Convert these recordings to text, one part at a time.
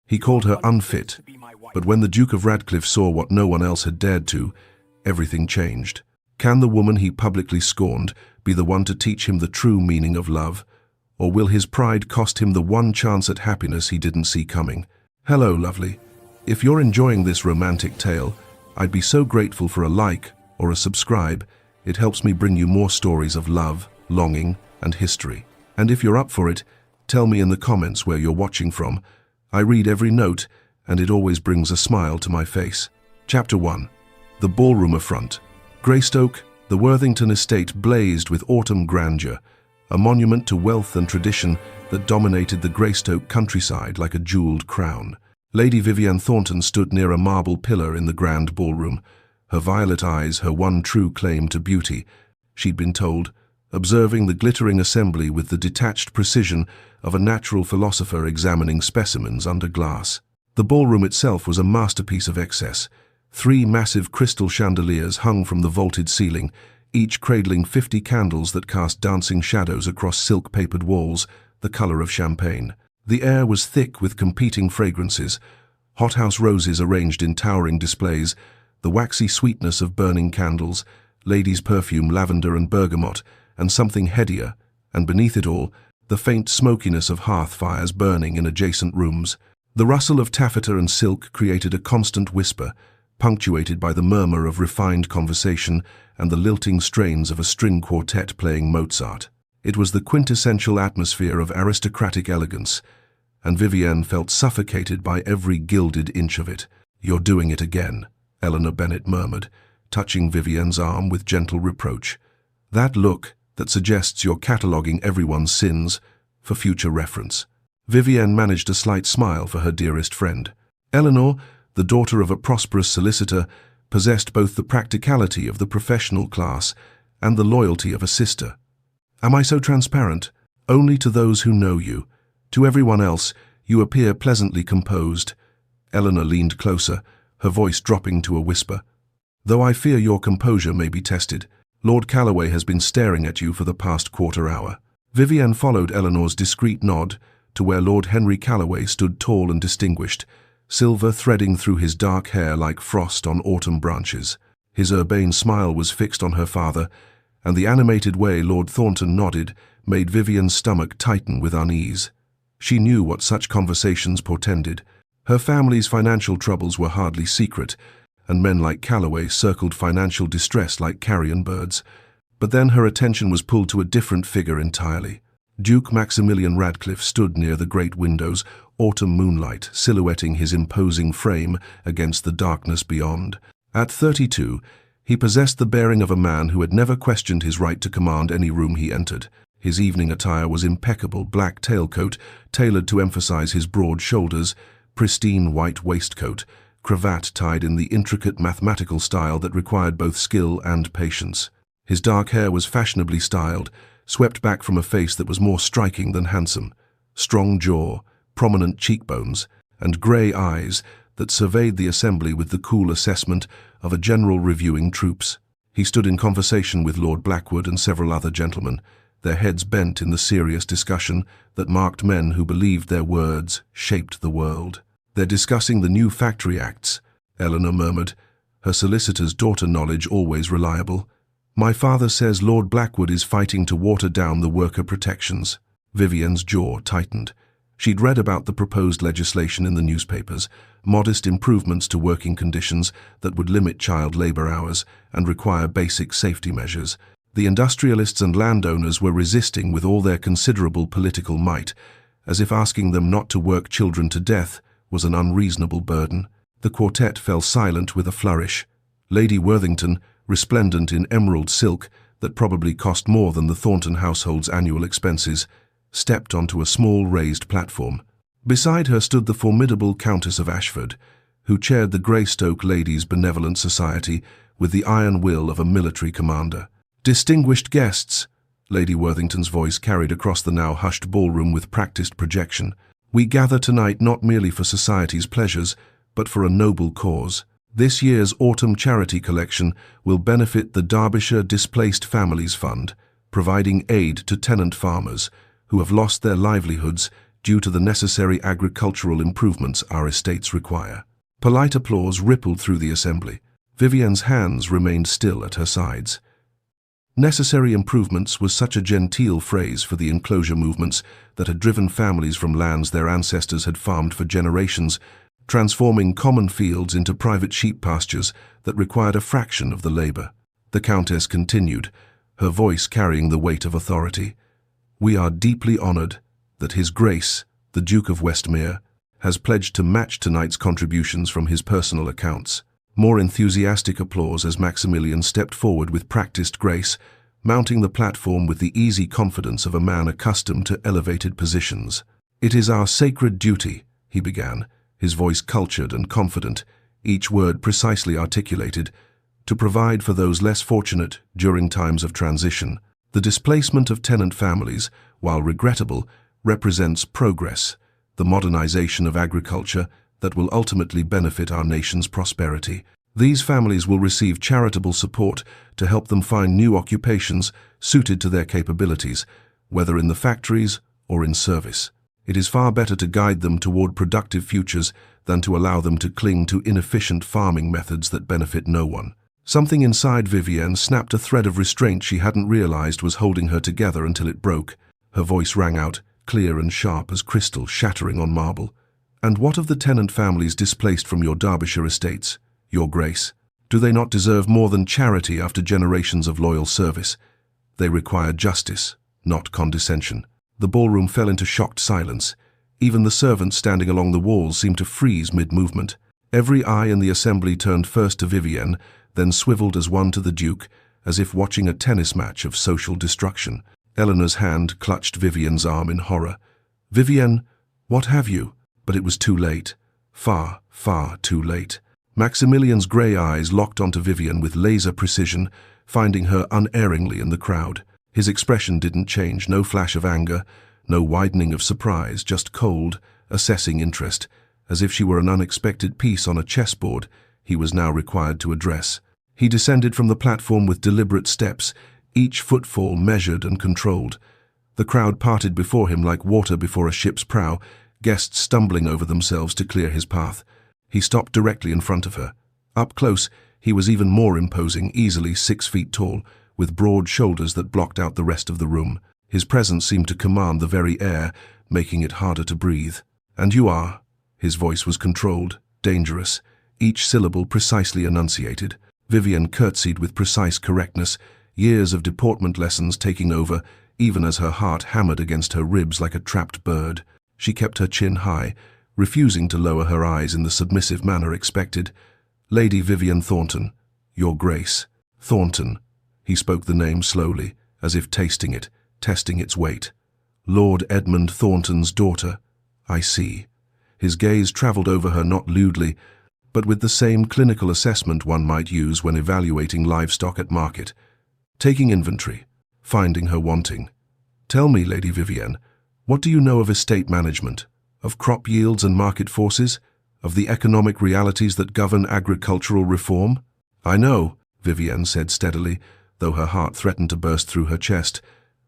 He called her unfit, but when the Duke of Radcliffe saw what no one else had dared to, everything changed. Can the woman he publicly scorned be the one to teach him the true meaning of love? Or will his pride cost him the one chance at happiness he didn't see coming? Hello, lovely. If you're enjoying this romantic tale, I'd be so grateful for a like or a subscribe. It helps me bring you more stories of love, longing, and history. And if you're up for it, tell me in the comments where you're watching from. I read every note, and it always brings a smile to my face. Chapter 1. The Ballroom Affront. Greystoke, the Worthington estate blazed with autumn grandeur, a monument to wealth and tradition that dominated the Greystoke countryside like a jeweled crown. Lady Vivienne Thornton stood near a marble pillar in the grand ballroom, her violet eyes her one true claim to beauty, she'd been told, observing the glittering assembly with the detached precision of a natural philosopher examining specimens under glass. The ballroom itself was a masterpiece of excess. 3 massive crystal chandeliers hung from the vaulted ceiling, each cradling 50 candles that cast dancing shadows across silk-papered walls, the color of champagne. The air was thick with competing fragrances, hothouse roses arranged in towering displays, the waxy sweetness of burning candles, ladies' perfume lavender and bergamot, and something headier, and beneath it all, the faint smokiness of hearth fires burning in adjacent rooms. The rustle of taffeta and silk created a constant whisper, punctuated by the murmur of refined conversation and the lilting strains of a string quartet playing Mozart. It was the quintessential atmosphere of aristocratic elegance, and Vivienne felt suffocated by every gilded inch of it. "You're doing it again," Eleanor Bennet murmured, touching Vivienne's arm with gentle reproach. "That look that suggests you're cataloguing everyone's sins for future reference." Vivienne managed a slight smile for her dearest friend. Eleanor, the daughter of a prosperous solicitor, possessed both the practicality of the professional class and the loyalty of a sister. "Am I so transparent? Only to those who know you. To everyone else, you appear pleasantly composed." Eleanor leaned closer, her voice dropping to a whisper. "Though I fear your composure may be tested. Lord Calloway has been staring at you for the past quarter hour." Vivienne followed Eleanor's discreet nod to where Lord Henry Calloway stood tall and distinguished, silver threading through his dark hair like frost on autumn branches. His urbane smile was fixed on her father, and the animated way Lord Thornton nodded made Vivienne's stomach tighten with unease. She knew what such conversations portended. Her family's financial troubles were hardly secret, and men like Calloway circled financial distress like carrion birds. But then her attention was pulled to a different figure entirely. Duke Maximilian Radcliffe stood near the great windows, autumn moonlight silhouetting his imposing frame against the darkness beyond. At 32, he possessed the bearing of a man who had never questioned his right to command any room he entered. His evening attire was impeccable black tailcoat, tailored to emphasize his broad shoulders, pristine white waistcoat, cravat tied in the intricate mathematical style that required both skill and patience. His dark hair was fashionably styled, swept back from a face that was more striking than handsome. Strong jaw, prominent cheekbones, and grey eyes that surveyed the assembly with the cool assessment of a general reviewing troops. He stood in conversation with Lord Blackwood and several other gentlemen, their heads bent in the serious discussion that marked men who believed their words shaped the world. "They're discussing the new factory acts," Eleanor murmured, her solicitor's daughter knowledge always reliable. "My father says Lord Blackwood is fighting to water down the worker protections." Vivienne's jaw tightened. She'd read about the proposed legislation in the newspapers, modest improvements to working conditions that would limit child labor hours and require basic safety measures. The industrialists and landowners were resisting with all their considerable political might, as if asking them not to work children to death was an unreasonable burden. The quartet fell silent with a flourish. Lady Worthington, resplendent in emerald silk that probably cost more than the Thornton household's annual expenses, stepped onto a small raised platform. Beside her stood the formidable Countess of Ashford, who chaired the Greystoke Ladies' Benevolent Society with the iron will of a military commander. "Distinguished guests," Lady Worthington's voice carried across the now hushed ballroom with practiced projection, "we gather tonight not merely for society's pleasures, but for a noble cause. This year's autumn charity collection will benefit the Derbyshire Displaced Families Fund, providing aid to tenant farmers who have lost their livelihoods due to the necessary agricultural improvements our estates require. Polite applause rippled through the assembly. Vivienne's hands remained still at her sides. Necessary improvements was such a genteel phrase for the enclosure movements that had driven families from lands their ancestors had farmed for generations, transforming common fields into private sheep pastures that required a fraction of the labor. The Countess continued, her voice carrying the weight of authority. We are deeply honored that His Grace, the Duke of Westmere, has pledged to match tonight's contributions from his personal accounts. More enthusiastic applause as Maximilian stepped forward with practiced grace, mounting the platform with the easy confidence of a man accustomed to elevated positions. It is our sacred duty, he began, his voice cultured and confident, each word precisely articulated, to provide for those less fortunate during times of transition. The displacement of tenant families, while regrettable, represents progress, the modernization of agriculture that will ultimately benefit our nation's prosperity. These families will receive charitable support to help them find new occupations suited to their capabilities, whether in the factories or in service. It is far better to guide them toward productive futures than to allow them to cling to inefficient farming methods that benefit no one. Something inside Vivienne snapped a thread of restraint she hadn't realized was holding her together until it broke. Her voice rang out, clear and sharp as crystal shattering on marble. And what of the tenant families displaced from your Derbyshire estates, Your Grace? Do they not deserve more than charity after generations of loyal service? They require justice, not condescension. The ballroom fell into shocked silence. Even the servants standing along the walls seemed to freeze mid-movement. Every eye in the assembly turned first to Vivienne, then swiveled as one to the Duke, as if watching a tennis match of social destruction. Eleanor's hand clutched Vivienne's arm in horror. Vivienne, what have you? But it was too late. Far, far too late. Maximilian's grey eyes locked onto Vivienne with laser precision, finding her unerringly in the crowd. His expression didn't change, no flash of anger, no widening of surprise, just cold, assessing interest, as if she were an unexpected piece on a chessboard he was now required to address. He descended from the platform with deliberate steps, each footfall measured and controlled. The crowd parted before him like water before a ship's prow, guests stumbling over themselves to clear his path. He stopped directly in front of her. Up close, he was even more imposing, easily 6 feet tall, with broad shoulders that blocked out the rest of the room. His presence seemed to command the very air, making it harder to breathe. And you are? His voice was controlled, dangerous, each syllable precisely enunciated. Vivienne curtsied with precise correctness, years of deportment lessons taking over, even as her heart hammered against her ribs like a trapped bird. She kept her chin high, refusing to lower her eyes in the submissive manner expected. Lady Vivienne Thornton, Your Grace. Thornton. He spoke the name slowly, as if tasting it, testing its weight. Lord Edmund Thornton's daughter. I see. His gaze travelled over her not lewdly, but with the same clinical assessment one might use when evaluating livestock at market. Taking inventory, finding her wanting. Tell me, Lady Vivienne, what do you know of estate management, of crop yields and market forces, of the economic realities that govern agricultural reform? I know, Vivienne said steadily, though her heart threatened to burst through her chest,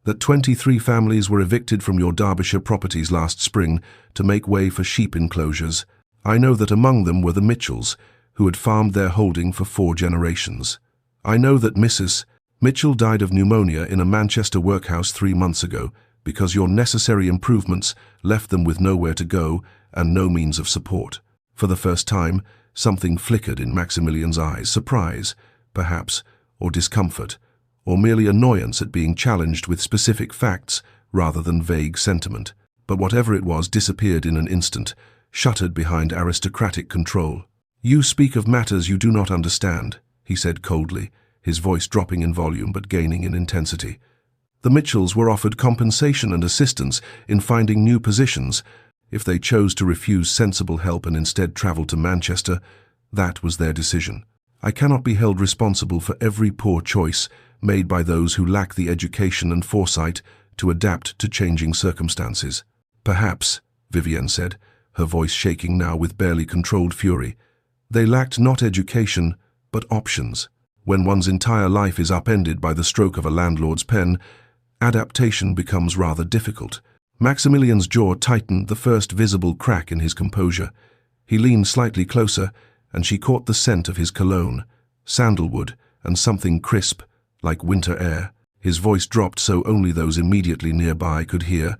that 23 families were evicted from your Derbyshire properties last spring to make way for sheep enclosures. I know that among them were the Mitchells, who had farmed their holding for 4 generations. I know that Mrs. Mitchell died of pneumonia in a Manchester workhouse 3 months ago because your necessary improvements left them with nowhere to go and no means of support. For the first time, something flickered in Maximilian's eyes, surprise, perhaps, or discomfort, or merely annoyance at being challenged with specific facts rather than vague sentiment. But whatever it was disappeared in an instant, shuttered behind aristocratic control. You speak of matters you do not understand, he said coldly, his voice dropping in volume but gaining in intensity. The Mitchells were offered compensation and assistance in finding new positions. If they chose to refuse sensible help and instead travel to Manchester, that was their decision. I cannot be held responsible for every poor choice made by those who lack the education and foresight to adapt to changing circumstances. Perhaps, Vivienne said, her voice shaking now with barely controlled fury, they lacked not education, but options. When one's entire life is upended by the stroke of a landlord's pen, adaptation becomes rather difficult. Maximilian's jaw tightened, the first visible crack in his composure. He leaned slightly closer, and she caught the scent of his cologne, sandalwood, and something crisp, like winter air. His voice dropped so only those immediately nearby could hear.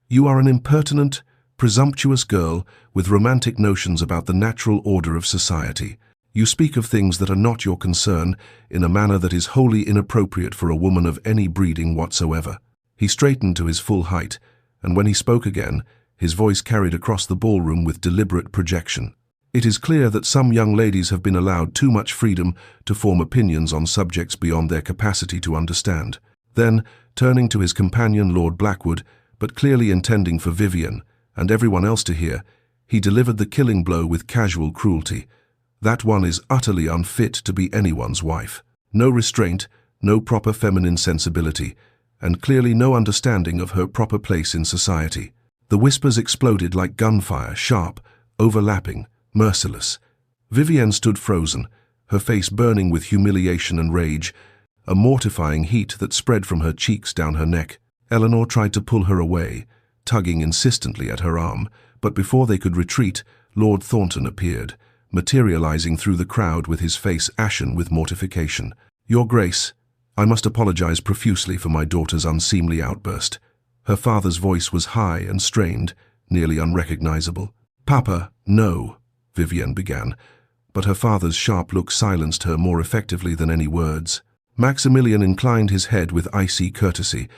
"You are an impertinent, presumptuous girl with romantic notions about the natural order of society. You speak of things that are not your concern in a manner that is wholly inappropriate for a woman of any breeding whatsoever." He straightened to his full height, and when he spoke again, his voice carried across the ballroom with deliberate projection. "It is clear that some young ladies have been allowed too much freedom to form opinions on subjects beyond their capacity to understand." Then, turning to his companion, Lord Blackwood, but clearly intending for Vivian and everyone else to hear, he delivered the killing blow with casual cruelty. "That one is utterly unfit to be anyone's wife. No restraint, no proper feminine sensibility, and clearly no understanding of her proper place in society." The whispers exploded like gunfire, sharp, overlapping, merciless. Vivienne stood frozen, her face burning with humiliation and rage, a mortifying heat that spread from her cheeks down her neck. Eleanor tried to pull her away, tugging insistently at her arm, but before they could retreat, Lord Thornton appeared, materializing through the crowd with his face ashen with mortification. "Your Grace, I must apologize profusely for my daughter's unseemly outburst." Her father's voice was high and strained, nearly unrecognizable. "Papa, no," Vivienne began, but her father's sharp look silenced her more effectively than any words. Maximilian inclined his head with icy courtesy,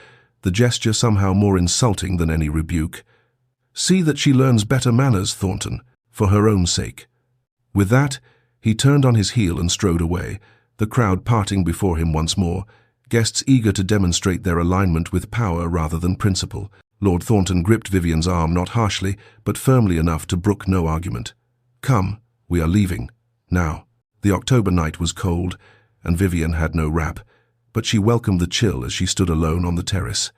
the gesture somehow more insulting than any rebuke. "See that she learns better manners, Thornton, for her own sake." With that, he turned on his heel and strode away, the crowd parting before him once more, guests eager to demonstrate their alignment with power rather than principle. Lord Thornton gripped Vivian's arm not harshly, but firmly enough to brook no argument. "Come, we are leaving. Now." The October night was cold, and Vivian had no wrap, but she welcomed the chill as she stood alone on the terrace.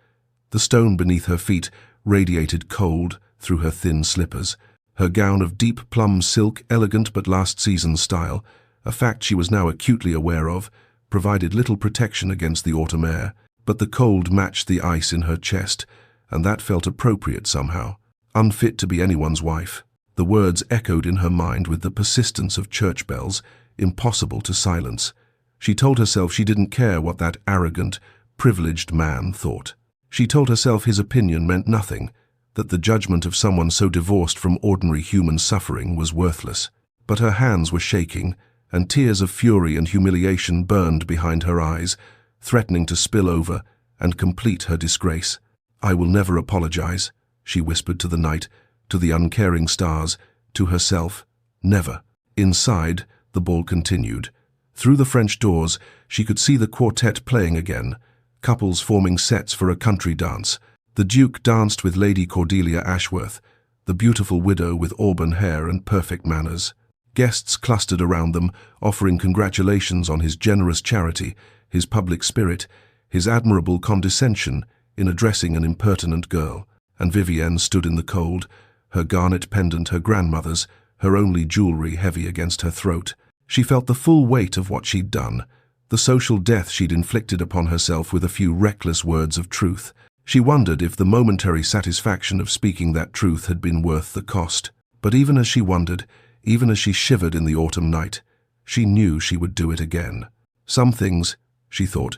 The stone beneath her feet radiated cold through her thin slippers. Her gown of deep plum silk, elegant but last-season style, a fact she was now acutely aware of, provided little protection against the autumn air, but the cold matched the ice in her chest, and that felt appropriate somehow. Unfit to be anyone's wife. The words echoed in her mind with the persistence of church bells, impossible to silence. She told herself she didn't care what that arrogant, privileged man thought. She told herself his opinion meant nothing, that the judgment of someone so divorced from ordinary human suffering was worthless. But her hands were shaking, and tears of fury and humiliation burned behind her eyes, threatening to spill over and complete her disgrace. "I will never apologize," she whispered to the night, to the uncaring stars, to herself. Never. Inside, the ball continued. Through the French doors, she could see the quartet playing again, couples forming sets for a country dance. The Duke danced with Lady Cordelia Ashworth, the beautiful widow with auburn hair and perfect manners. Guests clustered around them, offering congratulations on his generous charity, his public spirit, his admirable condescension in addressing an impertinent girl. And Vivienne stood in the cold, her garnet pendant her grandmother's, her only jewelry heavy against her throat. She felt the full weight of what she'd done, the social death she'd inflicted upon herself with a few reckless words of truth. She wondered if the momentary satisfaction of speaking that truth had been worth the cost. But even as she wondered, even as she shivered in the autumn night, she knew she would do it again. Some things, she thought,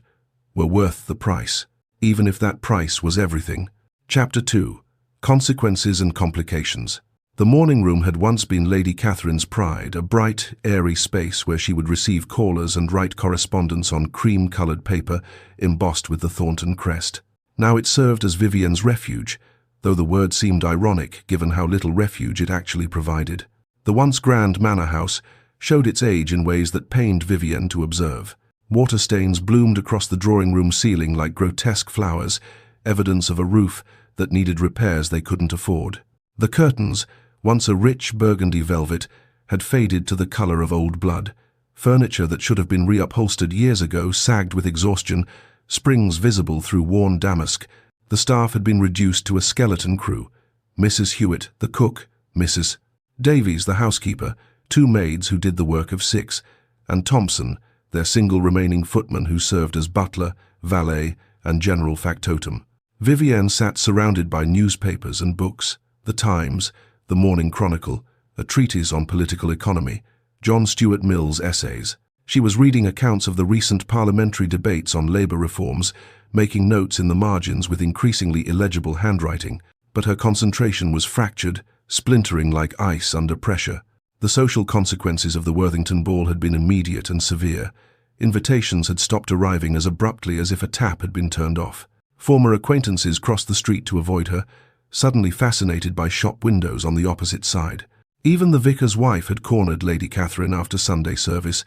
were worth the price, even if that price was everything. Chapter 2. Consequences and Complications. The morning room had once been Lady Catherine's pride, a bright, airy space where she would receive callers and write correspondence on cream-coloured paper embossed with the Thornton crest. Now it served as Vivian's refuge, though the word seemed ironic given how little refuge it actually provided. The once grand manor house showed its age in ways that pained Vivian to observe. Water stains bloomed across the drawing-room ceiling like grotesque flowers, evidence of a roof that needed repairs they couldn't afford. The curtains, once a rich burgundy velvet, had faded to the colour of old blood. Furniture that should have been reupholstered years ago sagged with exhaustion, springs visible through worn damask. The staff had been reduced to a skeleton crew. Mrs. Hewitt, the cook, Mrs. Davies, the housekeeper, 2 maids who did the work of 6, and Thompson, their single remaining footman who served as butler, valet, and general factotum. Vivienne sat surrounded by newspapers and books, the Times, the Morning Chronicle, a treatise on political economy, John Stuart Mill's essays. She was reading accounts of the recent parliamentary debates on labour reforms, making notes in the margins with increasingly illegible handwriting, but her concentration was fractured, splintering like ice under pressure. The social consequences of the Worthington ball had been immediate and severe. Invitations had stopped arriving as abruptly as if a tap had been turned off. Former acquaintances crossed the street to avoid her, suddenly fascinated by shop windows on the opposite side. Even the vicar's wife had cornered Lady Catherine after Sunday service,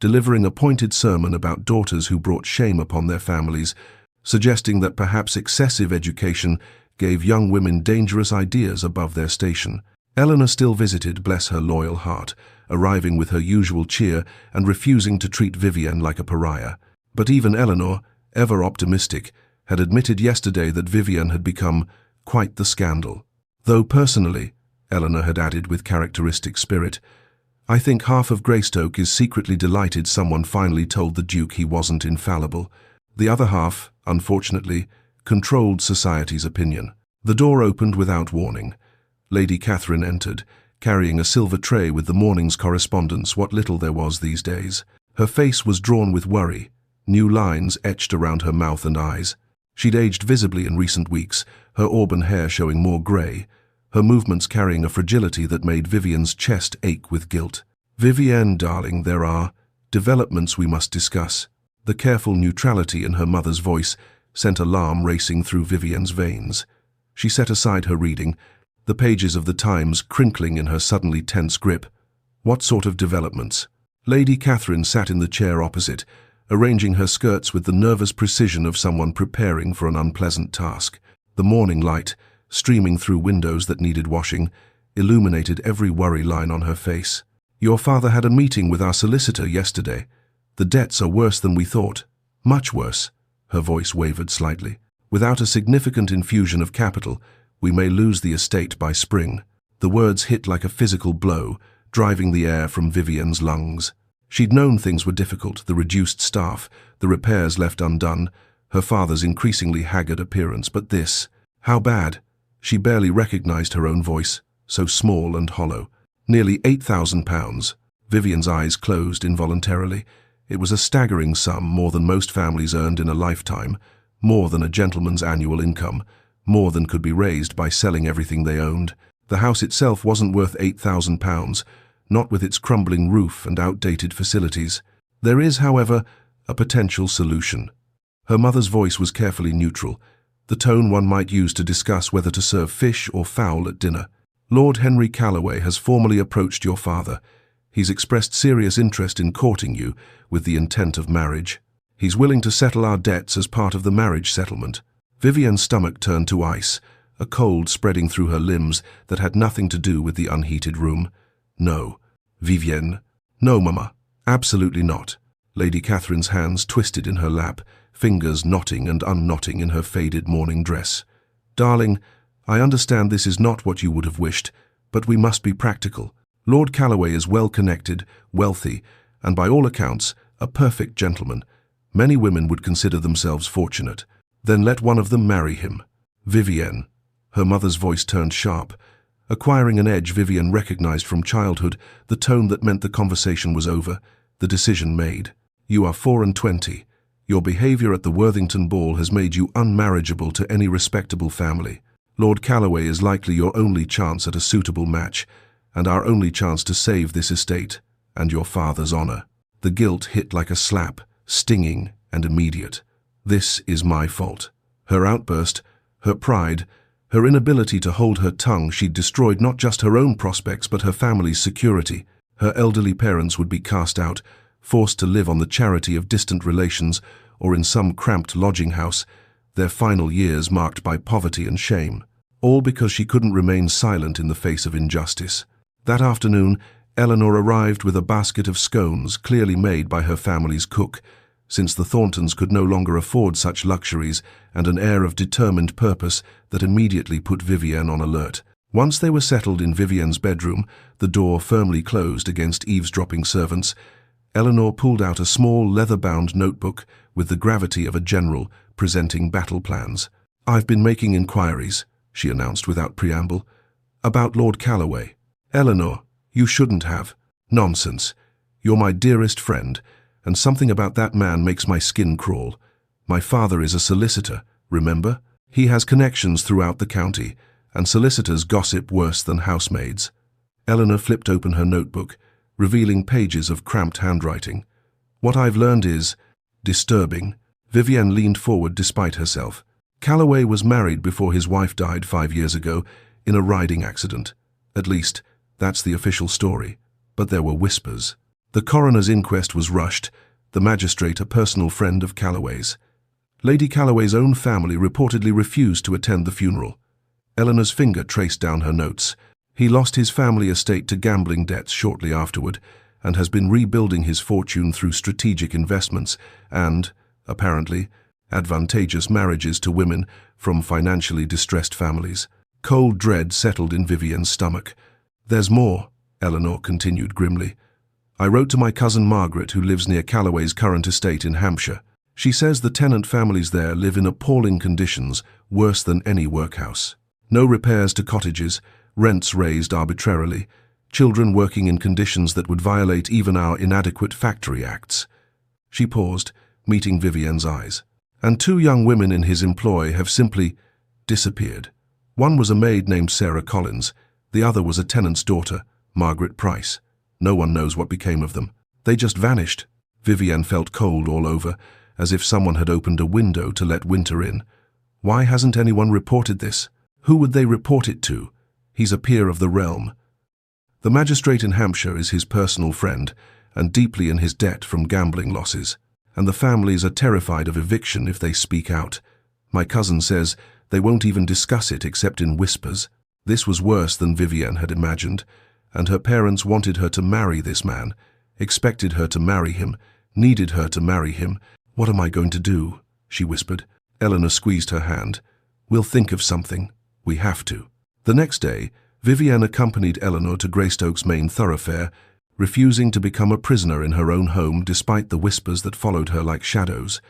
delivering a pointed sermon about daughters who brought shame upon their families, suggesting that perhaps excessive education gave young women dangerous ideas above their station. Eleanor still visited, bless her loyal heart, arriving with her usual cheer and refusing to treat Vivienne like a pariah. But even Eleanor, ever optimistic, had admitted yesterday that Vivienne had become quite the scandal. Though personally, Eleanor had added with characteristic spirit, I think half of Greystoke is secretly delighted someone finally told the Duke he wasn't infallible. The other half, unfortunately, controlled society's opinion. The door opened without warning. Lady Catherine entered, carrying a silver tray with the morning's correspondence, what little there was these days. Her face was drawn with worry, new lines etched around her mouth and eyes. She'd aged visibly in recent weeks, her auburn hair showing more grey, her movements carrying a fragility that made Vivienne's chest ache with guilt. Vivienne, darling, there are developments we must discuss. The careful neutrality in her mother's voice sent alarm racing through Vivienne's veins. She set aside her reading, the pages of the Times crinkling in her suddenly tense grip. What sort of developments? Lady Catherine sat in the chair opposite, arranging her skirts with the nervous precision of someone preparing for an unpleasant task. The morning light, streaming through windows that needed washing, illuminated every worry line on her face. Your father had a meeting with our solicitor yesterday. The debts are worse than we thought. Much worse. Her voice wavered slightly. Without a significant infusion of capital, we may lose the estate by spring. The words hit like a physical blow, driving the air from Vivienne's lungs. She'd known things were difficult, the reduced staff, the repairs left undone, her father's increasingly haggard appearance, but this, how bad? She barely recognized her own voice, so small and hollow. Nearly £8,000. Vivienne's eyes closed involuntarily. It was a staggering sum, more than most families earned in a lifetime, more than a gentleman's annual income, more than could be raised by selling everything they owned. The house itself wasn't worth £8,000, not with its crumbling roof and outdated facilities. There is, however, a potential solution. Her mother's voice was carefully neutral, the tone one might use to discuss whether to serve fish or fowl at dinner. Lord Henry Calloway has formally approached your father. He's expressed serious interest in courting you with the intent of marriage. He's willing to settle our debts as part of the marriage settlement. Vivienne's stomach turned to ice, a cold spreading through her limbs that had nothing to do with the unheated room. No. Vivienne. No, Mama. Absolutely not. Lady Catherine's hands twisted in her lap, fingers knotting and unknotting in her faded morning dress. Darling, I understand this is not what you would have wished, but we must be practical. Lord Calloway is well-connected, wealthy, and by all accounts, a perfect gentleman. Many women would consider themselves fortunate. Then let one of them marry him. Vivienne. Her mother's voice turned sharp. Acquiring an edge Vivienne recognized from childhood, the tone that meant the conversation was over, the decision made. You are 24. Your behavior at the Worthington ball has made you unmarriageable to any respectable family. Lord Calloway is likely your only chance at a suitable match, and our only chance to save this estate and your father's honor. The guilt hit like a slap, stinging and immediate. This is my fault. Her outburst, her pride, her inability to hold her tongue, she'd destroyed not just her own prospects but her family's security. Her elderly parents would be cast out, forced to live on the charity of distant relations or in some cramped lodging house, their final years marked by poverty and shame. All because she couldn't remain silent in the face of injustice. That afternoon, Eleanor arrived with a basket of scones clearly made by her family's cook, since the Thorntons could no longer afford such luxuries, and an air of determined purpose that immediately put Vivienne on alert. Once they were settled in Vivienne's bedroom, the door firmly closed against eavesdropping servants, Eleanor pulled out a small leather-bound notebook with the gravity of a general presenting battle plans. "I've been making inquiries," she announced without preamble, "about Lord Calloway." "Eleanor, you shouldn't have." "Nonsense. You're my dearest friend, and something about that man makes my skin crawl. My father is a solicitor, remember? He has connections throughout the county, and solicitors gossip worse than housemaids." Eleanor flipped open her notebook, revealing pages of cramped handwriting. "What I've learned is disturbing." Vivienne leaned forward despite herself. "Calloway was married before his wife died 5 years ago in a riding accident. At least, that's the official story. But there were whispers. The coroner's inquest was rushed, the magistrate a personal friend of Calloway's. Lady Calloway's own family reportedly refused to attend the funeral." Eleanor's finger traced down her notes. "He lost his family estate to gambling debts shortly afterward, and has been rebuilding his fortune through strategic investments and, apparently, advantageous marriages to women from financially distressed families." Cold dread settled in Vivienne's stomach. "There's more," Eleanor continued grimly. "I wrote to my cousin Margaret, who lives near Calloway's current estate in Hampshire. She says the tenant families there live in appalling conditions, worse than any workhouse. No repairs to cottages, rents raised arbitrarily, children working in conditions that would violate even our inadequate factory acts." She paused, meeting Vivienne's eyes. "And 2 young women in his employ have simply disappeared. One was a maid named Sarah Collins, the other was a tenant's daughter, Margaret Price. No one knows what became of them. They just vanished." Vivienne felt cold all over, as if someone had opened a window to let winter in. Why hasn't anyone reported this? Who would they report it to? He's a peer of the realm. The magistrate in Hampshire is his personal friend, and deeply in his debt from gambling losses. And the families are terrified of eviction if they speak out. My cousin says they won't even discuss it except in whispers. This was worse than Vivienne had imagined, and her parents wanted her to marry this man, expected her to marry him, needed her to marry him. "What am I going to do?" she whispered. Eleanor squeezed her hand. "We'll think of something. We have to." The next day, Vivienne accompanied Eleanor to Greystoke's main thoroughfare, refusing to become a prisoner in her own home despite the whispers that followed her like shadows.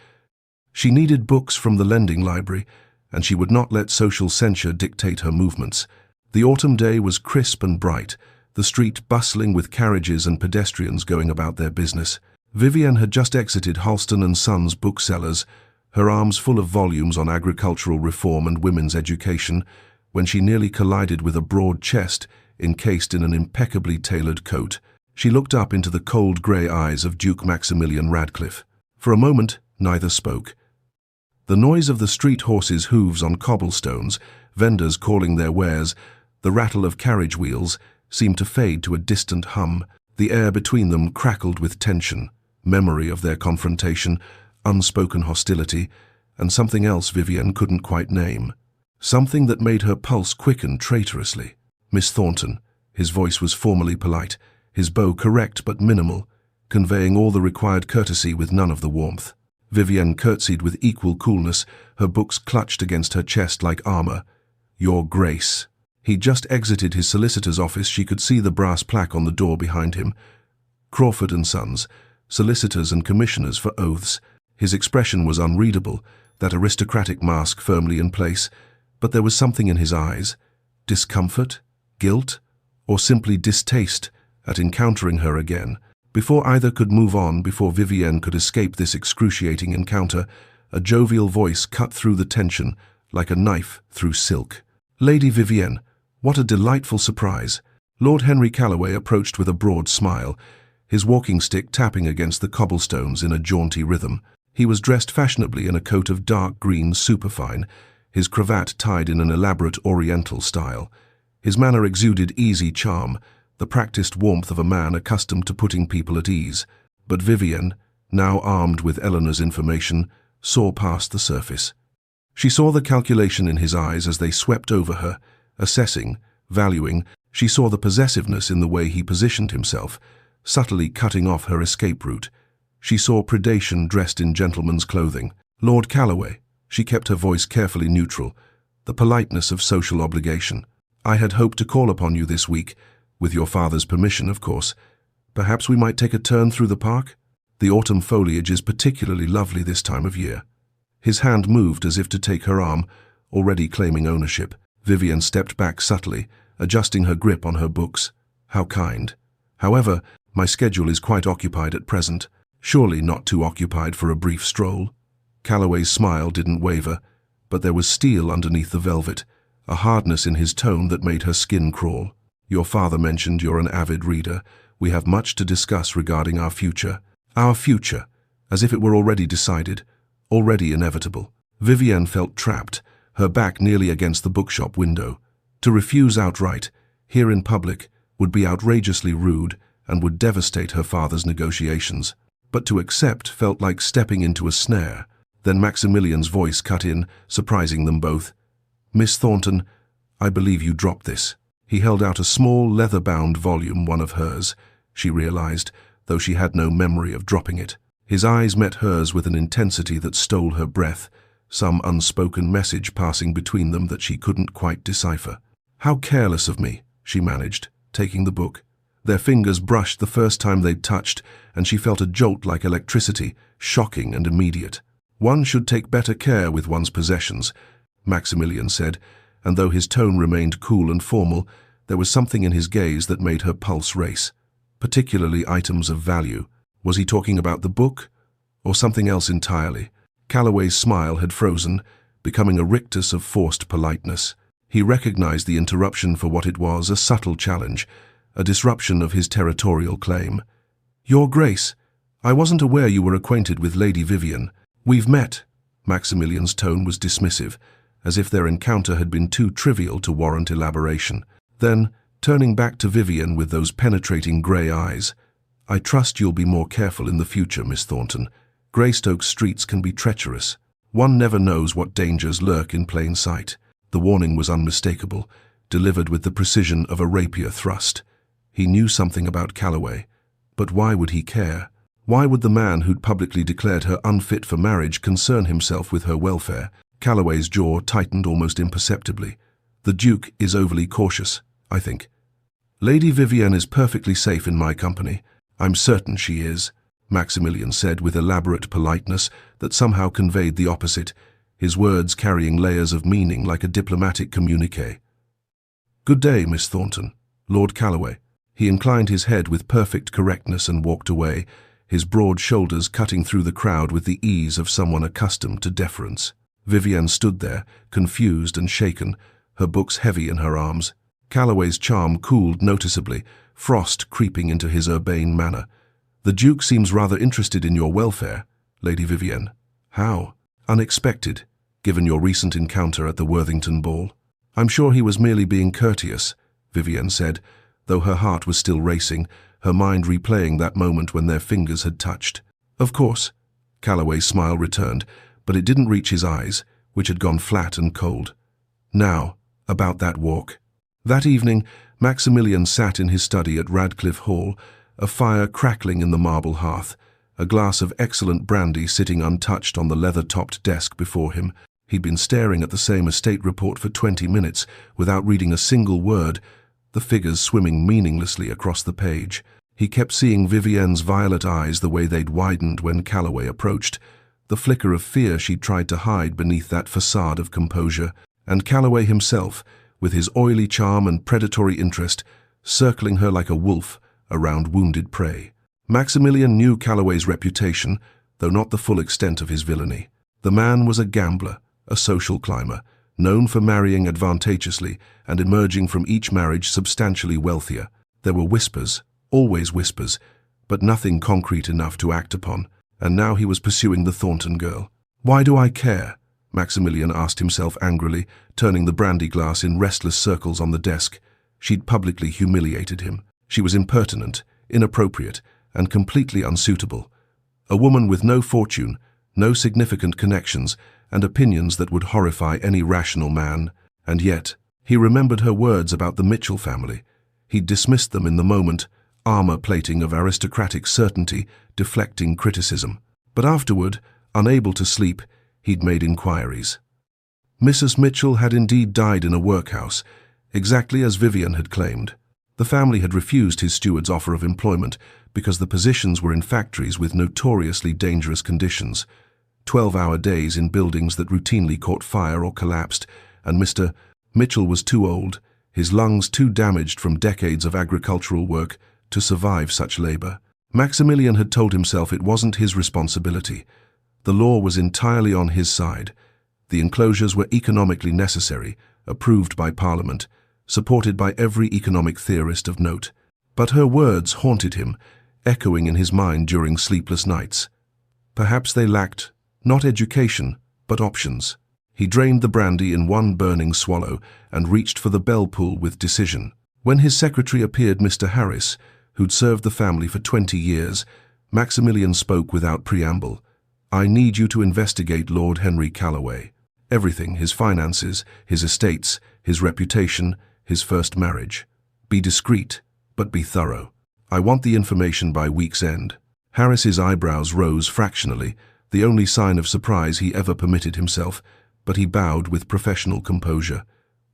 She needed books from the lending library, and she would not let social censure dictate her movements. The autumn day was crisp and bright, the street bustling with carriages and pedestrians going about their business. Vivienne had just exited Halston & Sons booksellers, her arms full of volumes on agricultural reform and women's education, when she nearly collided with a broad chest encased in an impeccably tailored coat. She looked up into the cold grey eyes of Duke Maximilian Radcliffe. For a moment, neither spoke. The noise of the street horses' hooves on cobblestones, vendors calling their wares, the rattle of carriage wheels, seemed to fade to a distant hum. The air between them crackled with tension, memory of their confrontation, unspoken hostility, and something else Vivienne couldn't quite name. Something that made her pulse quicken traitorously. "Miss Thornton," his voice was formally polite, his bow correct but minimal, conveying all the required courtesy with none of the warmth. Vivienne curtsied with equal coolness, her books clutched against her chest like armor. "Your Grace." He'd just exited his solicitor's office. She could see the brass plaque on the door behind him. Crawford & Sons, solicitors and commissioners for oaths. His expression was unreadable, that aristocratic mask firmly in place, but there was something in his eyes. Discomfort? Guilt? Or simply distaste at encountering her again? Before either could move on, before Vivienne could escape this excruciating encounter, a jovial voice cut through the tension like a knife through silk. "Lady Vivienne, what a delightful surprise." Lord Henry Calloway approached with a broad smile, his walking stick tapping against the cobblestones in a jaunty rhythm. He was dressed fashionably in a coat of dark green superfine, his cravat tied in an elaborate oriental style. His manner exuded easy charm, the practiced warmth of a man accustomed to putting people at ease. But Vivienne, now armed with Eleanor's information, saw past the surface. She saw the calculation in his eyes as they swept over her, assessing, valuing. She saw the possessiveness in the way he positioned himself, subtly cutting off her escape route. She saw predation dressed in gentleman's clothing. "Lord Calloway," she kept her voice carefully neutral, the politeness of social obligation. "I had hoped to call upon you this week, with your father's permission, of course. Perhaps we might take a turn through the park? The autumn foliage is particularly lovely this time of year." His hand moved as if to take her arm, already claiming ownership. Vivian stepped back subtly, adjusting her grip on her books. How kind. However, my schedule is quite occupied at present. Surely not too occupied for a brief stroll. Calloway's smile didn't waver, but there was steel underneath the velvet, a hardness in his tone that made her skin crawl. Your father mentioned you're an avid reader. We have much to discuss regarding our future. Our future, as if it were already decided, already inevitable. Vivian felt trapped, her back nearly against the bookshop window. To refuse outright, here in public, would be outrageously rude and would devastate her father's negotiations. But to accept felt like stepping into a snare. Then Maximilian's voice cut in, surprising them both. Miss Thornton, I believe you dropped this. He held out a small, leather-bound volume, one of hers, she realized, though she had no memory of dropping it. His eyes met hers with an intensity that stole her breath, some unspoken message passing between them that she couldn't quite decipher. How careless of me, she managed, taking the book. Their fingers brushed the first time they'd touched, and she felt a jolt like electricity, shocking and immediate. One should take better care with one's possessions, Maximilian said, and though his tone remained cool and formal, there was something in his gaze that made her pulse race, particularly items of value. Was he talking about the book, or something else entirely? Calloway's smile had frozen, becoming a rictus of forced politeness. He recognized the interruption for what it was, a subtle challenge, a disruption of his territorial claim. Your Grace, I wasn't aware you were acquainted with Lady Vivian. We've met. Maximilian's tone was dismissive, as if their encounter had been too trivial to warrant elaboration. Then, turning back to Vivian with those penetrating grey eyes, I trust you'll be more careful in the future, Miss Thornton. Greystoke streets can be treacherous. One never knows what dangers lurk in plain sight. The warning was unmistakable, delivered with the precision of a rapier thrust. He knew something about Calloway, but why would he care? Why would the man who'd publicly declared her unfit for marriage concern himself with her welfare? Calloway's jaw tightened almost imperceptibly. The Duke is overly cautious, I think. Lady Vivian is perfectly safe in my company. I'm certain she is, Maximilian said with elaborate politeness that somehow conveyed the opposite, his words carrying layers of meaning like a diplomatic communiqué. Good day, Miss Thornton. Lord Calloway. He inclined his head with perfect correctness and walked away, his broad shoulders cutting through the crowd with the ease of someone accustomed to deference. Vivian stood there, confused and shaken, her books heavy in her arms. Calloway's charm cooled noticeably, frost creeping into his urbane manner. The Duke seems rather interested in your welfare, Lady Vivian. How? Unexpected, given your recent encounter at the Worthington ball. I'm sure he was merely being courteous, Vivian said, though her heart was still racing, her mind replaying that moment when their fingers had touched. Of course. Calloway's smile returned, but it didn't reach his eyes, which had gone flat and cold. Now, about that walk. That evening, Maximilian sat in his study at Radcliffe Hall, a fire crackling in the marble hearth, a glass of excellent brandy sitting untouched on the leather-topped desk before him. He'd been staring at the same estate report for 20 minutes without reading a single word, the figures swimming meaninglessly across the page. He kept seeing Vivienne's violet eyes the way they'd widened when Calloway approached, the flicker of fear she'd tried to hide beneath that facade of composure, and Calloway himself, with his oily charm and predatory interest, circling her like a wolf around wounded prey. Maximilian knew Calloway's reputation, though not the full extent of his villainy. The man was a gambler, a social climber, known for marrying advantageously and emerging from each marriage substantially wealthier. There were whispers, always whispers, but nothing concrete enough to act upon, and now he was pursuing the Thornton girl. Why do I care? Maximilian asked himself angrily, turning the brandy glass in restless circles on the desk. She'd publicly humiliated him. She was impertinent, inappropriate, and completely unsuitable. A woman with no fortune, no significant connections, and opinions that would horrify any rational man. And yet, he remembered her words about the Mitchell family. He'd dismissed them in the moment, armor-plating of aristocratic certainty, deflecting criticism. But afterward, unable to sleep, he'd made inquiries. Mrs. Mitchell had indeed died in a workhouse, exactly as Vivian had claimed. The family had refused his steward's offer of employment because the positions were in factories with notoriously dangerous conditions. 12-hour days in buildings that routinely caught fire or collapsed, and Mr. Mitchell was too old, his lungs too damaged from decades of agricultural work, to survive such labor. Maximilian had told himself it wasn't his responsibility. The law was entirely on his side. The enclosures were economically necessary, approved by Parliament, supported by every economic theorist of note. But her words haunted him, echoing in his mind during sleepless nights. Perhaps they lacked not education, but options. He drained the brandy in one burning swallow and reached for the bell pull with decision. When his secretary appeared, Mr. Harris, who'd served the family for 20 years, Maximilian spoke without preamble. "I need you to investigate Lord Henry Calloway. Everything, his finances, his estates, his reputation, his first marriage. Be discreet, but be thorough. I want the information by week's end." Harris's eyebrows rose fractionally, the only sign of surprise he ever permitted himself, but he bowed with professional composure.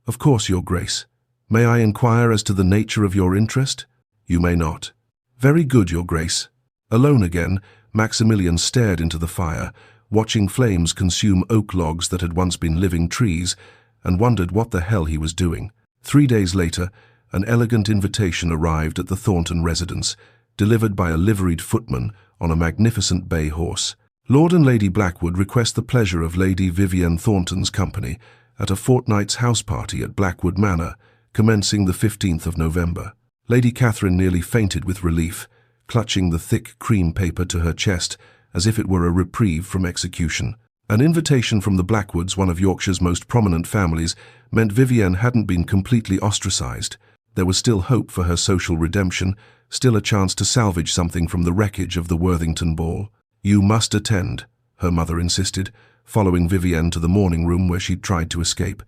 "Of course, Your Grace. May I inquire as to the nature of your interest?" "You may not." "Very good, Your Grace." Alone again, Maximilian stared into the fire, watching flames consume oak logs that had once been living trees, and wondered what the hell he was doing. 3 days later, an elegant invitation arrived at the Thornton residence, delivered by a liveried footman on a magnificent bay horse. "Lord and Lady Blackwood request the pleasure of Lady Vivienne Thornton's company at a fortnight's house party at Blackwood Manor, commencing the 15th of November. Lady Catherine nearly fainted with relief, clutching the thick cream paper to her chest as if it were a reprieve from execution. An invitation from the Blackwoods, one of Yorkshire's most prominent families, meant Vivienne hadn't been completely ostracized. There was still hope for her social redemption, still a chance to salvage something from the wreckage of the Worthington ball. "You must attend," her mother insisted, following Vivienne to the morning room where she'd tried to escape.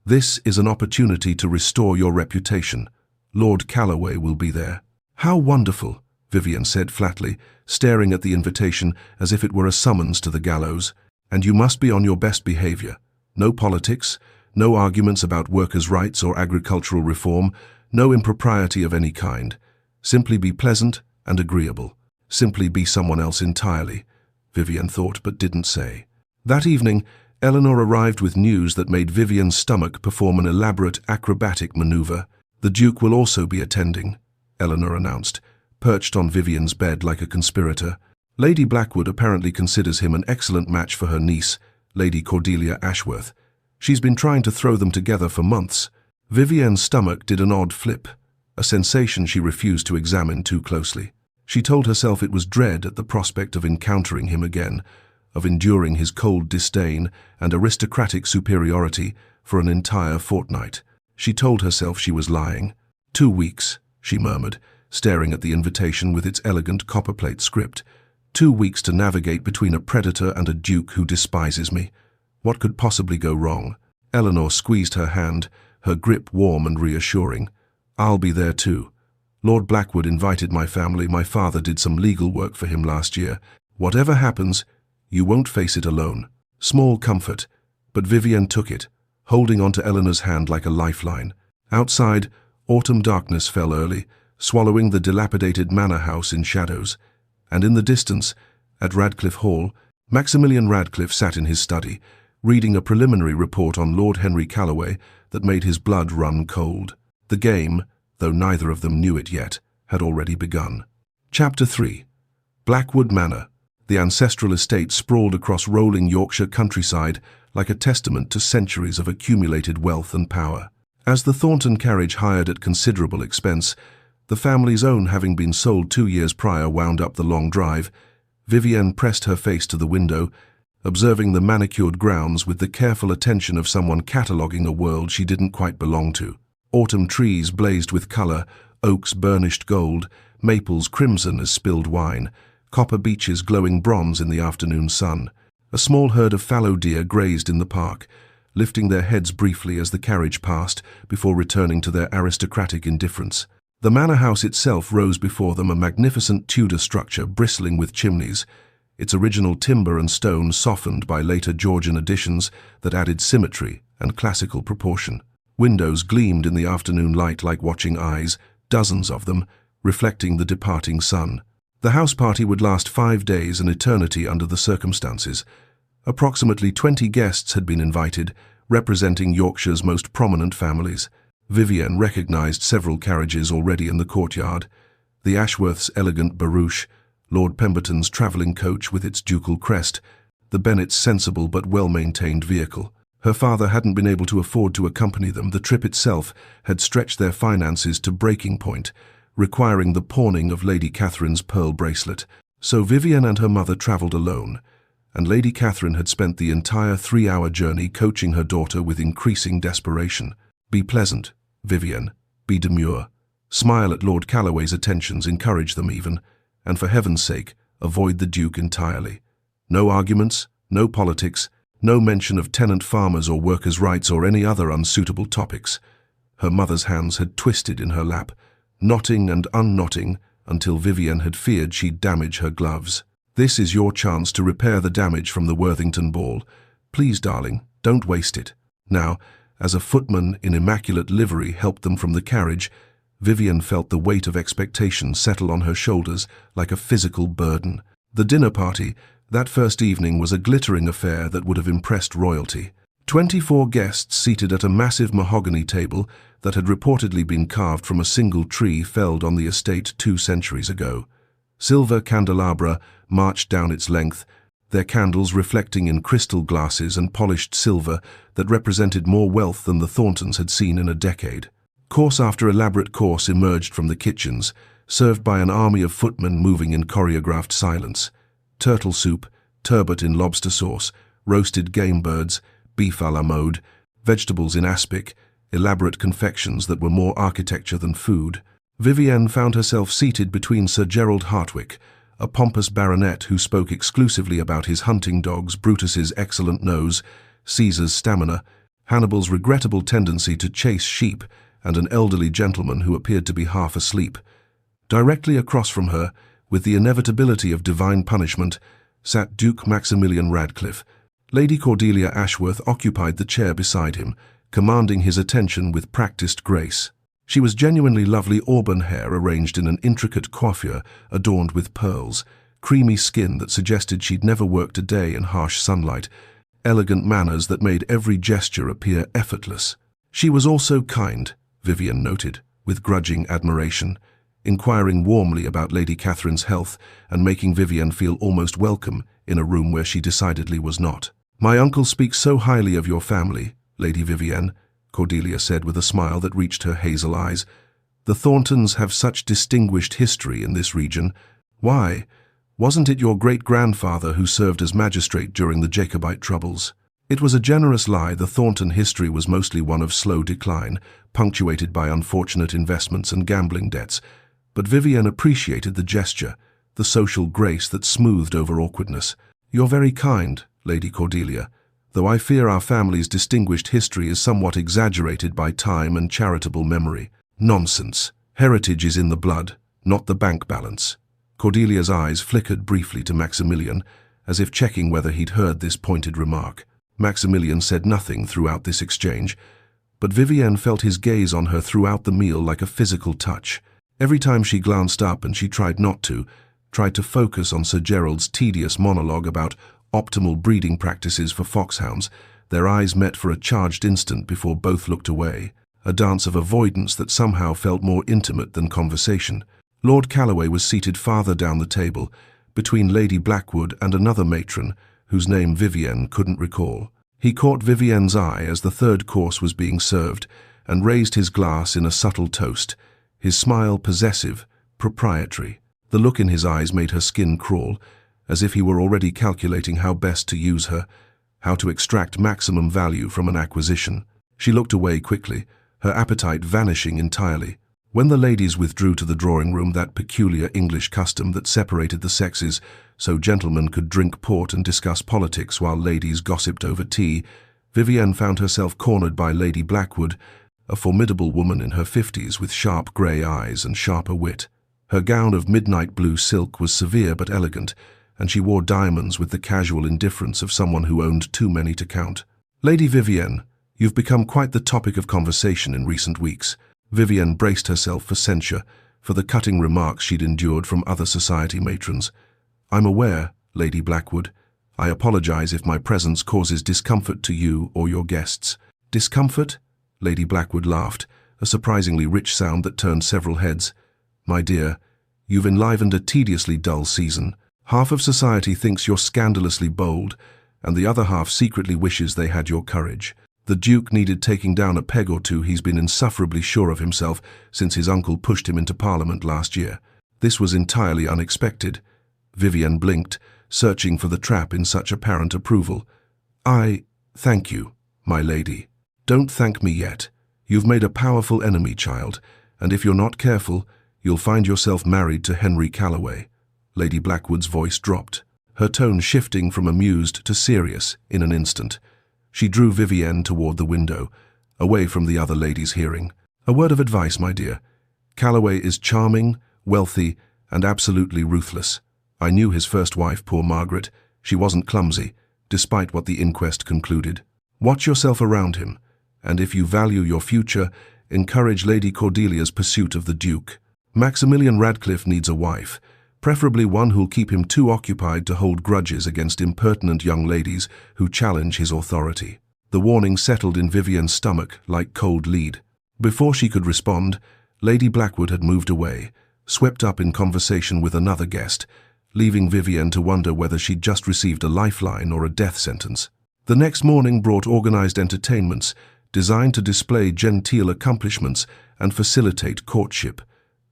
"This is an opportunity to restore your reputation. Lord Calloway will be there." "How wonderful," Vivienne said flatly, staring at the invitation as if it were a summons to the gallows. "And you must be on your best behavior. No politics, no arguments about workers' rights or agricultural reform, no impropriety of any kind. Simply be pleasant and agreeable. Simply be someone else entirely," Vivienne thought but didn't say. That evening, Eleanor arrived with news that made Vivienne's stomach perform an elaborate acrobatic maneuver. "The Duke will also be attending," Eleanor announced, perched on Vivienne's bed like a conspirator. "Lady Blackwood apparently considers him an excellent match for her niece, Lady Cordelia Ashworth. She's been trying to throw them together for months." Vivienne's stomach did an odd flip, a sensation she refused to examine too closely. She told herself it was dread at the prospect of encountering him again, of enduring his cold disdain and aristocratic superiority for an entire fortnight. She told herself she was lying. 2 weeks, she murmured, staring at the invitation with its elegant copperplate script. 2 weeks to navigate between a predator and a duke who despises me. What could possibly go wrong? Eleanor squeezed her hand, her grip warm and reassuring. "I'll be there too. Lord Blackwood invited my family. My father did some legal work for him last year. Whatever happens, you won't face it alone." Small comfort, but Vivienne took it, holding onto Eleanor's hand like a lifeline. Outside, autumn darkness fell early, swallowing the dilapidated manor house in shadows. And in the distance, at Radcliffe Hall, Maximilian Radcliffe sat in his study, reading a preliminary report on Lord Henry Calloway that made his blood run cold. The game, though neither of them knew it yet, had already begun. Chapter 3. Blackwood Manor. The ancestral estate sprawled across rolling Yorkshire countryside like a testament to centuries of accumulated wealth and power. As the Thornton carriage, hired at considerable expense, the family's own having been sold 2 years prior, wound up the long drive, Vivienne pressed her face to the window, observing the manicured grounds with the careful attention of someone cataloguing a world she didn't quite belong to. Autumn trees blazed with colour, oaks burnished gold, maples crimson as spilled wine, copper beeches glowing bronze in the afternoon sun. A small herd of fallow deer grazed in the park, lifting their heads briefly as the carriage passed before returning to their aristocratic indifference. The manor house itself rose before them, a magnificent Tudor structure bristling with chimneys, its original timber and stone softened by later Georgian additions that added symmetry and classical proportion. Windows gleamed in the afternoon light like watching eyes, dozens of them, reflecting the departing sun. The house party would last 5 days, an eternity under the circumstances. Approximately 20 guests had been invited, representing Yorkshire's most prominent families. Vivienne recognized several carriages already in the courtyard: the Ashworths' elegant barouche, Lord Pemberton's travelling coach with its ducal crest, the Bennets' sensible but well-maintained vehicle. Her father hadn't been able to afford to accompany them. The trip itself had stretched their finances to breaking point, requiring the pawning of Lady Catherine's pearl bracelet. So Vivienne and her mother travelled alone, and Lady Catherine had spent the entire 3-hour journey coaching her daughter with increasing desperation. Be pleasant, Vivienne. Be demure. Smile at Lord Calloway's attentions, encourage them even, and for heaven's sake, avoid the Duke entirely. No arguments, no politics, no mention of tenant farmers or workers' rights or any other unsuitable topics. Her mother's hands had twisted in her lap, knotting and unknotting until Vivienne had feared she'd damage her gloves. This is your chance to repair the damage from the Worthington ball. Please, darling, don't waste it. Now, as a footman in immaculate livery helped them from the carriage, Vivienne felt the weight of expectation settle on her shoulders like a physical burden. The dinner party, that first evening, was a glittering affair that would have impressed royalty. 24 guests seated at a massive mahogany table that had reportedly been carved from a single tree felled on the estate 2 centuries ago. Silver candelabra marched down its length, their candles reflecting in crystal glasses and polished silver that represented more wealth than the Thorntons had seen in a decade. Course after elaborate course emerged from the kitchens, served by an army of footmen moving in choreographed silence. Turtle soup, turbot in lobster sauce, roasted game birds, beef à la mode, vegetables in aspic, elaborate confections that were more architecture than food. Vivienne found herself seated between Sir Gerald Hartwick, a pompous baronet who spoke exclusively about his hunting dogs, Brutus's excellent nose, Caesar's stamina, Hannibal's regrettable tendency to chase sheep, and an elderly gentleman who appeared to be half asleep. Directly across from her, with the inevitability of divine punishment, sat Duke Maximilian Radcliffe. Lady Cordelia Ashworth occupied the chair beside him, commanding his attention with practiced grace. She was genuinely lovely auburn hair arranged in an intricate coiffure adorned with pearls, creamy skin that suggested she'd never worked a day in harsh sunlight, elegant manners that made every gesture appear effortless. She was also kind, Vivienne noted, with grudging admiration, inquiring warmly about Lady Catherine's health and making Vivienne feel almost welcome in a room where she decidedly was not. "My uncle speaks so highly of your family, Lady Vivienne," Cordelia said with a smile that reached her hazel eyes. "The Thorntons have such distinguished history in this region. Why? Wasn't it your great-grandfather who served as magistrate during the Jacobite troubles?" It was a generous lie. The Thornton history was mostly one of slow decline, punctuated by unfortunate investments and gambling debts. But Vivienne appreciated the gesture, the social grace that smoothed over awkwardness. "You're very kind, Lady Cordelia, though I fear our family's distinguished history is somewhat exaggerated by time and charitable memory." "Nonsense. Heritage is in the blood, not the bank balance." Cordelia's eyes flickered briefly to Maximilian, as if checking whether he'd heard this pointed remark. Maximilian said nothing throughout this exchange, but Vivienne felt his gaze on her throughout the meal like a physical touch. Every time she glanced up, and she tried not to, tried to focus on Sir Gerald's tedious monologue about optimal breeding practices for foxhounds, their eyes met for a charged instant before both looked away, a dance of avoidance that somehow felt more intimate than conversation. Lord Calloway was seated farther down the table, between Lady Blackwood and another matron, whose name Vivienne couldn't recall. He caught Vivienne's eye as the third course was being served, and raised his glass in a subtle toast, his smile possessive, proprietary. The look in his eyes made her skin crawl, as if he were already calculating how best to use her, how to extract maximum value from an acquisition. She looked away quickly, her appetite vanishing entirely. When the ladies withdrew to the drawing-room, that peculiar English custom that separated the sexes so gentlemen could drink port and discuss politics while ladies gossiped over tea, Vivienne found herself cornered by Lady Blackwood, a formidable woman in her 50s with sharp grey eyes and sharper wit. Her gown of midnight blue silk was severe but elegant, and she wore diamonds with the casual indifference of someone who owned too many to count. "Lady Vivienne, you've become quite the topic of conversation in recent weeks." Vivienne braced herself for censure, for the cutting remarks she'd endured from other society matrons. "I'm aware, Lady Blackwood. I apologize if my presence causes discomfort to you or your guests." "Discomfort?" Lady Blackwood laughed, a surprisingly rich sound that turned several heads. "My dear, you've enlivened a tediously dull season. Half of society thinks you're scandalously bold, and the other half secretly wishes they had your courage. The Duke needed taking down a peg or two. He's been insufferably sure of himself since his uncle pushed him into Parliament last year. This was entirely unexpected." Vivienne blinked, searching for the trap in such apparent approval. "Thank you, my lady." "Don't thank me yet. You've made a powerful enemy, child, and if you're not careful, you'll find yourself married to Henry Calloway." Lady Blackwood's voice dropped, her tone shifting from amused to serious in an instant. She drew Vivienne toward the window, away from the other ladies' hearing. "A word of advice, my dear. Calloway is charming, wealthy, and absolutely ruthless. I knew his first wife, poor Margaret. She wasn't clumsy, despite what the inquest concluded. Watch yourself around him, and if you value your future, encourage Lady Cordelia's pursuit of the Duke. Maximilian Radcliffe needs a wife, preferably one who'll keep him too occupied to hold grudges against impertinent young ladies who challenge his authority." The warning settled in Vivienne's stomach like cold lead. Before she could respond, Lady Blackwood had moved away, swept up in conversation with another guest, leaving Vivienne to wonder whether she'd just received a lifeline or a death sentence. The next morning brought organized entertainments designed to display genteel accomplishments and facilitate courtship: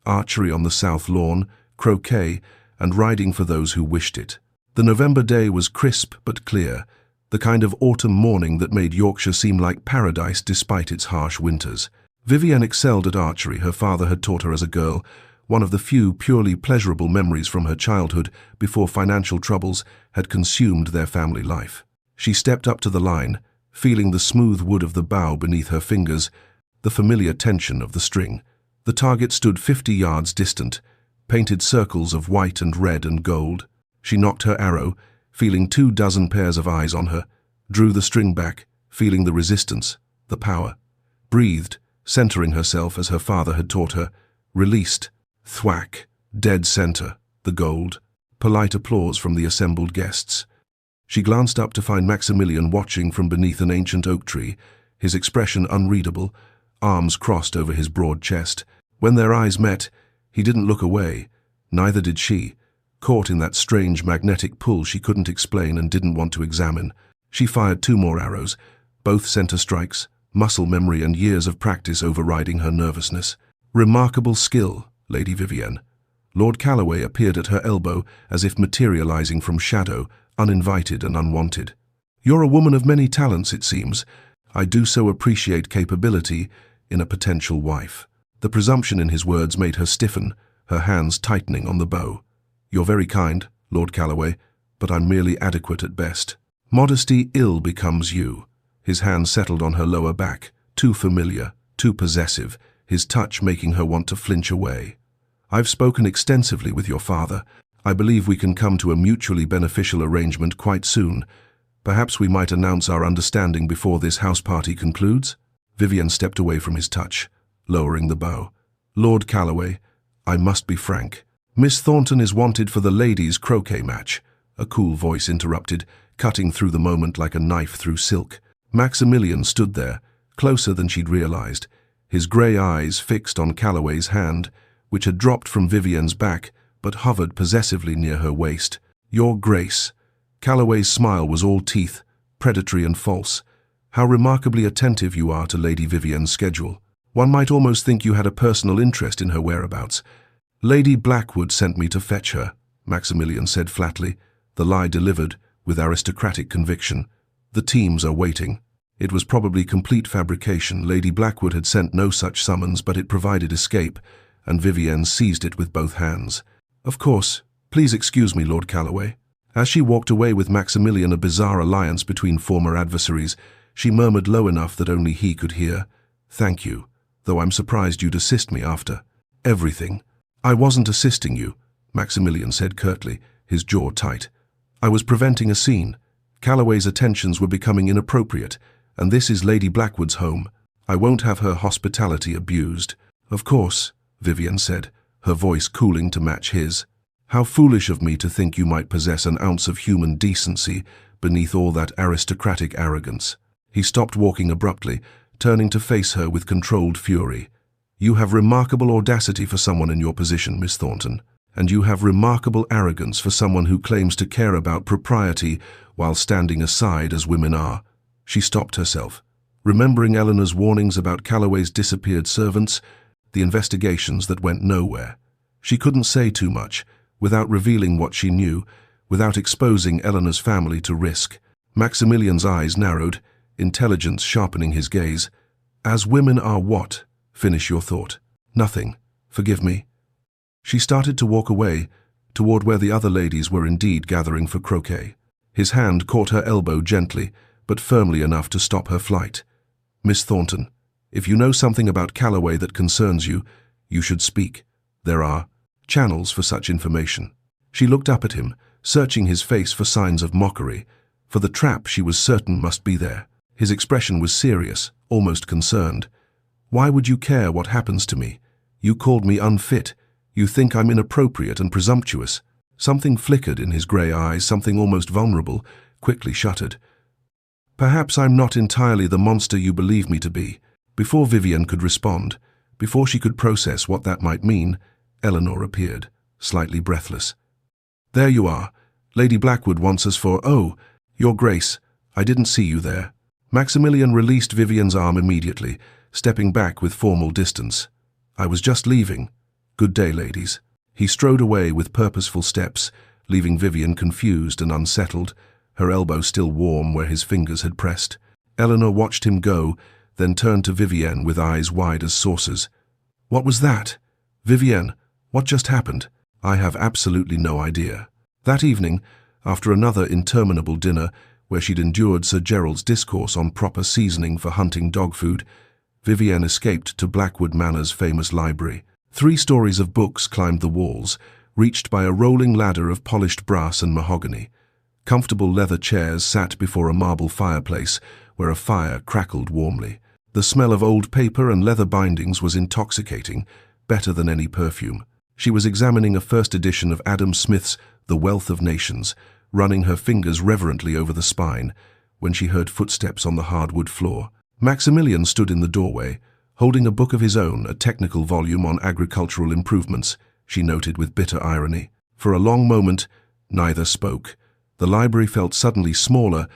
archery on the south lawn, croquet, and riding for those who wished it. The November day was crisp but clear, the kind of autumn morning that made Yorkshire seem like paradise despite its harsh winters. Vivienne excelled at archery. Her father had taught her as a girl, one of the few purely pleasurable memories from her childhood before financial troubles had consumed their family life. She stepped up to the line, feeling the smooth wood of the bow beneath her fingers, the familiar tension of the string. The target stood 50 yards distant, painted circles of white and red and gold. She knocked her arrow, feeling 24 pairs of eyes on her, drew the string back, feeling the resistance, the power, breathed, centering herself as her father had taught her, released, thwack, dead center, the gold. Polite applause from the assembled guests. She glanced up to find Maximilian watching from beneath an ancient oak tree, his expression unreadable, arms crossed over his broad chest. When their eyes met, he didn't look away, neither did she, caught in that strange magnetic pull she couldn't explain and didn't want to examine. She fired 2 more arrows, both center strikes, muscle memory and years of practice overriding her nervousness. "Remarkable skill, Lady Vivienne." Lord Calloway appeared at her elbow as if materializing from shadow, uninvited and unwanted. "You're a woman of many talents, it seems. I do so appreciate capability in a potential wife." The presumption in his words made her stiffen, her hands tightening on the bow. "You're very kind, Lord Calloway, but I'm merely adequate at best." Modesty ill becomes you. His hand settled on her lower back, too familiar, too possessive, his touch making her want to flinch away. "I've spoken extensively with your father. I believe we can come to a mutually beneficial arrangement quite soon. Perhaps we might announce our understanding before this house party concludes?" Vivienne stepped away from his touch, lowering the bow. "Lord Calloway, I must be frank. Miss Thornton is wanted for the ladies' croquet match," a cool voice interrupted, cutting through the moment like a knife through silk. Maximilian stood there, closer than she'd realized, his grey eyes fixed on Calloway's hand, which had dropped from Vivienne's back but hovered possessively near her waist. "Your Grace." Calloway's smile was all teeth, predatory and false. "How remarkably attentive you are to Lady Vivienne's schedule. One might almost think you had a personal interest in her whereabouts." "Lady Blackwood sent me to fetch her," Maximilian said flatly, the lie delivered with aristocratic conviction. "The teams are waiting." It was probably complete fabrication. Lady Blackwood had sent no such summons, but it provided escape, and Vivienne seized it with both hands. "Of course. Please excuse me, Lord Calloway." As she walked away with Maximilian, a bizarre alliance between former adversaries, she murmured low enough that only he could hear, "Thank you, though I'm surprised you'd assist me after everything." "I wasn't assisting you," Maximilian said curtly, his jaw tight. "I was preventing a scene. Calloway's attentions were becoming inappropriate, and this is Lady Blackwood's home. I won't have her hospitality abused." "Of course," Vivienne said, her voice cooling to match his. How foolish of me to think you might possess an ounce of human decency beneath all that aristocratic arrogance. He stopped walking abruptly, turning to face her with controlled fury. You have remarkable audacity for someone in your position, Miss Thornton, and you have remarkable arrogance for someone who claims to care about propriety while standing aside as women are. She stopped herself, remembering Eleanor's warnings about Calloway's disappeared servants, the investigations that went nowhere. She couldn't say too much, without revealing what she knew, without exposing Eleanor's family to risk. Maximilian's eyes narrowed, intelligence sharpening his gaze. As women are what? Finish your thought. Nothing. Forgive me. She started to walk away, toward where the other ladies were indeed gathering for croquet. His hand caught her elbow gently, but firmly enough to stop her flight. Miss Thornton, if you know something about Calloway that concerns you, you should speak. There are channels for such information. She looked up at him, searching his face for signs of mockery, for the trap she was certain must be there. His expression was serious, almost concerned. Why would you care what happens to me? You called me unfit. You think I'm inappropriate and presumptuous. Something flickered in his grey eyes, something almost vulnerable, quickly shuttered. Perhaps I'm not entirely the monster you believe me to be. Before Vivienne could respond, before she could process what that might mean, Eleanor appeared, slightly breathless. There you are. Lady Blackwood wants us for— Oh, Your Grace, I didn't see you there. Maximilian released Vivienne's arm immediately, stepping back with formal distance. I was just leaving. Good day, ladies. He strode away with purposeful steps, leaving Vivienne confused and unsettled, her elbow still warm where his fingers had pressed. Eleanor watched him go, then turned to Vivienne with eyes wide as saucers. What was that? Vivienne, what just happened? I have absolutely no idea. That evening, after another interminable dinner, where she'd endured Sir Gerald's discourse on proper seasoning for hunting dog food, Vivienne escaped to Blackwood Manor's famous library. 3 stories of books climbed the walls, reached by a rolling ladder of polished brass and mahogany. Comfortable leather chairs sat before a marble fireplace, where a fire crackled warmly. The smell of old paper and leather bindings was intoxicating, better than any perfume. She was examining a first edition of Adam Smith's The Wealth of Nations, running her fingers reverently over the spine, when she heard footsteps on the hardwood floor. Maximilian stood in the doorway, holding a book of his own, a technical volume on agricultural improvements, she noted with bitter irony. For a long moment, neither spoke. The library felt suddenly smaller,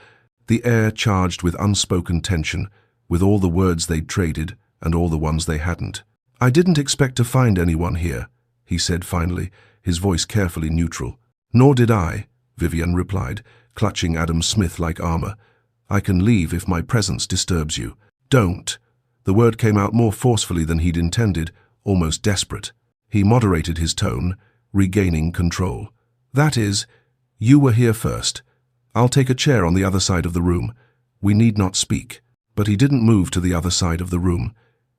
the air charged with unspoken tension, with all the words they'd traded and all the ones they hadn't. I didn't expect to find anyone here, he said finally, his voice carefully neutral. Nor did I, Vivienne replied, clutching Adam Smith like armor. I can leave if my presence disturbs you. Don't. The word came out more forcefully than he'd intended, almost desperate. He moderated his tone, regaining control. That is, you were here first. I'll take a chair on the other side of the room. We need not speak. But he didn't move to the other side of the room.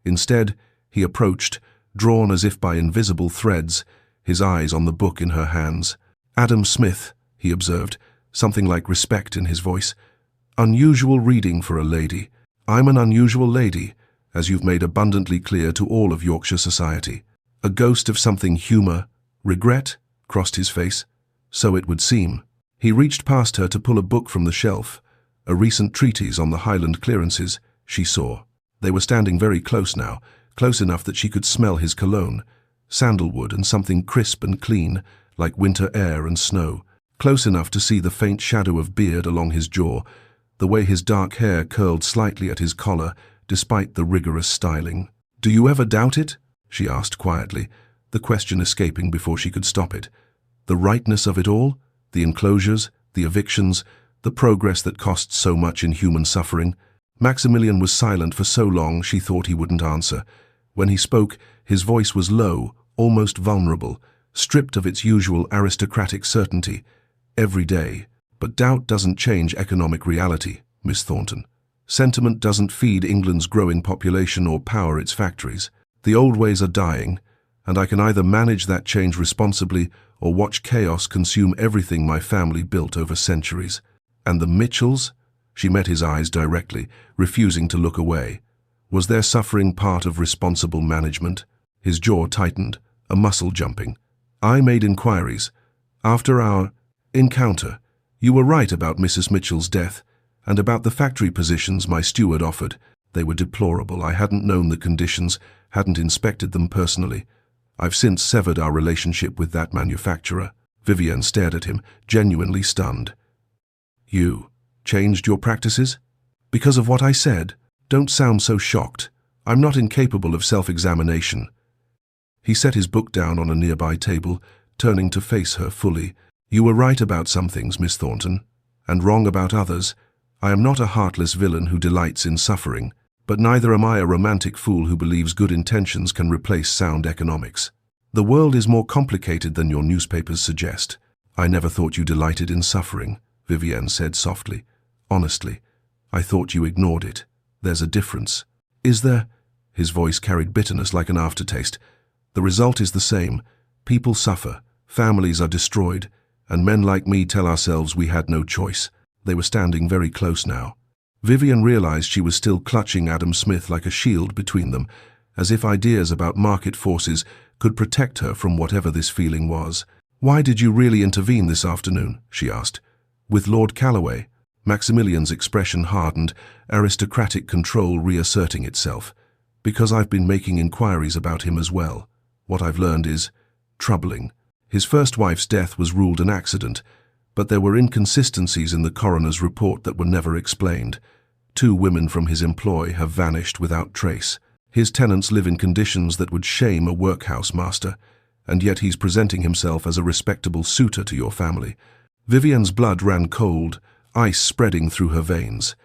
Instead, he approached, drawn as if by invisible threads, his eyes on the book in her hands. Adam Smith, he observed, something like respect in his voice. Unusual reading for a lady. I'm an unusual lady, as you've made abundantly clear to all of Yorkshire society. A ghost of something humour, regret, crossed his face. So it would seem. He reached past her to pull a book from the shelf, a recent treatise on the Highland clearances, she saw. They were standing very close now, close enough that she could smell his cologne, sandalwood and something crisp and clean, like winter air and snow, close enough to see the faint shadow of beard along his jaw, the way his dark hair curled slightly at his collar, despite the rigorous styling. Do you ever doubt it? She asked quietly, the question escaping before she could stop it. The rightness of it all? The enclosures, the evictions, the progress that costs so much in human suffering? Maximilian was silent for so long she thought he wouldn't answer. When he spoke, his voice was low, almost vulnerable, stripped of its usual aristocratic certainty. Every day. But doubt doesn't change economic reality, Miss Thornton. Sentiment doesn't feed England's growing population or power its factories. The old ways are dying, and I can either manage that change responsibly or watch chaos consume everything my family built over centuries. And the Mitchells? She met his eyes directly, refusing to look away. Was their suffering part of responsible management? His jaw tightened, a muscle jumping. I made inquiries. After our encounter, you were right about Mrs. Mitchell's death, and about the factory positions my steward offered. They were deplorable. I hadn't known the conditions, hadn't inspected them personally. I've since severed our relationship with that manufacturer. Vivienne stared at him, genuinely stunned. You changed your practices? Because of what I said? Don't sound so shocked. I'm not incapable of self-examination. He set his book down on a nearby table, turning to face her fully. You were right about some things, Miss Thornton, and wrong about others. I am not a heartless villain who delights in suffering, but neither am I a romantic fool who believes good intentions can replace sound economics. The world is more complicated than your newspapers suggest. I never thought you delighted in suffering, Vivienne said softly. Honestly, I thought you ignored it. There's a difference. Is there? His voice carried bitterness like an aftertaste. The result is the same. People suffer, families are destroyed, and men like me tell ourselves we had no choice. They were standing very close now. Vivienne realized she was still clutching Adam Smith like a shield between them, as if ideas about market forces could protect her from whatever this feeling was. Why did you really intervene this afternoon? She asked. With Lord Calloway? Maximilian's expression hardened, aristocratic control reasserting itself. Because I've been making inquiries about him as well. What I've learned is troubling. His first wife's death was ruled an accident, but there were inconsistencies in the coroner's report that were never explained. 2 women from his employ have vanished without trace. His tenants live in conditions that would shame a workhouse master, and yet he's presenting himself as a respectable suitor to your family. Vivienne's blood ran cold, ice spreading through her veins.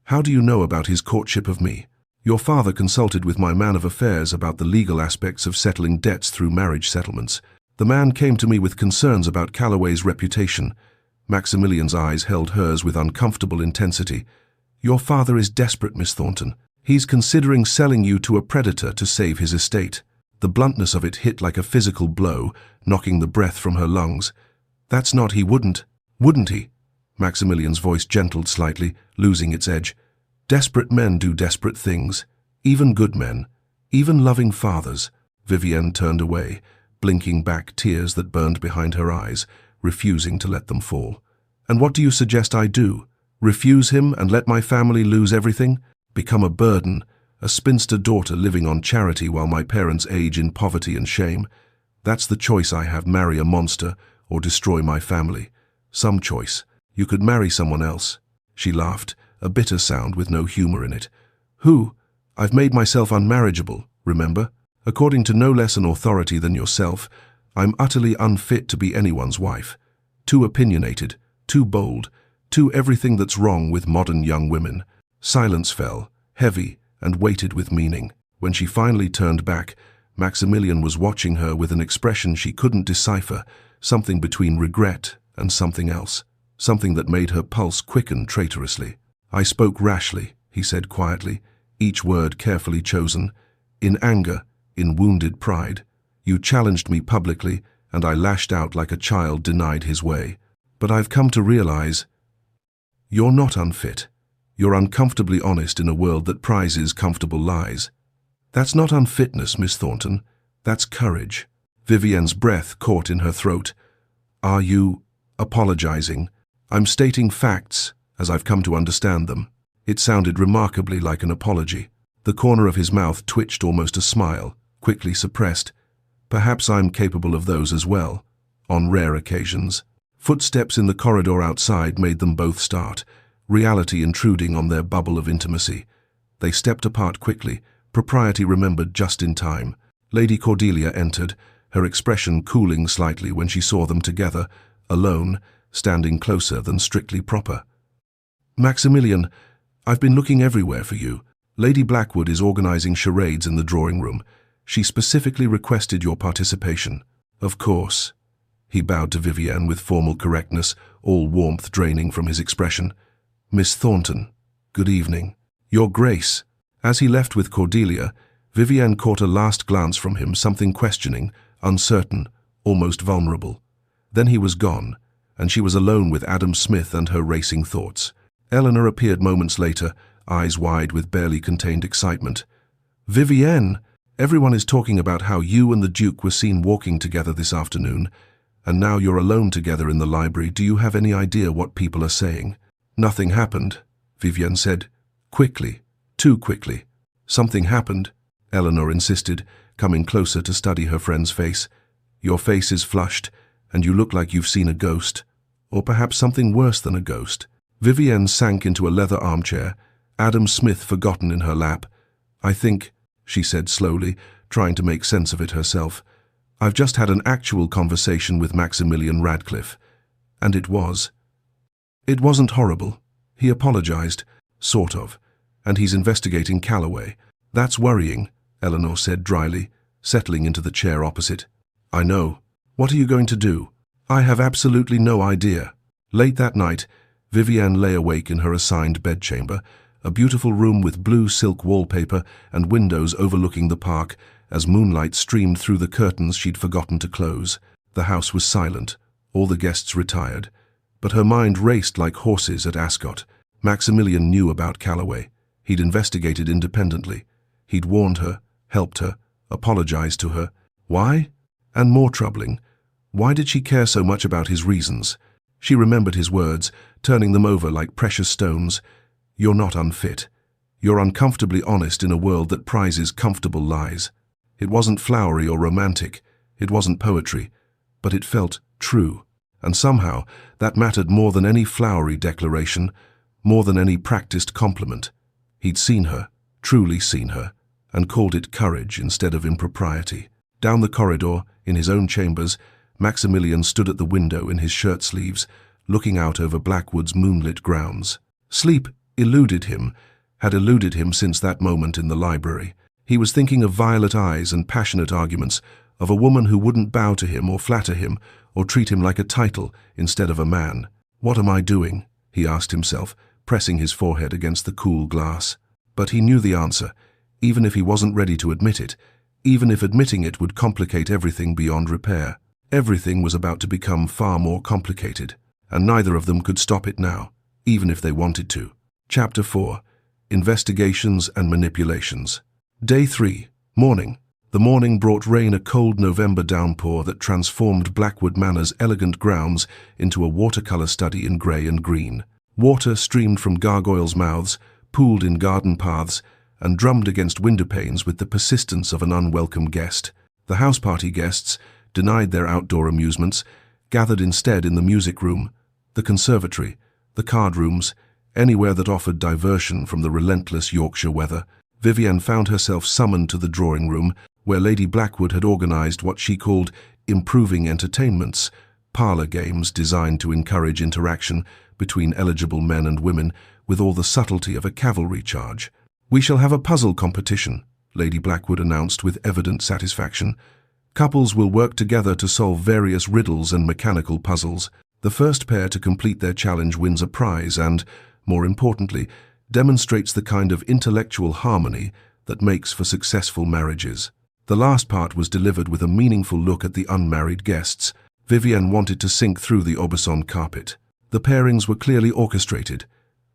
How do you know about his courtship of me? Your father consulted with my man of affairs about the legal aspects of settling debts through marriage settlements. The man came to me with concerns about Calloway's reputation. Maximilian's eyes held hers with uncomfortable intensity. Your father is desperate, Miss Thornton. He's considering selling you to a predator to save his estate. The bluntness of it hit like a physical blow, knocking the breath from her lungs. That's not he wouldn't he? Maximilian's voice gentled slightly, losing its edge. Desperate men do desperate things. Even good men. Even loving fathers. Vivienne turned away, blinking back tears that burned behind her eyes, refusing to let them fall. And what do you suggest I do? Refuse him and let my family lose everything? Become a burden, a spinster daughter living on charity while my parents age in poverty and shame? That's the choice I have: marry a monster or destroy my family. Some choice. You could marry someone else. She laughed, a bitter sound with no humor in it. Who? I've made myself unmarriageable, remember? According to no less an authority than yourself, I'm utterly unfit to be anyone's wife. Too opinionated, too bold, too everything that's wrong with modern young women. Silence fell, heavy and weighted with meaning. When she finally turned back, Maximilian was watching her with an expression she couldn't decipher, something between regret and something else, something that made her pulse quicken traitorously. I spoke rashly, he said quietly, each word carefully chosen. In anger, in wounded pride. You challenged me publicly, and I lashed out like a child denied his way. But I've come to realize you're not unfit. You're uncomfortably honest in a world that prizes comfortable lies. That's not unfitness, Miss Thornton. That's courage. Vivienne's breath caught in her throat. Are you apologizing? I'm stating facts as I've come to understand them. It sounded remarkably like an apology. The corner of his mouth twitched almost a smile, quickly suppressed. Perhaps I'm capable of those as well, on rare occasions. Footsteps in the corridor outside made them both start, reality intruding on their bubble of intimacy. They stepped apart quickly, propriety remembered just in time. Lady Cordelia entered, her expression cooling slightly when she saw them together, alone, standing closer than strictly proper. Maximilian, I've been looking everywhere for you. Lady Blackwood is organizing charades in the drawing room. She specifically requested your participation. Of course. He bowed to Vivienne with formal correctness, all warmth draining from his expression. Miss Thornton, good evening. Your Grace. As he left with Cordelia, Vivienne caught a last glance from him, something questioning, uncertain, almost vulnerable. Then he was gone, and she was alone with Adam Smith and her racing thoughts. Eleanor appeared moments later, eyes wide with barely contained excitement. Vivienne, everyone is talking about how you and the Duke were seen walking together this afternoon, And now you're alone together in the library. Do you have any idea what people are saying?" "Nothing happened," Vivienne said. Quickly, too quickly. "Something happened," Eleanor insisted, coming closer to study her friend's face. "Your face is flushed, and you look like you've seen a ghost. Or perhaps something worse than a ghost." Vivienne sank into a leather armchair, Adam Smith forgotten in her lap. "I think," she said slowly, trying to make sense of it herself, "I've just had an actual conversation with Maximilian Radcliffe. And it wasn't horrible. He apologized, sort of, and he's investigating Calloway." "That's worrying," Eleanor said dryly, settling into the chair opposite. "I know. What are you going to do?" "I have absolutely no idea." Late that night, Vivienne lay awake in her assigned bedchamber, a beautiful room with blue silk wallpaper and windows overlooking the park, as moonlight streamed through the curtains she'd forgotten to close. The house was silent, all the guests retired, but her mind raced like horses at Ascot. Maximilian knew about Calloway. He'd investigated independently. He'd warned her, helped her, apologized to her. Why? And more troubling, why did she care so much about his reasons? She remembered his words, turning them over like precious stones. "You're not unfit. You're uncomfortably honest in a world that prizes comfortable lies." It wasn't flowery or romantic. It wasn't poetry. But it felt true. And somehow, that mattered more than any flowery declaration, more than any practiced compliment. He'd seen her, truly seen her, and called it courage instead of impropriety. Down the corridor, in his own chambers, Maximilian stood at the window in his shirt sleeves, looking out over Blackwood's moonlit grounds. Sleep had eluded him since that moment in the library. He was thinking of violet eyes and passionate arguments, of a woman who wouldn't bow to him or flatter him or treat him like a title instead of a man. "What am I doing?" he asked himself, pressing his forehead against the cool glass. But he knew the answer, even if he wasn't ready to admit it, even if admitting it would complicate everything beyond repair. Everything was about to become far more complicated, and neither of them could stop it now, even if they wanted to. Chapter 4. Investigations and Manipulations. Day 3. Morning. The morning brought rain, a cold November downpour that transformed Blackwood Manor's elegant grounds into a watercolor study in grey and green. Water streamed from gargoyles' mouths, pooled in garden paths, and drummed against window panes with the persistence of an unwelcome guest. The house party guests, denied their outdoor amusements, gathered instead in the music room, the conservatory, the card rooms, anywhere that offered diversion from the relentless Yorkshire weather. Vivienne found herself summoned to the drawing room, where Lady Blackwood had organized what she called improving entertainments, parlor games designed to encourage interaction between eligible men and women with all the subtlety of a cavalry charge. "We shall have a puzzle competition," Lady Blackwood announced with evident satisfaction. "Couples will work together to solve various riddles and mechanical puzzles. The first pair to complete their challenge wins a prize and, more importantly, demonstrates the kind of intellectual harmony that makes for successful marriages." The last part was delivered with a meaningful look at the unmarried guests. Vivienne wanted to sink through the Aubusson carpet. The pairings were clearly orchestrated.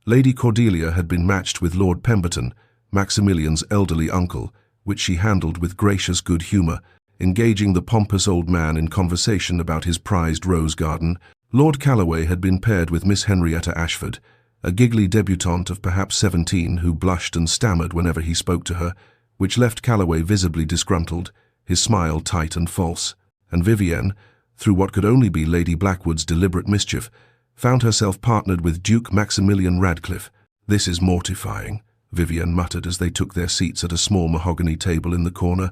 Lady Cordelia had been matched with Lord Pemberton, Maximilian's elderly uncle, which she handled with gracious good humour, engaging the pompous old man in conversation about his prized rose garden. Lord Calloway had been paired with Miss Henrietta Ashford, a giggly debutante of perhaps 17 who blushed and stammered whenever he spoke to her, which left Calloway visibly disgruntled, his smile tight and false. And Vivienne, through what could only be Lady Blackwood's deliberate mischief, found herself partnered with Duke Maximilian Radcliffe. "This is mortifying," Vivienne muttered as they took their seats at a small mahogany table in the corner,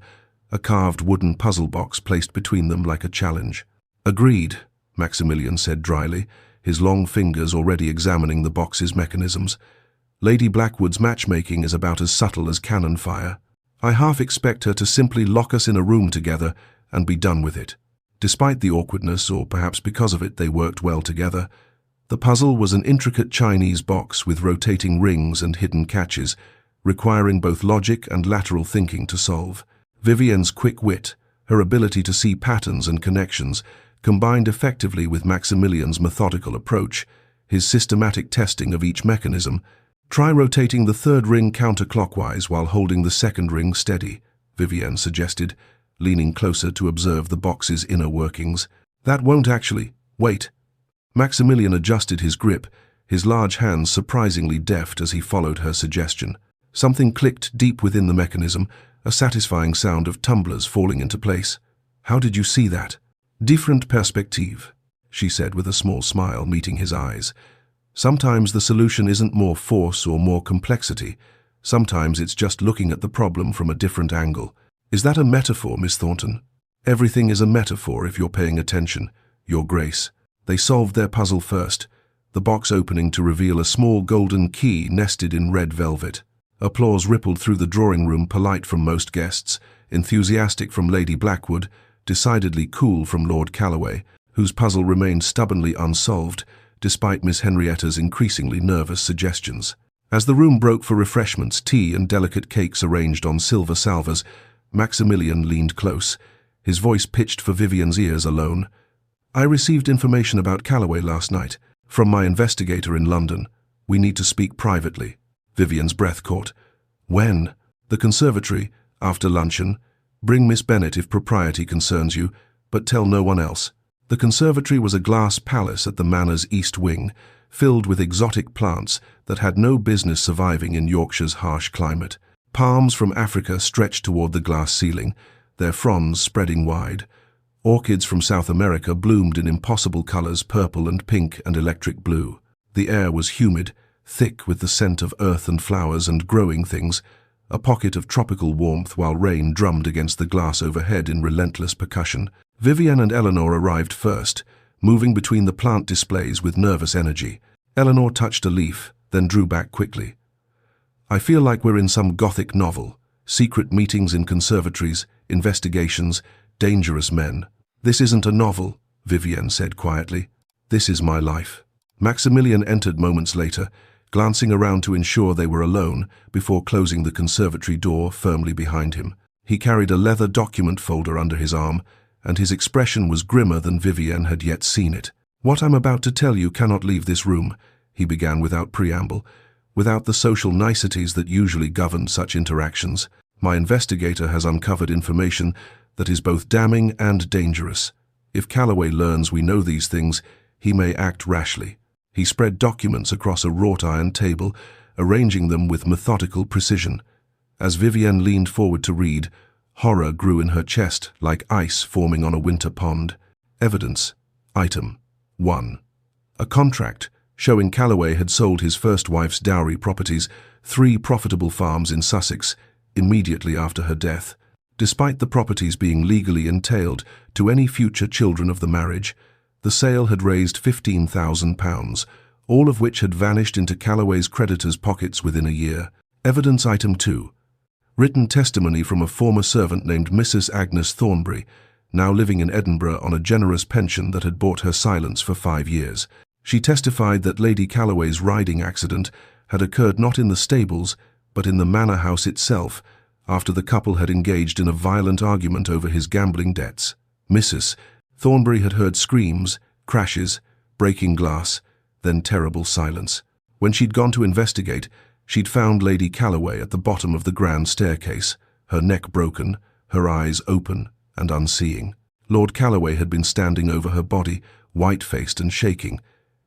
a carved wooden puzzle box placed between them like a challenge. "Agreed," Maximilian said dryly, his long fingers already examining the box's mechanisms. "Lady Blackwood's matchmaking is about as subtle as cannon fire. I half expect her to simply lock us in a room together and be done with it." Despite the awkwardness, or perhaps because of it, they worked well together. The puzzle was an intricate Chinese box with rotating rings and hidden catches, requiring both logic and lateral thinking to solve. Vivienne's quick wit, her ability to see patterns and connections, combined effectively with Maximilian's methodical approach, his systematic testing of each mechanism. "Try rotating the third ring counterclockwise while holding the second ring steady," Vivienne suggested, leaning closer to observe the box's inner workings. That won't actually. Wait. Maximilian adjusted his grip, his large hands surprisingly deft as he followed her suggestion. Something clicked deep within the mechanism, a satisfying sound of tumblers falling into place. How did you see that? Different perspective, she said with a small smile meeting his eyes. Sometimes the solution isn't more force or more complexity. Sometimes it's just looking at the problem from a different angle. Is that a metaphor, Miss Thornton? Everything is a metaphor if you're paying attention, Your Grace. They solved their puzzle first, the box opening to reveal a small golden key nested in red velvet. Applause rippled through the drawing room, polite from most guests, enthusiastic from Lady Blackwood, decidedly cool from Lord Calloway, whose puzzle remained stubbornly unsolved, despite Miss Henrietta's increasingly nervous suggestions. As the room broke for refreshments, tea and delicate cakes arranged on silver salvers, Maximilian leaned close, his voice pitched for Vivian's ears alone. I received information about Calloway last night, from my investigator in London. We need to speak privately. Vivian's breath caught. When? The conservatory, after luncheon. Bring Miss Bennet if propriety concerns you, but tell no one else. The conservatory was a glass palace at the manor's east wing, filled with exotic plants that had no business surviving in Yorkshire's harsh climate. Palms from Africa stretched toward the glass ceiling, their fronds spreading wide. Orchids from South America bloomed in impossible colors, purple and pink and electric blue. The air was humid, thick with the scent of earth and flowers and growing things, a pocket of tropical warmth while rain drummed against the glass overhead in relentless percussion. Vivian and Eleanor arrived first, moving between the plant displays with nervous energy. Eleanor touched a leaf, then drew back quickly. I feel like we're in some Gothic novel. Secret meetings in conservatories, investigations, dangerous men. This isn't a novel, Vivian said quietly. This is my life. Maximilian entered moments later, glancing around to ensure they were alone before closing the conservatory door firmly behind him. He carried a leather document folder under his arm, and his expression was grimmer than Vivian had yet seen it. What I'm about to tell you cannot leave this room, he began without preamble, without the social niceties that usually govern such interactions. My investigator has uncovered information that is both damning and dangerous. If Calloway learns we know these things, he may act rashly. He spread documents across a wrought iron table, arranging them with methodical precision. As Vivian leaned forward to read, horror grew in her chest like ice forming on a winter pond. Evidence. Item 1. A contract showing Calloway had sold his first wife's dowry properties, 3 profitable farms in Sussex, immediately after her death. Despite the properties being legally entailed to any future children of the marriage, the sale had raised £15,000, all of which had vanished into Calloway's creditors' pockets within a year. Evidence Item 2. Written testimony from a former servant named Mrs. Agnes Thornbury, now living in Edinburgh on a generous pension that had bought her silence for 5 years. She testified that Lady Calloway's riding accident had occurred not in the stables, but in the manor house itself, after the couple had engaged in a violent argument over his gambling debts. Mrs. Thornbury had heard screams, crashes, breaking glass, then terrible silence. When she'd gone to investigate, she'd found Lady Calloway at the bottom of the grand staircase, her neck broken, her eyes open and unseeing. Lord Calloway had been standing over her body, white-faced and shaking.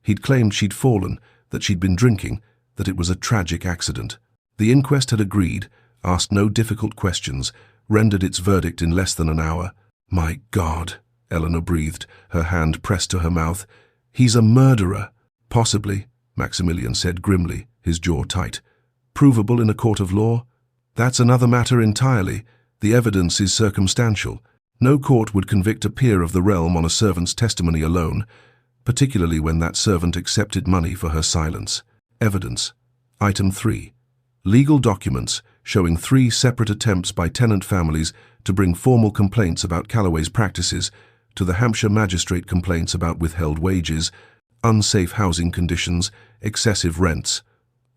He'd claimed she'd fallen, that she'd been drinking, that it was a tragic accident. The inquest had agreed, asked no difficult questions, rendered its verdict in less than an hour. My God, Eleanor breathed, her hand pressed to her mouth. He's a murderer. Possibly, Maximilian said grimly, his jaw tight. Provable in a court of law? That's another matter entirely. The evidence is circumstantial. No court would convict a peer of the realm on a servant's testimony alone, particularly when that servant accepted money for her silence. Evidence. Item 3. Legal documents showing 3 separate attempts by tenant families to bring formal complaints about Calloway's practices to the Hampshire magistrate, complaints about withheld wages, unsafe housing conditions, excessive rents.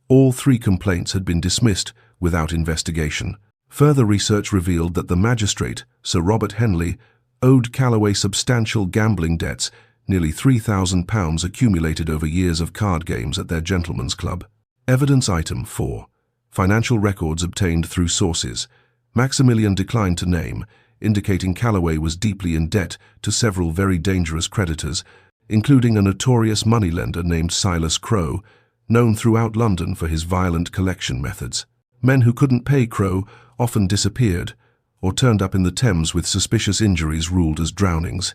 All 3 complaints had been dismissed without investigation. Further research revealed that the magistrate, Sir Robert Henley, owed Calloway substantial gambling debts, nearly £3,000 accumulated over years of card games at their gentlemen's club. Evidence Item 4. Financial records obtained through sources. Maximilian declined to name, indicating Calloway was deeply in debt to several very dangerous creditors, including a notorious moneylender named Silas Crowe, known throughout London for his violent collection methods. Men who couldn't pay Crowe often disappeared or turned up in the Thames with suspicious injuries ruled as drownings.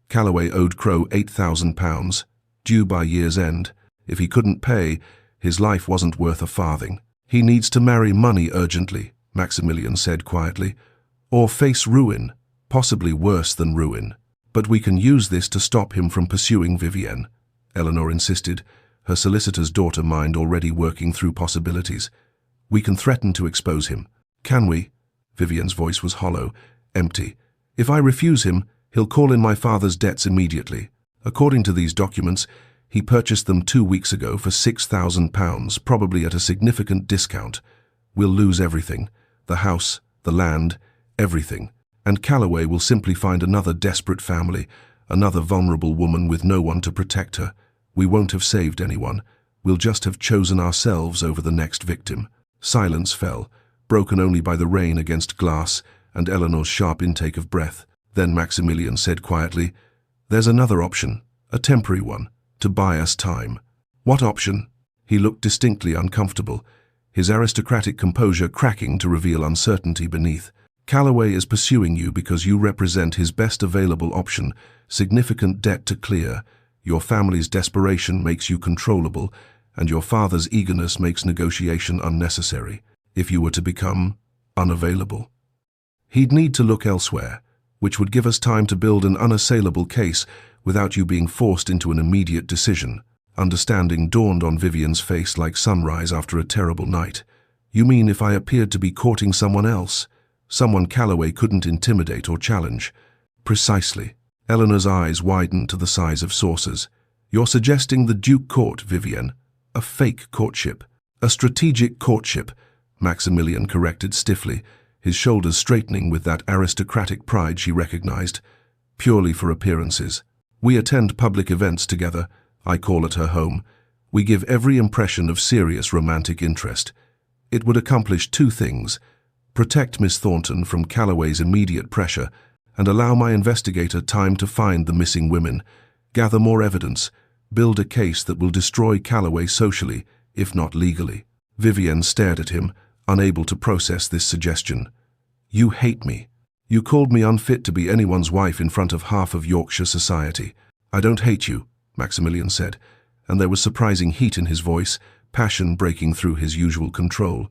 Calloway owed Crowe £8,000, due by year's end. If he couldn't pay, his life wasn't worth a farthing. "He needs to marry money urgently," Maximilian said quietly, "or face ruin, possibly worse than ruin. But we can use this to stop him from pursuing Vivienne," Eleanor insisted, her solicitor's daughter mind already working through possibilities. "We can threaten to expose him." "Can we?" Vivienne's voice was hollow, empty. "If I refuse him, he'll call in my father's debts immediately. According to these documents, he purchased them 2 weeks ago for £6,000, probably at a significant discount. We'll lose everything, the house, the land, everything. And Calloway will simply find another desperate family, another vulnerable woman with no one to protect her. We won't have saved anyone. We'll just have chosen ourselves over the next victim." Silence fell, broken only by the rain against glass and Eleanor's sharp intake of breath. Then Maximilian said quietly, "There's another option, a temporary one, to buy us time." "What option?" He looked distinctly uncomfortable, his aristocratic composure cracking to reveal uncertainty beneath. "Calloway is pursuing you because you represent his best available option, significant debt to clear. Your family's desperation makes you controllable, and your father's eagerness makes negotiation unnecessary. If you were to become unavailable, he'd need to look elsewhere, which would give us time to build an unassailable case without you being forced into an immediate decision." Understanding dawned on Vivienne's face like sunrise after a terrible night. "You mean if I appeared to be courting someone else? Someone Calloway couldn't intimidate or challenge?" "Precisely." Eleanor's eyes widened to the size of saucers. "You're suggesting the Duke court, Vivienne. A fake courtship." "A strategic courtship," Maximilian corrected stiffly, his shoulders straightening with that aristocratic pride she recognized. "Purely for appearances. We attend public events together. I call at her home. We give every impression of serious romantic interest. It would accomplish 2 things: protect Miss Thornton from Calloway's immediate pressure, and allow my investigator time to find the missing women, gather more evidence, build a case that will destroy Calloway socially, if not legally." Vivienne stared at him, unable to process this suggestion. "You hate me. You called me unfit to be anyone's wife in front of half of Yorkshire society." "I don't hate you," Maximilian said, and there was surprising heat in his voice, passion breaking through his usual control.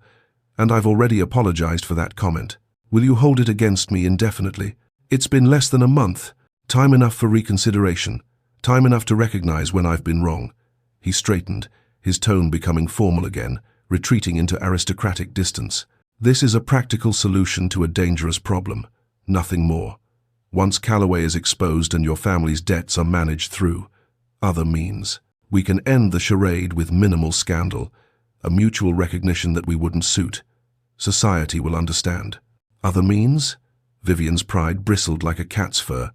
"And I've already apologized for that comment. Will you hold it against me indefinitely? It's been less than a month. Time enough for reconsideration. Time enough to recognize when I've been wrong." He straightened, his tone becoming formal again, retreating into aristocratic distance. "This is a practical solution to a dangerous problem. Nothing more. Once Calloway is exposed and your family's debts are managed through other means, we can end the charade with minimal scandal, a mutual recognition that we wouldn't suit. Society will understand." "Other means?" Vivienne's pride bristled like a cat's fur.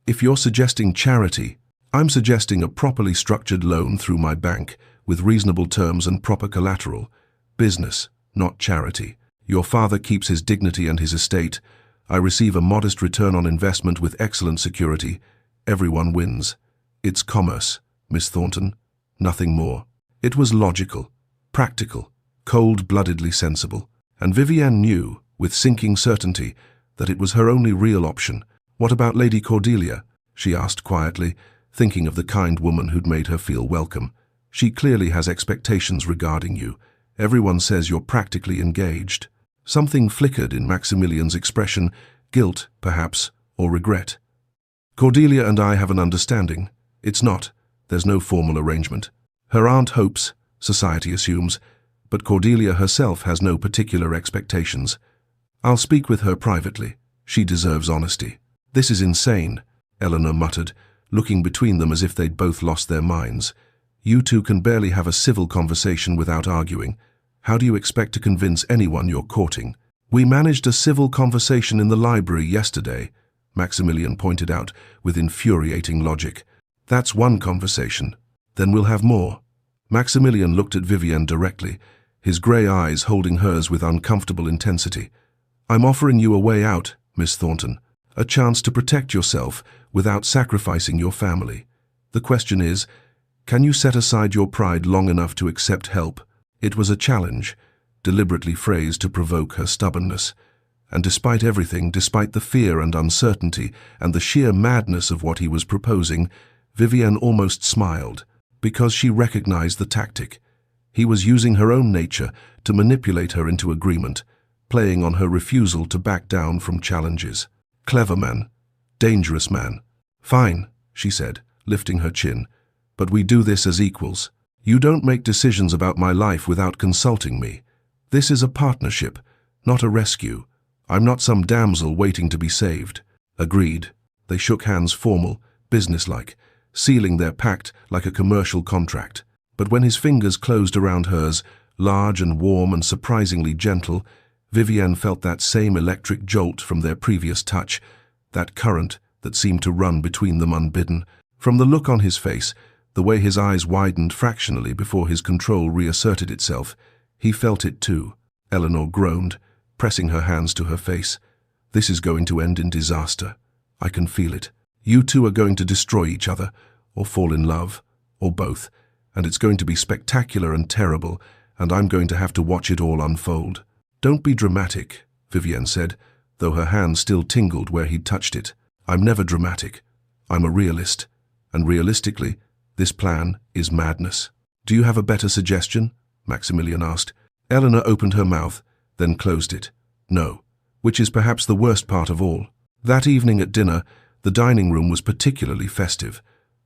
"If you're suggesting charity, I'm suggesting a properly structured loan through my bank with reasonable terms and proper collateral. Business, not charity. Your father keeps his dignity and his estate. I receive a modest return on investment with excellent security. Everyone wins. It's commerce, Miss Thornton. Nothing more." It was logical, practical, cold-bloodedly sensible, and Vivienne knew, with sinking certainty, that it was her only real option. "What about Lady Cordelia?" she asked quietly, thinking of the kind woman who'd made her feel welcome. "She clearly has expectations regarding you. Everyone says you're practically engaged." Something flickered in Maximilian's expression, guilt, perhaps, or regret. "Cordelia and I have an understanding. There's no formal arrangement. Her aunt hopes, society assumes, but Cordelia herself has no particular expectations. I'll speak with her privately. She deserves honesty." "This is insane," Eleanor muttered, looking between them as if they'd both lost their minds. "You two can barely have a civil conversation without arguing. How do you expect to convince anyone you're courting?" "We managed a civil conversation in the library yesterday," Maximilian pointed out with infuriating logic. "That's one conversation. Then we'll have more." Maximilian looked at Vivienne directly, his grey eyes holding hers with uncomfortable intensity. "I'm offering you a way out, Miss Thornton, a chance to protect yourself without sacrificing your family. The question is, can you set aside your pride long enough to accept help? It was a challenge, deliberately phrased to provoke her stubbornness. And despite everything, despite the fear and uncertainty and the sheer madness of what he was proposing, Vivienne almost smiled, because she recognized the tactic. He was using her own nature to manipulate her into agreement, playing on her refusal to back down from challenges. Clever man. Dangerous man. Fine, she said, lifting her chin, but we do this as equals. You don't make decisions about my life without consulting me. This is a partnership, not a rescue. I'm not some damsel waiting to be saved. Agreed. They shook hands, formal, businesslike, sealing their pact like a commercial contract. But when his fingers closed around hers, large and warm and surprisingly gentle, Vivienne felt that same electric jolt from their previous touch, that current that seemed to run between them unbidden. From the look on his face, the way his eyes widened fractionally before his control reasserted itself, he felt it too. Eleanor groaned, pressing her hands to her face. This is going to end in disaster. I can feel it. You two are going to destroy each other, or fall in love, or both, and it's going to be spectacular and terrible, and I'm going to have to watch it all unfold. Don't be dramatic, Vivienne said, though her hand still tingled where he'd touched it. I'm never dramatic. I'm a realist, and realistically, this plan is madness. Do you have a better suggestion? Maximilian asked. Eleanor opened her mouth, then closed it. No, which is perhaps the worst part of all. That evening at dinner, the dining room was particularly festive.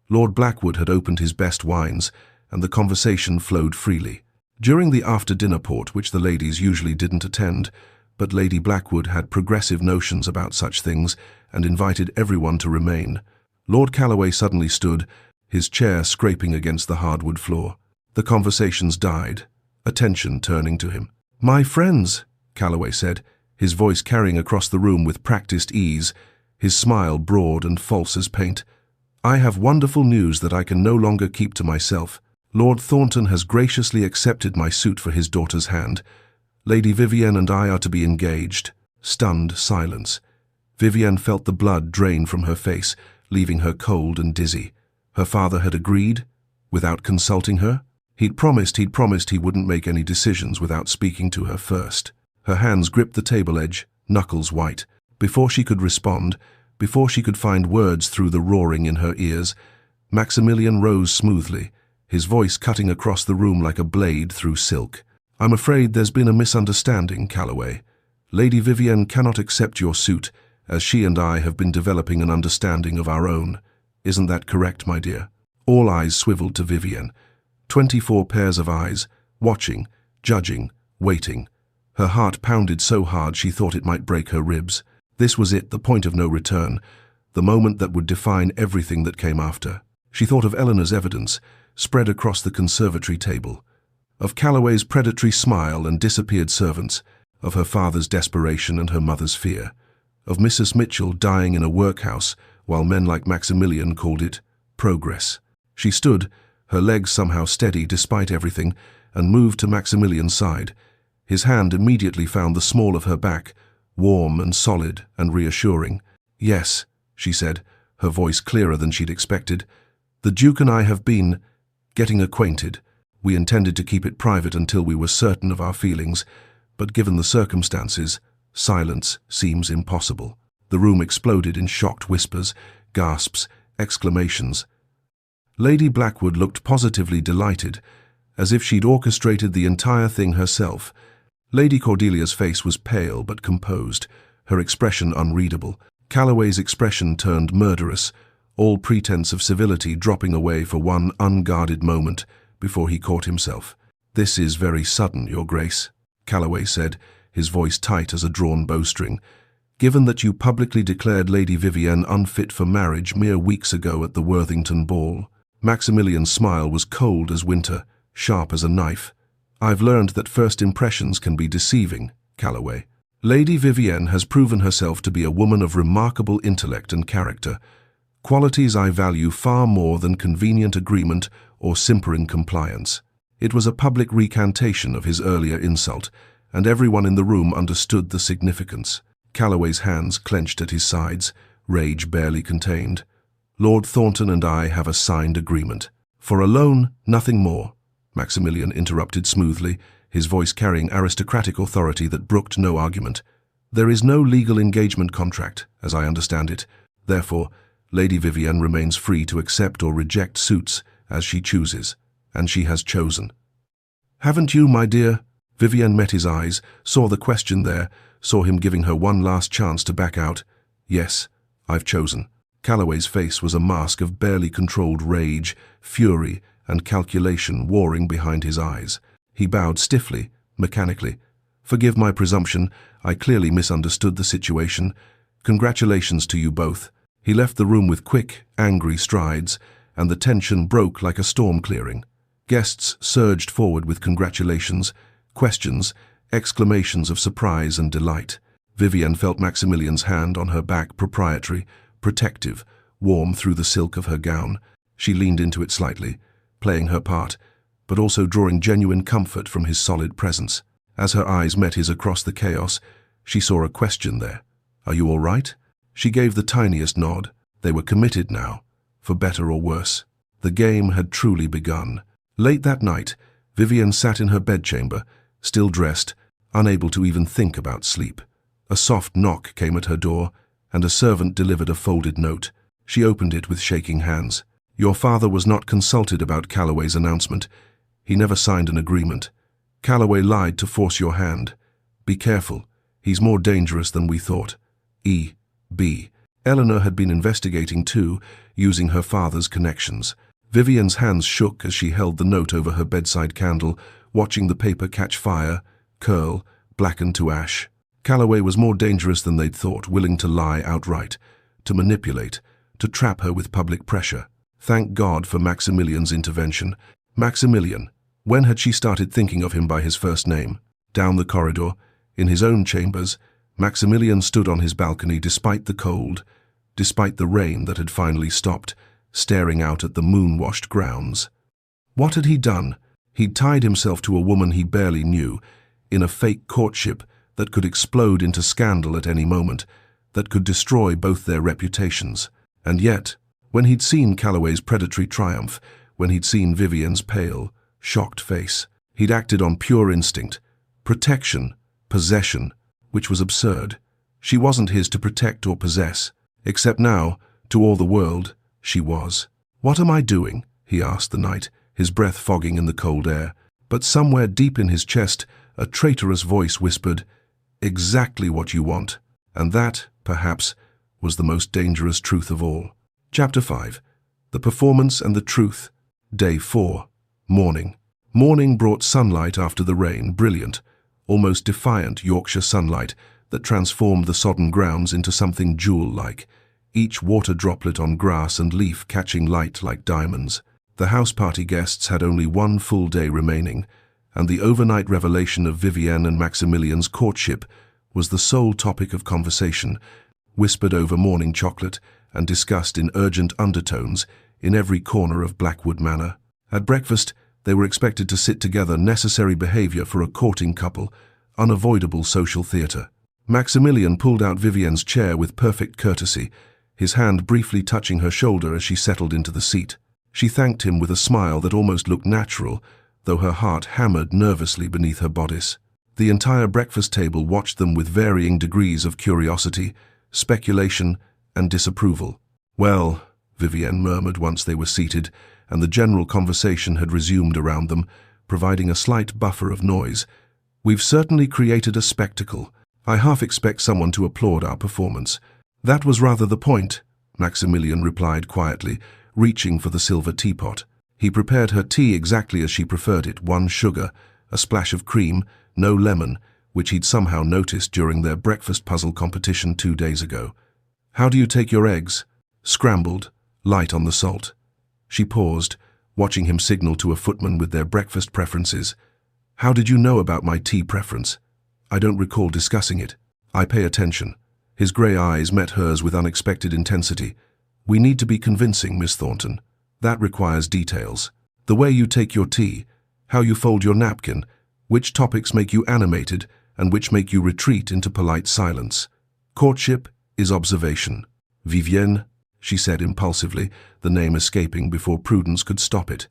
Lord Blackwood had opened his best wines, and the conversation flowed freely. During the after-dinner port, which the ladies usually didn't attend, but Lady Blackwood had progressive notions about such things and invited everyone to remain, Lord Calloway suddenly stood, his chair scraping against the hardwood floor. The conversations died, attention turning to him. "My friends," Calloway said, his voice carrying across the room with practiced ease, his smile broad and false as paint. "I have wonderful news that I can no longer keep to myself. Lord Thornton has graciously accepted my suit for his daughter's hand. Lady Vivienne and I are to be engaged." Stunned silence. Vivienne felt the blood drain from her face, leaving her cold and dizzy. Her father had agreed, without consulting her? He'd promised he wouldn't make any decisions without speaking to her first. Her hands gripped the table edge, knuckles white. Before she could respond, before she could find words through the roaring in her ears, Maximilian rose smoothly, his voice cutting across the room like a blade through silk. "I'm afraid there's been a misunderstanding, Calloway. Lady Vivienne cannot accept your suit, as she and I have been developing an understanding of our own. Isn't that correct, my dear?" All eyes swiveled to Vivienne. 24 pairs of eyes, watching, judging, waiting. Her heart pounded so hard she thought it might break her ribs. This was it, the point of no return, the moment that would define everything that came after. She thought of Eleanor's evidence, spread across the conservatory table, of Calloway's predatory smile and disappeared servants, of her father's desperation and her mother's fear, of Mrs. Mitchell dying in a workhouse while men like Maximilian called it progress. She stood, her legs somehow steady despite everything, and moved to Maximilian's side. His hand immediately found the small of her back, warm and solid and reassuring. "Yes," she said, her voice clearer than she'd expected. "The Duke and I have been getting acquainted. We intended to keep it private until we were certain of our feelings, but given the circumstances, silence seems impossible." The room exploded in shocked whispers, gasps, exclamations. Lady Blackwood looked positively delighted, as if she'd orchestrated the entire thing herself. Lady Cordelia's face was pale but composed, her expression unreadable. Calloway's expression turned murderous, all pretense of civility dropping away for one unguarded moment before he caught himself. "This is very sudden, Your Grace," Calloway said, his voice tight as a drawn bowstring. "Given that you publicly declared Lady Vivienne unfit for marriage mere weeks ago at the Worthington ball." Maximilian's smile was cold as winter, sharp as a knife. "I've learned that first impressions can be deceiving, Calloway. Lady Vivienne has proven herself to be a woman of remarkable intellect and character, qualities I value far more than convenient agreement or simpering compliance." It was a public recantation of his earlier insult, and everyone in the room understood the significance. Calloway's hands clenched at his sides, rage barely contained. "Lord Thornton and I have a signed agreement. For a loan, nothing more," Maximilian interrupted smoothly, his voice carrying aristocratic authority that brooked no argument. "There is no legal engagement contract, as I understand it. Therefore, Lady Vivienne remains free to accept or reject suits as she chooses, and she has chosen." "Haven't you, my dear?" Vivienne met his eyes, saw the question there, saw him giving her one last chance to back out. "Yes, I've chosen." Calloway's face was a mask of barely controlled rage, fury, and calculation warring behind his eyes. He bowed stiffly, mechanically. "Forgive my presumption, I clearly misunderstood the situation. Congratulations to you both." He left the room with quick, angry strides, and the tension broke like a storm clearing. Guests surged forward with congratulations, questions, exclamations of surprise and delight. Vivienne felt Maximilian's hand on her back, proprietary, protective, warm through the silk of her gown. She leaned into it slightly, playing her part, but also drawing genuine comfort from his solid presence. As her eyes met his across the chaos, she saw a question there. "Are you all right?" She gave the tiniest nod. They were committed now, for better or worse. The game had truly begun. Late that night, Vivienne sat in her bedchamber, still dressed, unable to even think about sleep. A soft knock came at her door, and a servant delivered a folded note. She opened it with shaking hands. "Your father was not consulted about Calloway's announcement. He never signed an agreement. Calloway lied to force your hand. Be careful. He's more dangerous than we thought. E.B." Eleanor had been investigating too, using her father's connections. Vivienne's hands shook as she held the note over her bedside candle, watching the paper catch fire, curl, blacken to ash. Calloway was more dangerous than they'd thought, willing to lie outright, to manipulate, to trap her with public pressure. Thank God for Maximilian's intervention. Maximilian. When had she started thinking of him by his first name? Down the corridor, in his own chambers, Maximilian stood on his balcony despite the cold, despite the rain that had finally stopped, staring out at the moon-washed grounds. What had he done? He'd tied himself to a woman he barely knew, in a fake courtship that could explode into scandal at any moment, that could destroy both their reputations. And yet, when he'd seen Calloway's predatory triumph, when he'd seen Vivienne's pale, shocked face, he'd acted on pure instinct. Protection, possession, which was absurd. She wasn't his to protect or possess, except now, to all the world, she was. "What am I doing?" he asked the night, his breath fogging in the cold air. But somewhere deep in his chest, a traitorous voice whispered, "Exactly what you want." And that, perhaps, was the most dangerous truth of all. Chapter 5. The Performance and the Truth. Day 4. Morning. Morning brought sunlight after the rain, brilliant, almost defiant Yorkshire sunlight that transformed the sodden grounds into something jewel-like, each water droplet on grass and leaf catching light like diamonds. The house party guests had only one full day remaining, and the overnight revelation of Vivienne and Maximilian's courtship was the sole topic of conversation, whispered over morning chocolate and discussed in urgent undertones in every corner of Blackwood Manor. At breakfast, they were expected to sit together, necessary behavior for a courting couple, unavoidable social theatre. Maximilian pulled out Vivienne's chair with perfect courtesy, his hand briefly touching her shoulder as she settled into the seat. She thanked him with a smile that almost looked natural, though her heart hammered nervously beneath her bodice. The entire breakfast table watched them with varying degrees of curiosity, speculation, and disapproval. "Well," Vivienne murmured once they were seated, and the general conversation had resumed around them, providing a slight buffer of noise, "we've certainly created a spectacle. I half expect someone to applaud our performance." "That was rather the point," Maximilian replied quietly, reaching for the silver teapot. He prepared her tea exactly as she preferred it, 1 sugar, a splash of cream, no lemon, which he'd somehow noticed during their breakfast puzzle competition 2 days ago. "How do you take your eggs?" "Scrambled, light on the salt." She paused, watching him signal to a footman with their breakfast preferences. "How did you know about my tea preference?" "I don't recall discussing it." "I pay attention." His grey eyes met hers with unexpected intensity. "We need to be convincing, Miss Thornton. That requires details. The way you take your tea, how you fold your napkin, which topics make you animated and which make you retreat into polite silence." Courtship is observation. Vivienne, she said impulsively, the name escaping before Prudence could stop it.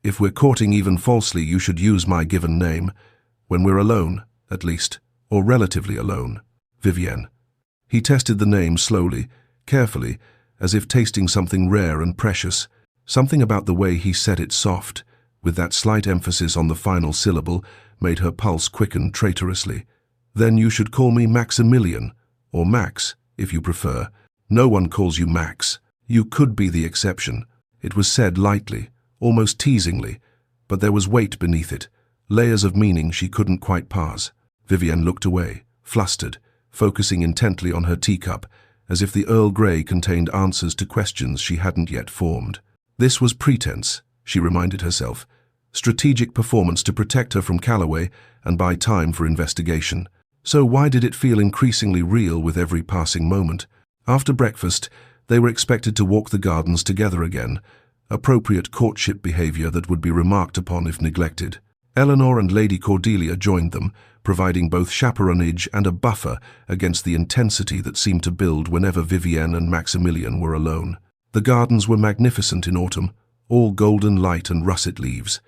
If we're courting even falsely, you should use my given name. When we're alone, at least, or relatively alone. Vivienne. He tested the name slowly, carefully, as if tasting something rare and precious. Something about the way he said it soft, with that slight emphasis on the final syllable, made her pulse quicken traitorously. Then you should call me Maximilian, or Max, if you prefer. No one calls you Max. You could be the exception. It was said lightly, almost teasingly, but there was weight beneath it, layers of meaning she couldn't quite parse. Vivienne looked away, flustered, focusing intently on her teacup, as if the Earl Grey contained answers to questions she hadn't yet formed. This was pretense, she reminded herself. Strategic performance to protect her from Calloway and buy time for investigation. So why did it feel increasingly real with every passing moment? After breakfast, they were expected to walk the gardens together again, appropriate courtship behavior that would be remarked upon if neglected. Eleanor and Lady Cordelia joined them, providing both chaperonage and a buffer against the intensity that seemed to build whenever Vivienne and Maximilian were alone. The gardens were magnificent in autumn, all golden light and russet leaves.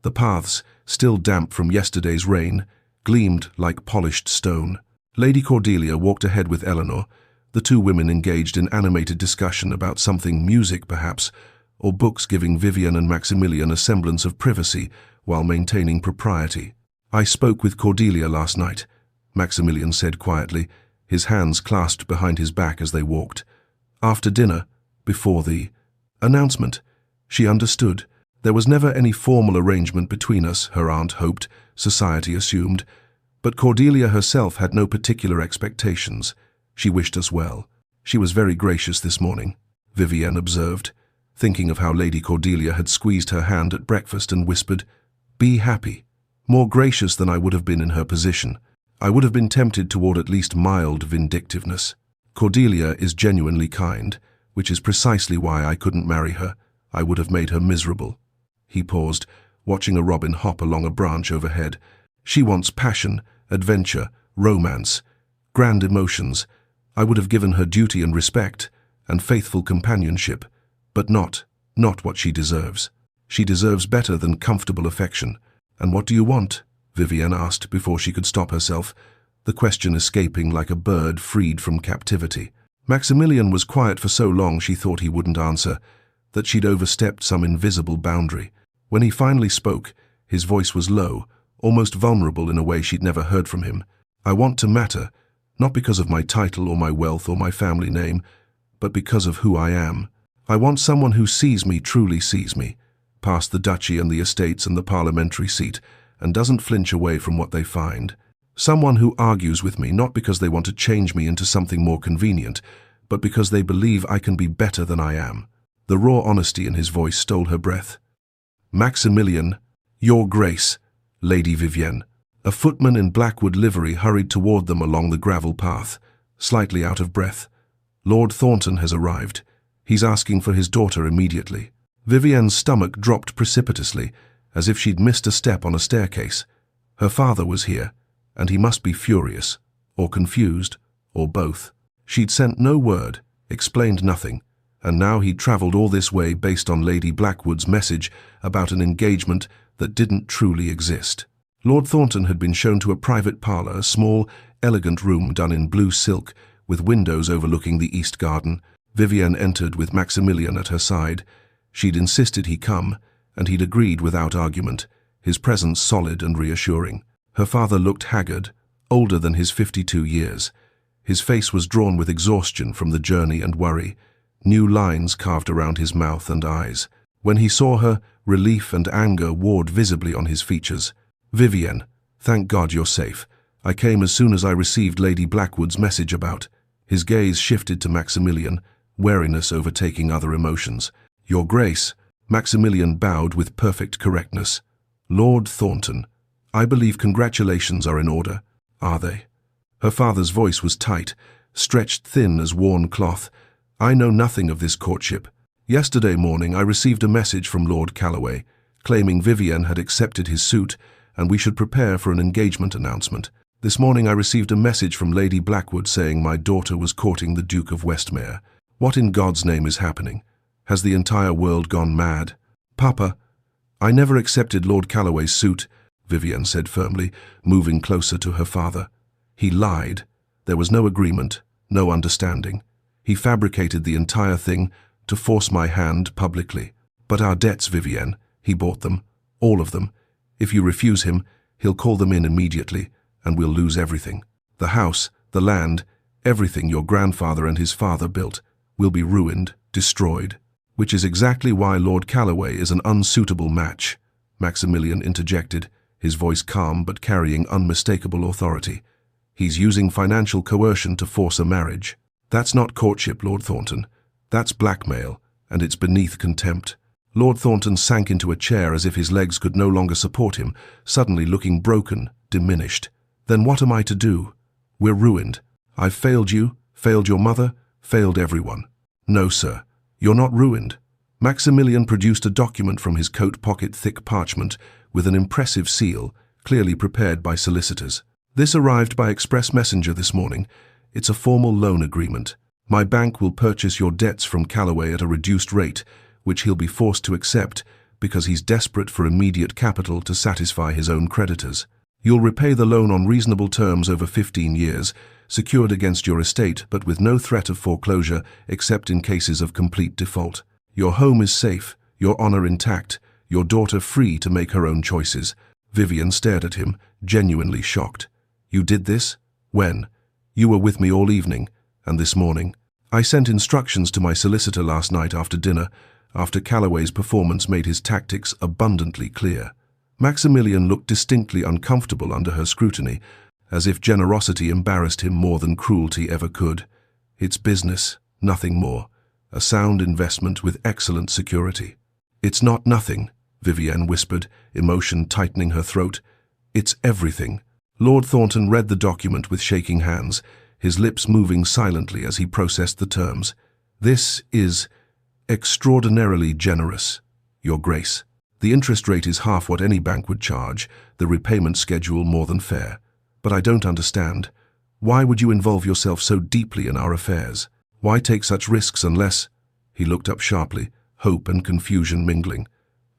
The paths, still damp from yesterday's rain, gleamed like polished stone. Lady Cordelia walked ahead with Eleanor, the two women engaged in animated discussion about something, music perhaps, or books, giving Vivienne and Maximilian a semblance of privacy while maintaining propriety. I spoke with Cordelia last night, Maximilian said quietly, his hands clasped behind his back as they walked. After dinner, before the announcement, she understood. There was never any formal arrangement between us, her aunt hoped, society assumed, but Cordelia herself had no particular expectations. She wished us well. She was very gracious this morning, Vivienne observed, thinking of how Lady Cordelia had squeezed her hand at breakfast and whispered, "Be happy." More gracious than I would have been in her position. I would have been tempted toward at least mild vindictiveness. Cordelia is genuinely kind, which is precisely why I couldn't marry her. I would have made her miserable. He paused, watching a robin hop along a branch overhead. She wants passion, adventure, romance, grand emotions. I would have given her duty and respect, and faithful companionship, but not what she deserves. She deserves better than comfortable affection. "And what do you want?" Vivienne asked before she could stop herself, the question escaping like a bird freed from captivity. Maximilian was quiet for so long she thought he wouldn't answer, that she'd overstepped some invisible boundary. When he finally spoke, his voice was low, almost vulnerable in a way she'd never heard from him. "I want to matter, not because of my title or my wealth or my family name, but because of who I am. I want someone who sees me, truly sees me, past the duchy and the estates and the parliamentary seat, and doesn't flinch away from what they find. Someone who argues with me, not because they want to change me into something more convenient, but because they believe I can be better than I am." The raw honesty in his voice stole her breath. "Maximilian, your grace," Lady Vivienne. A footman in Blackwood livery hurried toward them along the gravel path, slightly out of breath. "Lord Thornton has arrived. He's asking for his daughter immediately." Vivienne's stomach dropped precipitously, as if she'd missed a step on a staircase. Her father was here, and he must be furious, or confused, or both. She'd sent no word, explained nothing, and now he'd travelled all this way based on Lady Blackwood's message about an engagement that didn't truly exist. Lord Thornton had been shown to a private parlour, a small, elegant room done in blue silk, with windows overlooking the east garden. Vivienne entered with Maximilian at her side. She'd insisted he come, and he'd agreed without argument, his presence solid and reassuring. Her father looked haggard, older than his 52 years. His face was drawn with exhaustion from the journey and worry, new lines carved around his mouth and eyes. When he saw her, relief and anger warred visibly on his features. "Vivienne, thank God you're safe. I came as soon as I received Lady Blackwood's message about." His gaze shifted to Maximilian, wariness overtaking other emotions. "Your Grace," Maximilian bowed with perfect correctness. "Lord Thornton, I believe congratulations are in order, are they?" Her father's voice was tight, stretched thin as worn cloth. "I know nothing of this courtship. Yesterday morning I received a message from Lord Calloway, claiming Vivienne had accepted his suit and we should prepare for an engagement announcement. This morning I received a message from Lady Blackwood saying my daughter was courting the Duke of Westmere. What in God's name is happening? Has the entire world gone mad? Papa, I never accepted Lord Calloway's suit, Vivienne said firmly, moving closer to her father. He lied. There was no agreement, no understanding. He fabricated the entire thing to force my hand publicly. But our debts, Vivienne, he bought them, all of them. If you refuse him, he'll call them in immediately, and we'll lose everything. The house, the land, everything your grandfather and his father built will be ruined, destroyed. Which is exactly why Lord Calloway is an unsuitable match, Maximilian interjected, his voice calm but carrying unmistakable authority. He's using financial coercion to force a marriage. That's not courtship, Lord Thornton. That's blackmail, and it's beneath contempt. Lord Thornton sank into a chair as if his legs could no longer support him, suddenly looking broken, diminished. Then what am I to do? We're ruined. I've failed you, failed your mother, failed everyone. No, sir. You're not ruined. Maximilian produced a document from his coat pocket, thick parchment, with an impressive seal, clearly prepared by solicitors. This arrived by express messenger this morning. It's a formal loan agreement. My bank will purchase your debts from Calloway at a reduced rate, which he'll be forced to accept because he's desperate for immediate capital to satisfy his own creditors. You'll repay the loan on reasonable terms over 15 years, secured against your estate but with no threat of foreclosure except in cases of complete default. Your home is safe, your honor intact, your daughter free to make her own choices. Vivienne stared at him, genuinely shocked. You did this? When? You were with me all evening, and this morning. I sent instructions to my solicitor last night after dinner, after Calloway's performance made his tactics abundantly clear. Maximilian looked distinctly uncomfortable under her scrutiny, as if generosity embarrassed him more than cruelty ever could. It's business, nothing more. A sound investment with excellent security. It's not nothing, Vivienne whispered, emotion tightening her throat. It's everything. Lord Thornton read the document with shaking hands, his lips moving silently as he processed the terms. This is extraordinarily generous, Your Grace. The interest rate is half what any bank would charge, the repayment schedule more than fair. But I don't understand. Why would you involve yourself so deeply in our affairs? Why take such risks unless— He looked up sharply, hope and confusion mingling.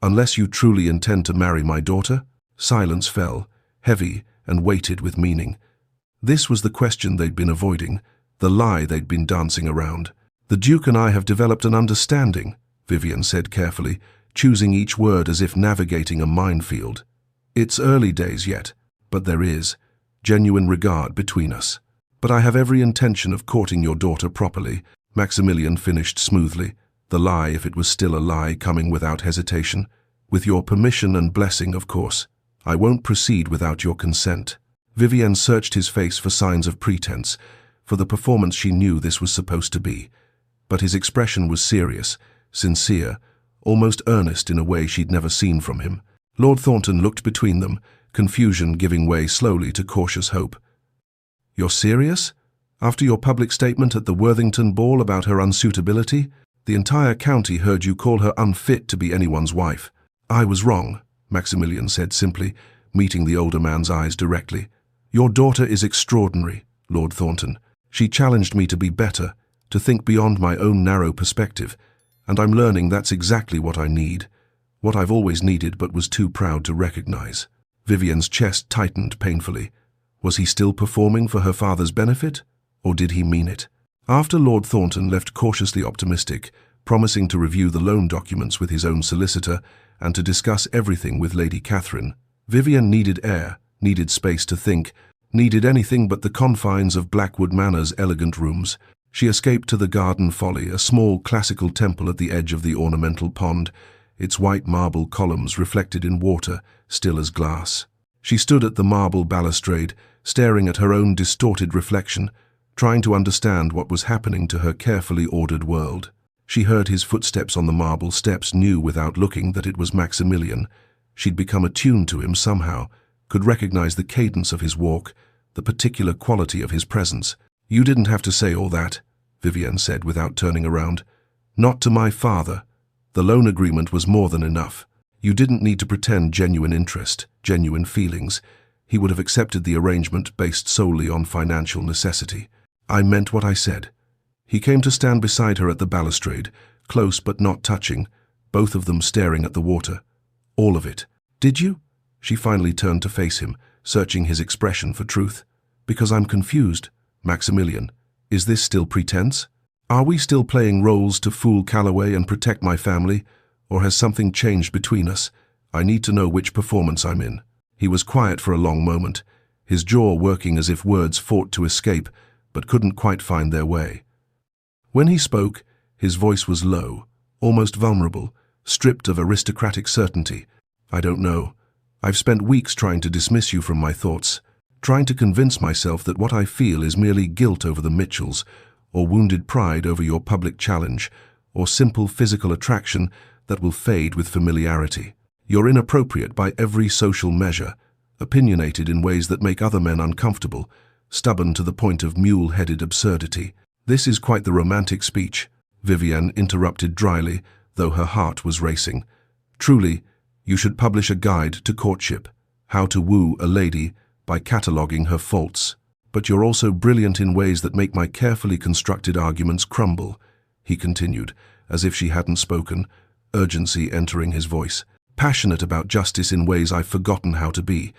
Unless you truly intend to marry my daughter? Silence fell, heavy and weighted with meaning. This was the question they'd been avoiding, the lie they'd been dancing around. The Duke and I have developed an understanding, Vivienne said carefully, choosing each word as if navigating a minefield. It's early days yet, but there is genuine regard between us. But I have every intention of courting your daughter properly, Maximilian finished smoothly, the lie, if it was still a lie, coming without hesitation. With your permission and blessing, of course. I won't proceed without your consent. Vivienne searched his face for signs of pretense, for the performance she knew this was supposed to be. But his expression was serious, sincere, almost earnest in a way she'd never seen from him. Lord Thornton looked between them, confusion giving way slowly to cautious hope. You're serious? After your public statement at the Worthington ball about her unsuitability? The entire county heard you call her unfit to be anyone's wife. I was wrong, Maximilian said simply, meeting the older man's eyes directly. Your daughter is extraordinary, Lord Thornton. She challenged me to be better, to think beyond my own narrow perspective, and I'm learning that's exactly what I need, what I've always needed but was too proud to recognize. Vivienne's chest tightened painfully. Was he still performing for her father's benefit, or did he mean it? After Lord Thornton left cautiously optimistic, promising to review the loan documents with his own solicitor and to discuss everything with Lady Catherine, Vivienne needed air, needed space to think, needed anything but the confines of Blackwood Manor's elegant rooms. She escaped to the Garden Folly, a small classical temple at the edge of the ornamental pond, its white marble columns reflected in water, still as glass. She stood at the marble balustrade, staring at her own distorted reflection, trying to understand what was happening to her carefully ordered world. She heard his footsteps on the marble steps, knew without looking that it was Maximilian. She'd become attuned to him somehow, could recognize the cadence of his walk, the particular quality of his presence. You didn't have to say all that, Vivienne said without turning around. Not to my father. The loan agreement was more than enough. You didn't need to pretend genuine interest, genuine feelings. he would have accepted the arrangement based solely on financial necessity. I meant what I said. He came to stand beside her at the balustrade, close but not touching, both of them staring at the water. All of it. Did you? She finally turned to face him, searching his expression for truth. Because I'm confused, Maximilian. Is this still pretense? Are we still playing roles to fool Calloway and protect my family? Or has something changed between us? I need to know which performance I'm in. He was quiet for a long moment, his jaw working as if words fought to escape, but couldn't quite find their way. When he spoke, his voice was low, almost vulnerable, stripped of aristocratic certainty. I don't know. I've spent weeks trying to dismiss you from my thoughts, trying to convince myself that what I feel is merely guilt over the Mitchells, or wounded pride over your public challenge, or simple physical attraction that will fade with familiarity. You're inappropriate by every social measure, opinionated in ways that make other men uncomfortable, stubborn to the point of mule-headed absurdity. This is quite the romantic speech, Vivienne interrupted dryly, though her heart was racing. Truly, you should publish a guide to courtship, how to woo a lady by cataloguing her faults. But you're also brilliant in ways that make my carefully constructed arguments crumble, he continued, as if she hadn't spoken, urgency entering his voice. Passionate about justice in ways I've forgotten how to be,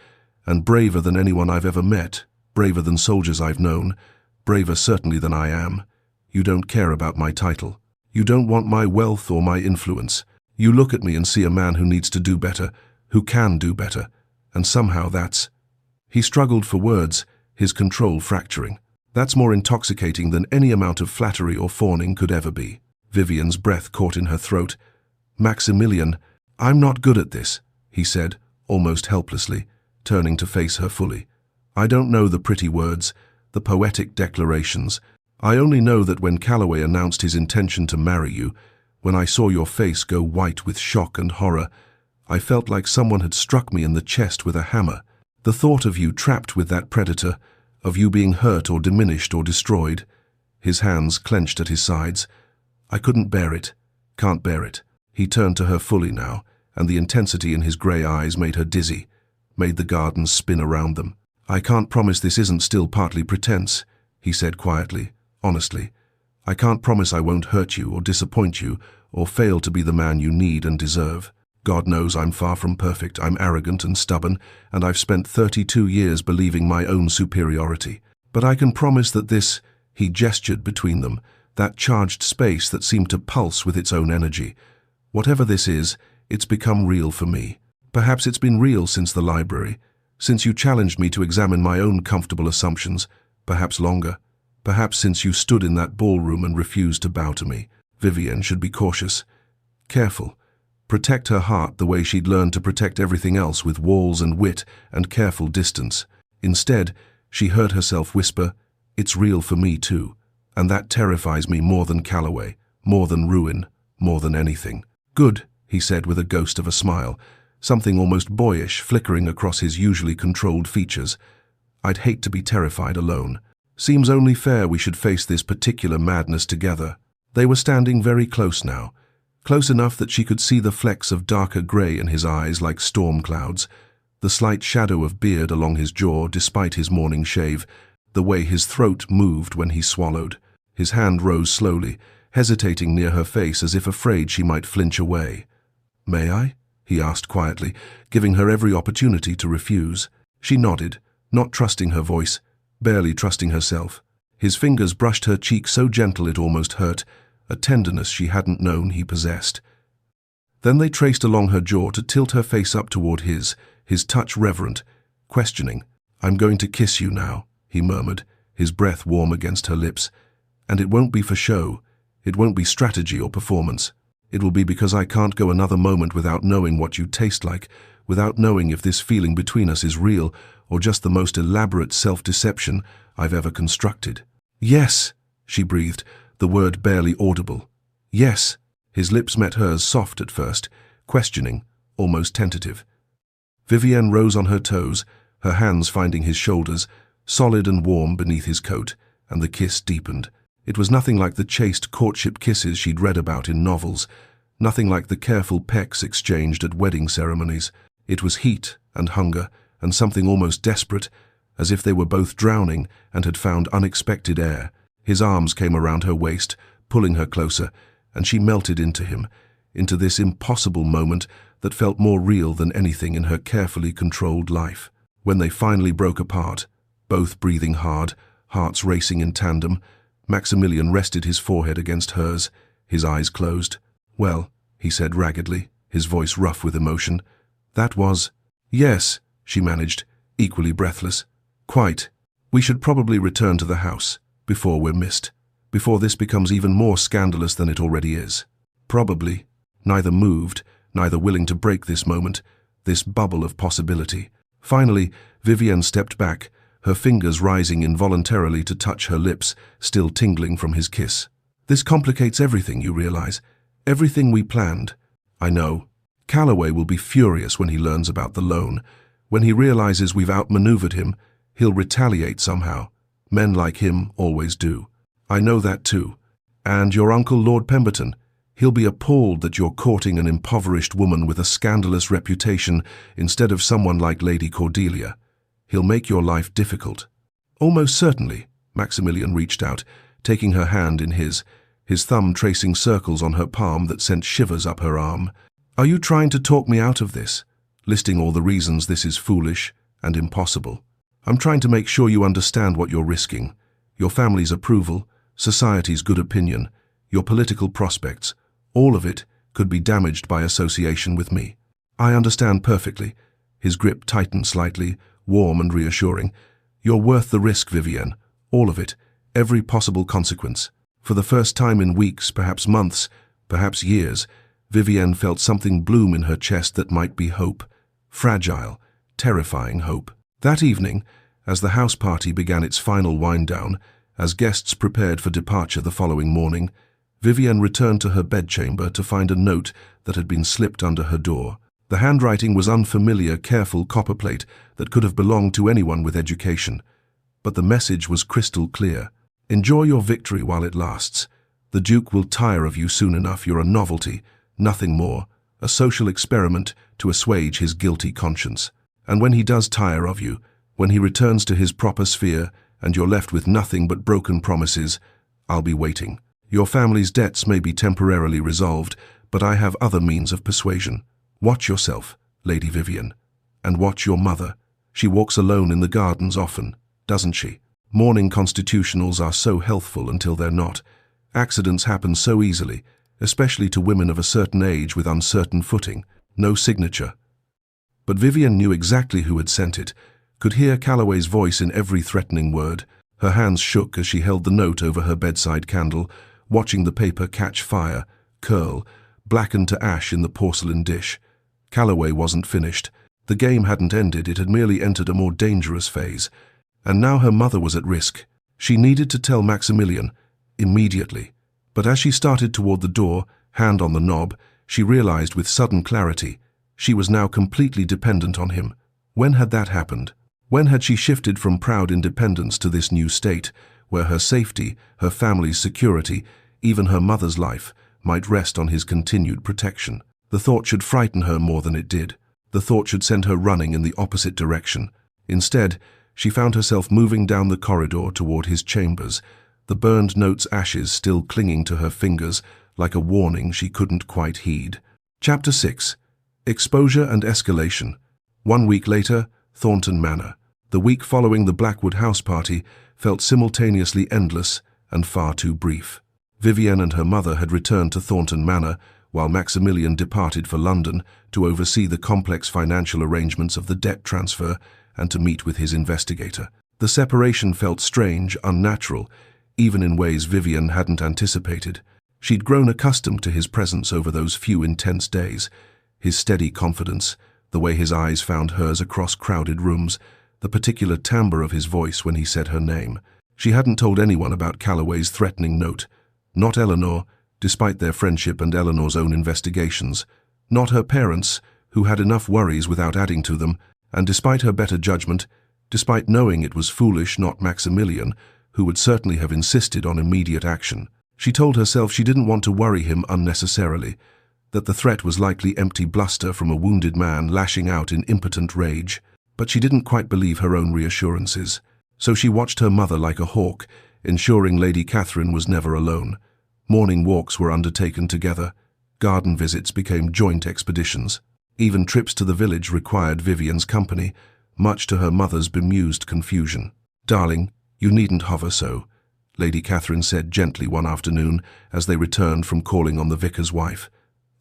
and braver than anyone I've ever met, braver than soldiers I've known, braver certainly than I am. You don't care about my title. You don't want my wealth or my influence. You look at me and see a man who needs to do better, who can do better, and somehow that's... He struggled for words, his control fracturing. That's more intoxicating than any amount of flattery or fawning could ever be. Vivienne's breath caught in her throat. Maximilian, I'm not good at this, he said, almost helplessly, turning to face her fully. I don't know the pretty words, the poetic declarations. I only know that when Calloway announced his intention to marry you, when I saw your face go white with shock and horror, I felt like someone had struck me in the chest with a hammer. The thought of you trapped with that predator, of you being hurt or diminished or destroyed. His hands clenched at his sides. I couldn't bear it. Can't bear it. He turned to her fully now, and the intensity in his grey eyes made her dizzy, made the gardens spin around them. I can't promise this isn't still partly pretense, he said quietly, honestly. I can't promise I won't hurt you or disappoint you or fail to be the man you need and deserve. God knows I'm far from perfect, I'm arrogant and stubborn, and I've spent 32 years believing my own superiority. But I can promise that this, he gestured between them, that charged space that seemed to pulse with its own energy. Whatever this is, it's become real for me. Perhaps it's been real since the library, since you challenged me to examine my own comfortable assumptions, perhaps longer, perhaps since you stood in that ballroom and refused to bow to me. Vivienne should be cautious, careful, protect her heart the way she'd learned to protect everything else with walls and wit and careful distance. Instead, she heard herself whisper, "It's real for me too, and that terrifies me more than Calloway, more than ruin, more than anything." "Good," he said with a ghost of a smile, something almost boyish flickering across his usually controlled features. "I'd hate to be terrified alone. Seems only fair we should face this particular madness together." They were standing very close now, close enough that she could see the flecks of darker grey in his eyes like storm clouds, the slight shadow of beard along his jaw despite his morning shave, the way his throat moved when he swallowed. His hand rose slowly, hesitating near her face as if afraid she might flinch away. "May I?" he asked quietly, giving her every opportunity to refuse. She nodded, not trusting her voice, barely trusting herself. His fingers brushed her cheek so gentle it almost hurt, a tenderness she hadn't known he possessed. Then they traced along her jaw to tilt her face up toward his touch reverent, questioning. "I'm going to kiss you now," he murmured, his breath warm against her lips. "And it won't be for show. It won't be strategy or performance. It will be because I can't go another moment without knowing what you taste like, without knowing if this feeling between us is real or just the most elaborate self-deception I've ever constructed." "Yes," she breathed, the word barely audible. "Yes." His lips met hers, soft at first, questioning, almost tentative. Vivienne rose on her toes, her hands finding his shoulders, solid and warm beneath his coat, and the kiss deepened. It was nothing like the chaste courtship kisses she'd read about in novels, nothing like the careful pecks exchanged at wedding ceremonies. It was heat and hunger and something almost desperate, as if they were both drowning and had found unexpected air. His arms came around her waist, pulling her closer, and she melted into him, into this impossible moment that felt more real than anything in her carefully controlled life. When they finally broke apart, both breathing hard, hearts racing in tandem, Maximilian rested his forehead against hers, his eyes closed. "Well," he said raggedly, his voice rough with emotion. "That was—" "Yes," she managed, equally breathless. "Quite. We should probably return to the house, before we're missed, before this becomes even more scandalous than it already is." "Probably." Neither moved, neither willing to break this moment, this bubble of possibility. Finally, Vivienne stepped back, her fingers rising involuntarily to touch her lips, still tingling from his kiss. "This complicates everything, you realize. Everything we planned." "I know. Calloway will be furious when he learns about the loan. When he realizes we've outmaneuvered him, he'll retaliate somehow. Men like him always do." "I know that too. And your uncle, Lord Pemberton, he'll be appalled that you're courting an impoverished woman with a scandalous reputation instead of someone like Lady Cordelia. He'll make your life difficult." "Almost certainly." Maximilian reached out, taking her hand in his thumb tracing circles on her palm that sent shivers up her arm. "Are you trying to talk me out of this, listing all the reasons this is foolish and impossible?" "I'm trying to make sure you understand what you're risking. Your family's approval, society's good opinion, your political prospects, all of it could be damaged by association with me." "I understand perfectly." His grip tightened slightly, warm and reassuring. "You're worth the risk, Vivienne. All of it, every possible consequence." For the first time in weeks, perhaps months, perhaps years, Vivienne felt something bloom in her chest that might be hope. Fragile, terrifying hope. That evening, as the house party began its final wind-down, as guests prepared for departure the following morning, Vivienne returned to her bedchamber to find a note that had been slipped under her door. The handwriting was unfamiliar, careful copperplate that could have belonged to anyone with education. But the message was crystal clear. "Enjoy your victory while it lasts. The Duke will tire of you soon enough. You're a novelty, nothing more, a social experiment to assuage his guilty conscience. And when he does tire of you, when he returns to his proper sphere and you're left with nothing but broken promises, I'll be waiting. Your family's debts may be temporarily resolved, but I have other means of persuasion. Watch yourself, Lady Vivienne, and watch your mother. She walks alone in the gardens often, doesn't she? Morning constitutionals are so healthful until they're not. Accidents happen so easily, especially to women of a certain age with uncertain footing. No signature." But Vivienne knew exactly who had sent it, could hear Calloway's voice in every threatening word. Her hands shook as she held the note over her bedside candle, watching the paper catch fire, curl, blacken to ash in the porcelain dish. Calloway wasn't finished. The game hadn't ended, it had merely entered a more dangerous phase. And now her mother was at risk. She needed to tell Maximilian, immediately. But as she started toward the door, hand on the knob, she realized with sudden clarity, she was now completely dependent on him. When had that happened? When had she shifted from proud independence to this new state, where her safety, her family's security, even her mother's life, might rest on his continued protection? The thought should frighten her more than it did. The thought should send her running in the opposite direction. Instead, she found herself moving down the corridor toward his chambers, the burned note's ashes still clinging to her fingers like a warning she couldn't quite heed. Chapter 6. Exposure and Escalation. 1 week later, Thornton Manor. The week following the Blackwood house party felt simultaneously endless and far too brief. Vivienne and her mother had returned to Thornton Manor, while Maximilian departed for London to oversee the complex financial arrangements of the debt transfer and to meet with his investigator. The separation felt strange, unnatural, even in ways Vivienne hadn't anticipated. She'd grown accustomed to his presence over those few intense days, his steady confidence, the way his eyes found hers across crowded rooms, the particular timbre of his voice when he said her name. She hadn't told anyone about Calloway's threatening note. Not Eleanor, despite their friendship and Eleanor's own investigations. Not her parents, who had enough worries without adding to them, and despite her better judgment, despite knowing it was foolish, not Maximilian, who would certainly have insisted on immediate action. She told herself she didn't want to worry him unnecessarily, that the threat was likely empty bluster from a wounded man lashing out in impotent rage. But she didn't quite believe her own reassurances. So she watched her mother like a hawk, ensuring Lady Catherine was never alone. Morning walks were undertaken together. Garden visits became joint expeditions. Even trips to the village required Vivian's company, much to her mother's bemused confusion. "Darling, you needn't hover so," Lady Catherine said gently one afternoon as they returned from calling on the vicar's wife.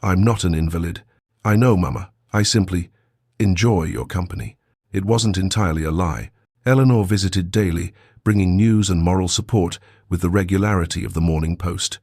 "I'm not an invalid." "I know, Mama. I simply enjoy your company." It wasn't entirely a lie. Eleanor visited daily, bringing news and moral support with the regularity of the Morning Post.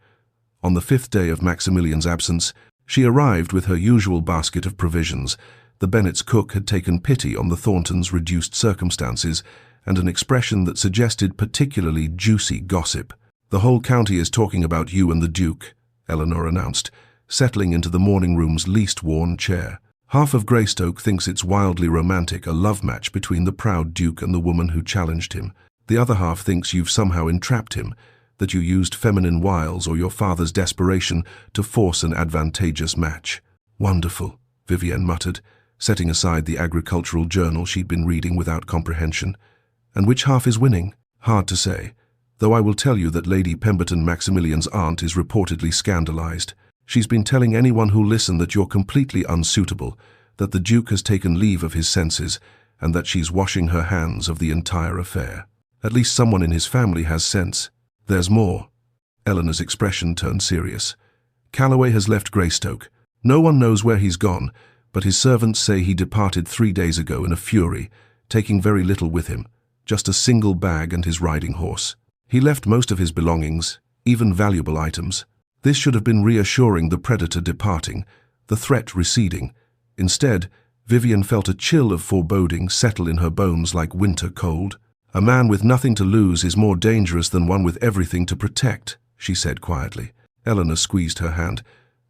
On the 5th day of Maximilian's absence, she arrived with her usual basket of provisions. The Bennets' cook had taken pity on the Thorntons' reduced circumstances and an expression that suggested particularly juicy gossip. "The whole county is talking about you and the Duke," Eleanor announced, settling into the morning room's least worn chair. "Half of Greystoke thinks it's wildly romantic, a love match between the proud Duke and the woman who challenged him. The other half thinks you've somehow entrapped him, that you used feminine wiles or your father's desperation to force an advantageous match." "Wonderful," Vivienne muttered, setting aside the agricultural journal she'd been reading without comprehension. "And which half is winning?" "Hard to say, though I will tell you that Lady Pemberton Maximilian's aunt is reportedly scandalized. She's been telling anyone who'll listen that you're completely unsuitable, that the Duke has taken leave of his senses, and that she's washing her hands of the entire affair. At least someone in his family has sense. There's more." Eleanor's expression turned serious. "Calloway has left Greystoke. No one knows where he's gone, but his servants say he departed 3 days ago in a fury, taking very little with him, just a single bag and his riding horse. He left most of his belongings, even valuable items. This should have been reassuring the predator departing, the threat receding. Instead, Vivian felt a chill of foreboding settle in her bones like winter cold. "A man with nothing to lose is more dangerous than one with everything to protect," she said quietly. Eleanor squeezed her hand.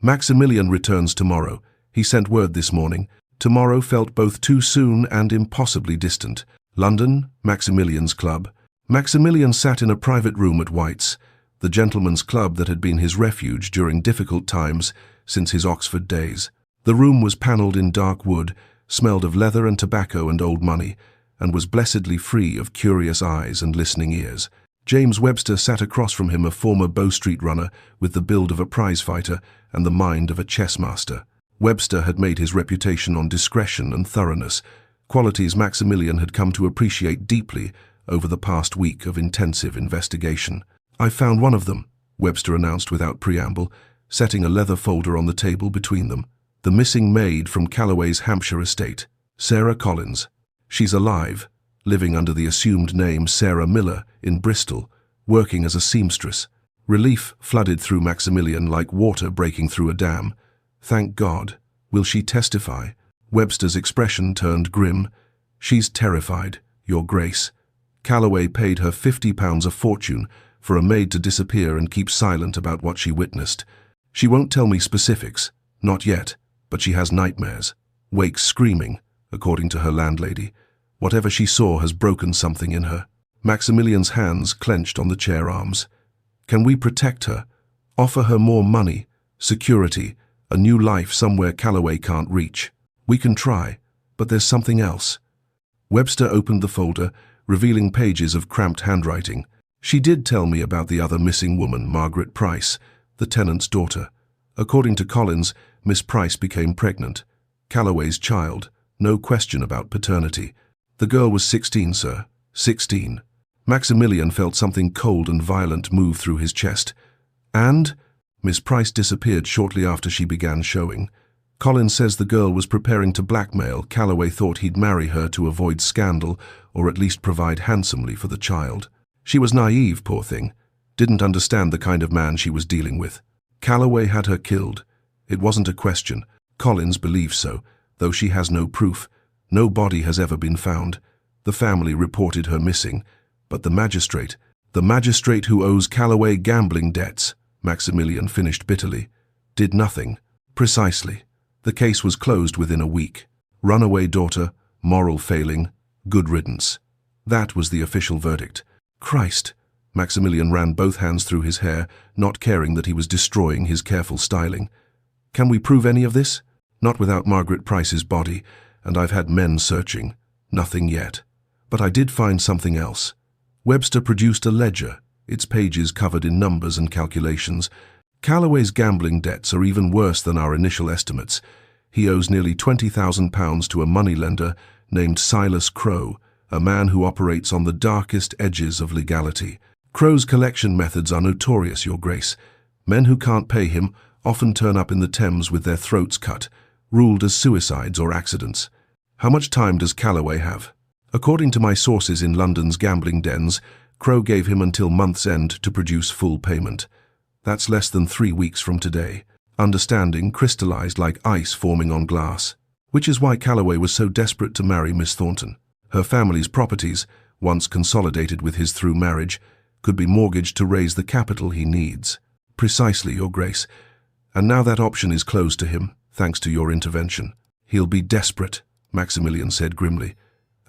"Maximilian returns tomorrow. He sent word this morning." Tomorrow felt both too soon and impossibly distant. London, Maximilian's club. Maximilian sat in a private room at White's, the gentleman's club that had been his refuge during difficult times since his Oxford days. The room was panelled in dark wood, smelled of leather and tobacco and old money, and was blessedly free of curious eyes and listening ears. James Webster sat across from him, a former Bow Street runner with the build of a prizefighter and the mind of a chess master. Webster had made his reputation on discretion and thoroughness, qualities Maximilian had come to appreciate deeply over the past week of intensive investigation. "I found one of them," Webster announced without preamble, setting a leather folder on the table between them. "The missing maid from Calloway's Hampshire estate, Sarah Collins. She's alive, living under the assumed name Sarah Miller in Bristol, working as a seamstress." Relief flooded through Maximilian like water breaking through a dam. "Thank God. Will she testify?" Webster's expression turned grim. "She's terrified, Your Grace. Calloway paid her £50 a fortune for a maid to disappear and keep silent about what she witnessed. She won't tell me specifics, not yet, but she has nightmares. Wakes screaming, according to her landlady. Whatever she saw has broken something in her." Maximilian's hands clenched on the chair arms. "Can we protect her? Offer her more money, security, a new life somewhere Calloway can't reach? We can try, but there's something else." Webster opened the folder, revealing pages of cramped handwriting. "She did tell me about the other missing woman, Margaret Price, the tenant's daughter. According to Collins, Miss Price became pregnant. Calloway's child, no question about paternity. The girl was 16, sir. 16. Maximilian felt something cold and violent move through his chest. "And Miss Price disappeared shortly after she began showing. Collins says the girl was preparing to blackmail. Calloway thought he'd marry her to avoid scandal, or at least provide handsomely for the child. She was naive, poor thing. Didn't understand the kind of man she was dealing with. Calloway had her killed. It wasn't a question. Collins believes so, though she has no proof. No body has ever been found. The family reported her missing, but the magistrate who owes Calloway gambling debts," Maximilian finished bitterly, "did nothing." "Precisely. The case was closed within a week. Runaway daughter, moral failing, good riddance. That was the official verdict." "Christ!" Maximilian ran both hands through his hair, not caring that he was destroying his careful styling. "Can we prove any of this?" "Not without Margaret Price's body, and I've had men searching. Nothing yet. But I did find something else. Webster produced a ledger, its pages covered in numbers and calculations. Calloway's gambling debts are even worse than our initial estimates. He owes nearly £20,000 to a moneylender named Silas Crow, a man who operates on the darkest edges of legality. Crow's collection methods are notorious, Your Grace. Men who can't pay him often turn up in the Thames with their throats cut, ruled as suicides or accidents. How much time does Calloway have? According to my sources in London's gambling dens, Crow gave him until month's end to produce full payment. That's less than 3 weeks from today. Understanding crystallized like ice forming on glass. Which is why Calloway was so desperate to marry Miss Thornton. Her family's properties, once consolidated with his through marriage, could be mortgaged to raise the capital he needs. Precisely, Your Grace. And now that option is closed to him, thanks to your intervention. He'll be desperate, Maximilian said grimly.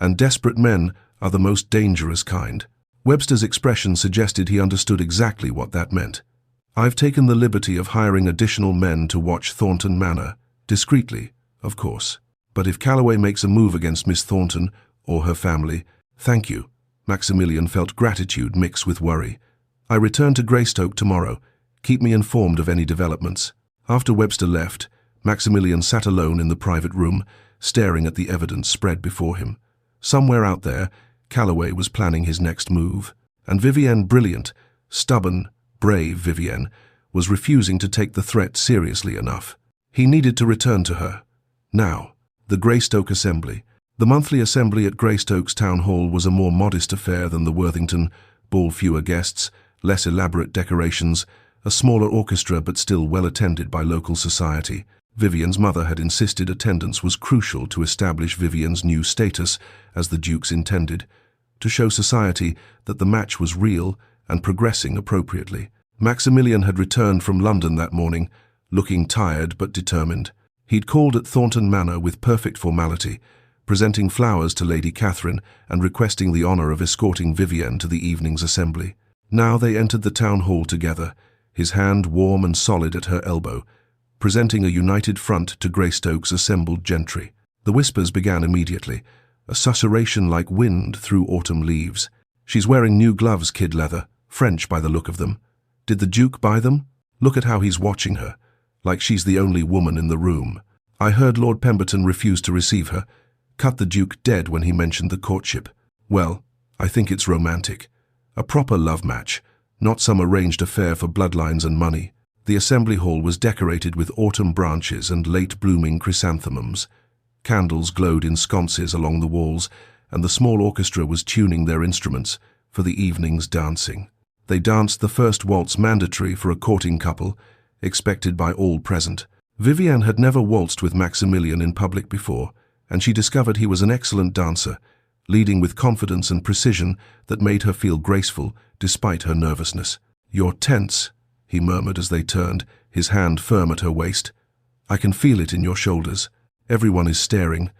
And desperate men are the most dangerous kind. Webster's expression suggested he understood exactly what that meant. I've taken the liberty of hiring additional men to watch Thornton Manor, discreetly, of course. But if Calloway makes a move against Miss Thornton or her family, thank you. Maximilian felt gratitude mixed with worry. I return to Greystoke tomorrow. Keep me informed of any developments. After Webster left, Maximilian sat alone in the private room, staring at the evidence spread before him. Somewhere out there, Calloway was planning his next move, and Vivienne, brilliant, stubborn, brave Vivienne, was refusing to take the threat seriously enough. He needed to return to her. Now, the Greystoke Assembly. The monthly assembly at Greystoke's town hall was a more modest affair than the Worthington ball, fewer guests, less elaborate decorations, a smaller orchestra but still well attended by local society. Vivienne's mother had insisted attendance was crucial to establish Vivienne's new status as the Duke's intended, to show society that the match was real and progressing appropriately. Maximilian had returned from London that morning, looking tired but determined. He'd called at Thornton Manor with perfect formality, presenting flowers to Lady Catherine and requesting the honour of escorting Vivienne to the evening's assembly. Now they entered the town hall together, his hand warm and solid at her elbow, presenting a united front to Greystoke's assembled gentry. The whispers began immediately, a susurration like wind through autumn leaves. She's wearing new gloves, kid leather, French by the look of them. Did the Duke buy them? Look at how he's watching her, like she's the only woman in the room. I heard Lord Pemberton refuse to receive her, cut the Duke dead when he mentioned the courtship. Well, I think it's romantic. A proper love match, not some arranged affair for bloodlines and money. The assembly hall was decorated with autumn branches and late-blooming chrysanthemums. Candles glowed in sconces along the walls, and the small orchestra was tuning their instruments for the evening's dancing. They danced the first waltz, mandatory for a courting couple, expected by all present. Vivienne had never waltzed with Maximilian in public before, and she discovered he was an excellent dancer, leading with confidence and precision that made her feel graceful despite her nervousness. "You're tense," he murmured as they turned, his hand firm at her waist. "I can feel it in your shoulders. Everyone is staring.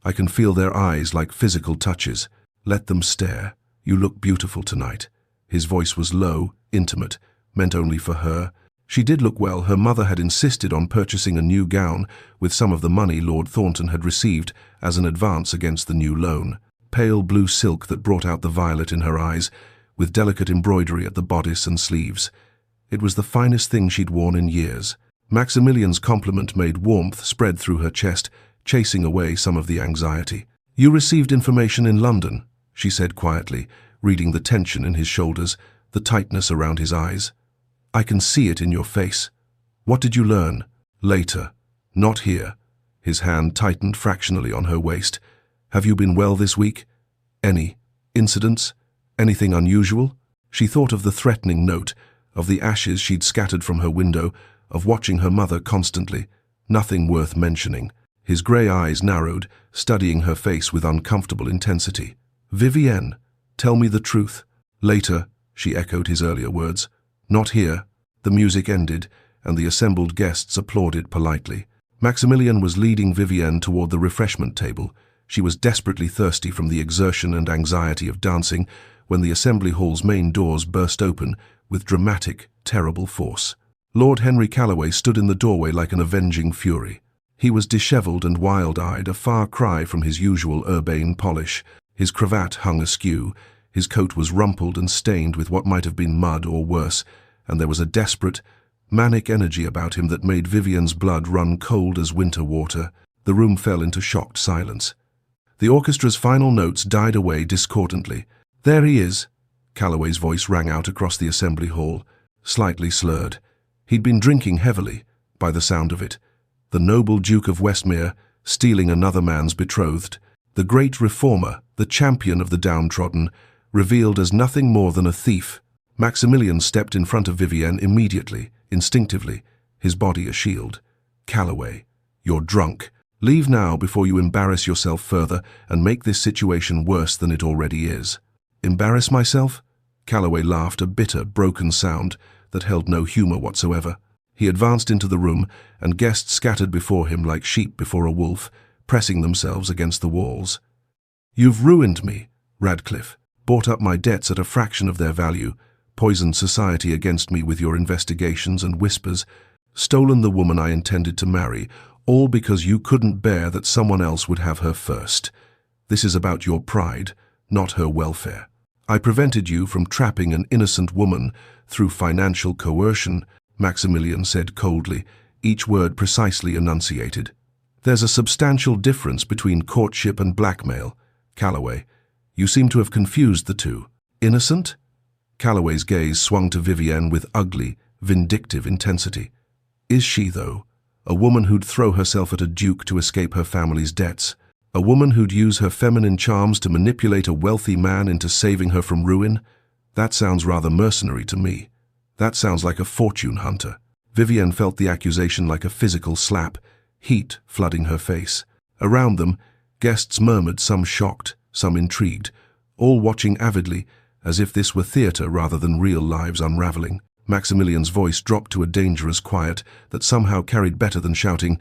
I can feel their eyes like physical touches. Let them stare. You look beautiful tonight." His voice was low, intimate, meant only for her. She did look well. Her mother had insisted on purchasing a new gown with some of the money Lord Thornton had received as an advance against the new loan. Pale blue silk that brought out the violet in her eyes, with delicate embroidery at the bodice and sleeves. It was the finest thing she'd worn in years. Maximilian's compliment made warmth spread through her chest, chasing away some of the anxiety. "You received information in London," she said quietly, reading the tension in his shoulders, the tightness around his eyes. "I can see it in your face. What did you learn?" "Later. Not here." His hand tightened fractionally on her waist. "Have you been well this week? Any incidents? Anything unusual?" She thought of the threatening note, of the ashes she'd scattered from her window, of watching her mother constantly. Nothing worth mentioning. His grey eyes narrowed, studying her face with uncomfortable intensity. "Vivienne, tell me the truth." "Later," she echoed his earlier words. "Not here." The music ended, and the assembled guests applauded politely. Maximilian was leading Vivienne toward the refreshment table. She was desperately thirsty from the exertion and anxiety of dancing when the assembly hall's main doors burst open with dramatic, terrible force. Lord Henry Calloway stood in the doorway like an avenging fury. He was disheveled and wild-eyed, a far cry from his usual urbane polish. His cravat hung askew, his coat was rumpled and stained with what might have been mud or worse, and there was a desperate, manic energy about him that made Vivienne's blood run cold as winter water. The room fell into shocked silence. The orchestra's final notes died away discordantly. "There he is," Calloway's voice rang out across the assembly hall, slightly slurred. He'd been drinking heavily, by the sound of it. The noble Duke of Westmere, stealing another man's betrothed. The great reformer, the champion of the downtrodden, revealed as nothing more than a thief. Maximilian stepped in front of Vivienne immediately, instinctively, his body a shield. "Calloway, you're drunk. Leave now before you embarrass yourself further and make this situation worse than it already is." "Embarrass myself?" Calloway laughed, a bitter, broken sound that held no humor whatsoever. He advanced into the room, and guests scattered before him like sheep before a wolf, pressing themselves against the walls. "You've ruined me, Radcliffe, bought up my debts at a fraction of their value, poisoned society against me with your investigations and whispers, stolen the woman I intended to marry, all because you couldn't bear that someone else would have her first. This is about your pride, not her welfare. I prevented you from trapping an innocent woman through financial coercion," Maximilian said coldly, each word precisely enunciated. "There's a substantial difference between courtship and blackmail, Calloway. You seem to have confused the two. Innocent?" Calloway's gaze swung to Vivienne with ugly, vindictive intensity. "Is she, though? A woman who'd throw herself at a duke to escape her family's debts? A woman who'd use her feminine charms to manipulate a wealthy man into saving her from ruin? That sounds rather mercenary to me. That sounds like a fortune hunter." Vivienne felt the accusation like a physical slap, heat flooding her face. Around them, guests murmured, some shocked, some intrigued, all watching avidly, as if this were theatre rather than real lives unraveling. Maximilian's voice dropped to a dangerous quiet that somehow carried better than shouting.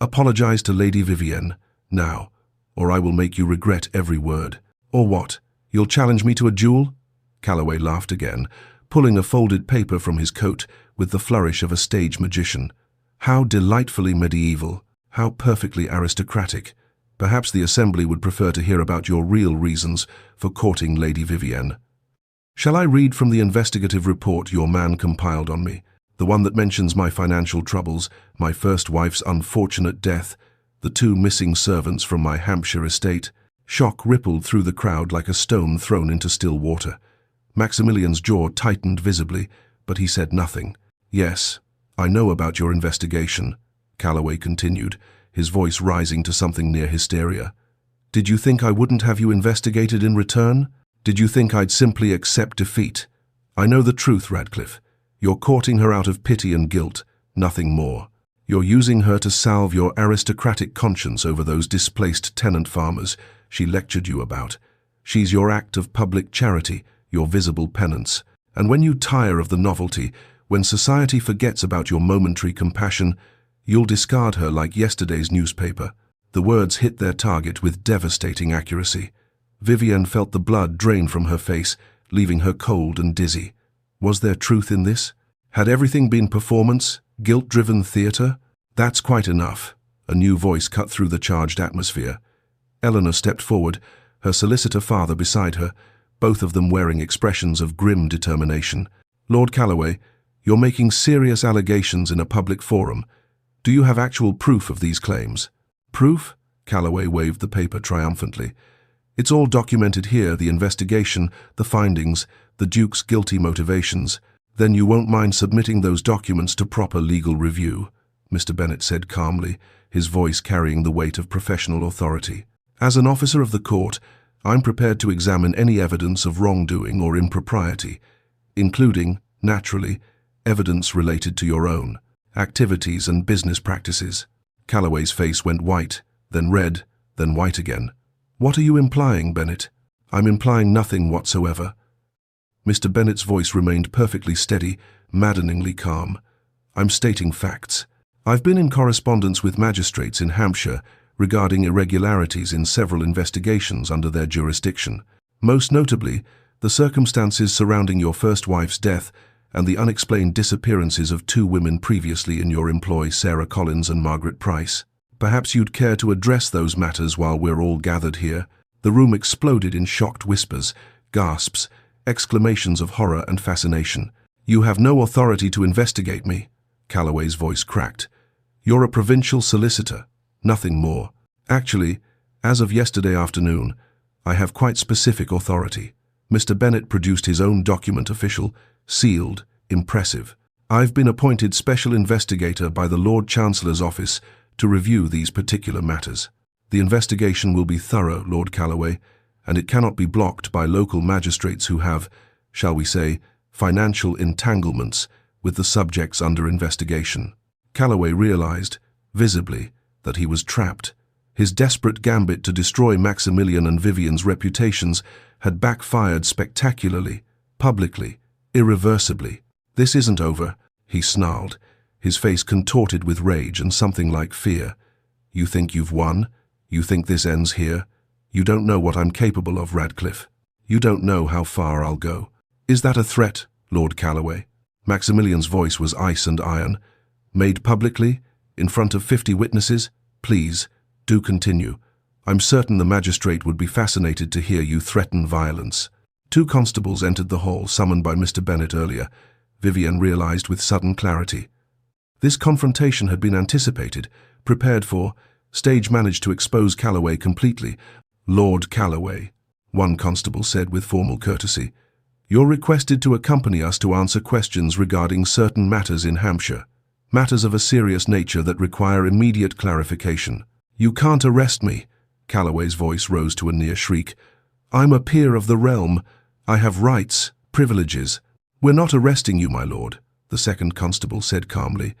"Apologize to Lady Vivienne, now, or I will make you regret every word." "Or what? You'll challenge me to a duel?" Calloway laughed again, pulling a folded paper from his coat with the flourish of a stage magician. "How delightfully medieval, how perfectly aristocratic. Perhaps the Assembly would prefer to hear about your real reasons for courting Lady Vivienne. Shall I read from the investigative report your man compiled on me, the one that mentions my financial troubles, my first wife's unfortunate death, the 2 missing servants from my Hampshire estate?" Shock rippled through the crowd like a stone thrown into still water. Maximilian's jaw tightened visibly, but he said nothing. "Yes, I know about your investigation," Calloway continued, his voice rising to something near hysteria. "Did you think I wouldn't have you investigated in return? Did you think I'd simply accept defeat? I know the truth, Radcliffe. You're courting her out of pity and guilt, nothing more. You're using her to salve your aristocratic conscience over those displaced tenant farmers she lectured you about. She's your act of public charity, your visible penance. And when you tire of the novelty, when society forgets about your momentary compassion, you'll discard her like yesterday's newspaper." The words hit their target with devastating accuracy. Vivienne felt the blood drain from her face, leaving her cold and dizzy. Was there truth in this? Had everything been performance, guilt-driven theatre? "That's quite enough." A new voice cut through the charged atmosphere. Eleanor stepped forward, her solicitor father beside her, both of them wearing expressions of grim determination. "Lord Calloway, you're making serious allegations in a public forum. Do you have actual proof of these claims?" "Proof?" Calloway waved the paper triumphantly. "It's all documented here, the investigation, the findings, the Duke's guilty motivations. Then you won't mind submitting those documents to proper legal review," Mr. Bennet said calmly, his voice carrying the weight of professional authority. "As an officer of the court, I'm prepared to examine any evidence of wrongdoing or impropriety, including, naturally, evidence related to your own activities and business practices." Calloway's face went white, then red, then white again. "What are you implying, Bennet?" "I'm implying nothing whatsoever." Mr. Bennet's voice remained perfectly steady, maddeningly calm. "I'm stating facts. I've been in correspondence with magistrates in Hampshire regarding irregularities in several investigations under their jurisdiction. Most notably, the circumstances surrounding your first wife's death and the unexplained disappearances of 2 women previously in your employ, Sarah Collins and Margaret Price. Perhaps you'd care to address those matters while we're all gathered here." The room exploded in shocked whispers, gasps, exclamations of horror and fascination. "You have no authority to investigate me," Calloway's voice cracked. "You're a provincial solicitor, nothing more. Actually, as of yesterday afternoon, I have quite specific authority." Mr. Bennett produced his own document, official, sealed, impressive. "I've been appointed special investigator by the Lord Chancellor's office to review these particular matters. The investigation will be thorough, Lord Calloway, and it cannot be blocked by local magistrates who have, shall we say, financial entanglements with the subjects under investigation." Calloway realized, visibly, that he was trapped. His desperate gambit to destroy Maximilian and Vivian's reputations had backfired spectacularly, publicly, irreversibly. "This isn't over," he snarled, his face contorted with rage and something like fear. "You think you've won? You think this ends here? You don't know what I'm capable of, Radcliffe. You don't know how far I'll go." "Is that a threat, Lord Calloway?" Maximilian's voice was ice and iron. "Made publicly, in front of 50 witnesses? Please, do continue. I'm certain the magistrate would be fascinated to hear you threaten violence." Two constables entered the hall, summoned by Mr. Bennett earlier. Vivian realized with sudden clarity. This confrontation had been anticipated, prepared for. Stage managed to expose Calloway completely. "Lord Calloway," one constable said with formal courtesy, "you're requested to accompany us to answer questions regarding certain matters in Hampshire. Matters of a serious nature that require immediate clarification." "You can't arrest me," Calloway's voice rose to a near shriek. "I'm a peer of the realm. I have rights, privileges." "We're not arresting you, my lord," the second constable said calmly.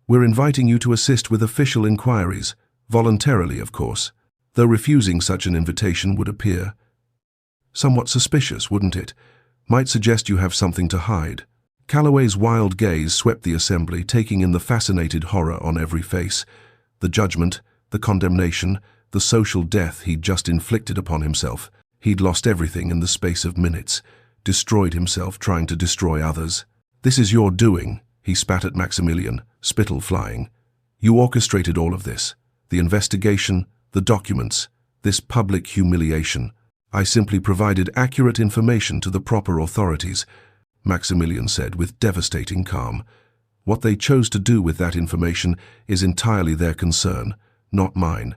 "We're inviting you to assist with official inquiries, voluntarily, of course, though refusing such an invitation would appear somewhat suspicious, wouldn't it? Might suggest you have something to hide." Calloway's wild gaze swept the assembly, taking in the fascinated horror on every face. The judgment, the condemnation, the social death he'd just inflicted upon himself. He'd lost everything in the space of minutes, destroyed himself trying to destroy others. "This is your doing," he spat at Maximilian, spittle flying. "You orchestrated all of this. The investigation, the documents, this public humiliation. I simply provided accurate information to the proper authorities," Maximilian said with devastating calm. "What they chose to do with that information is entirely their concern, not mine.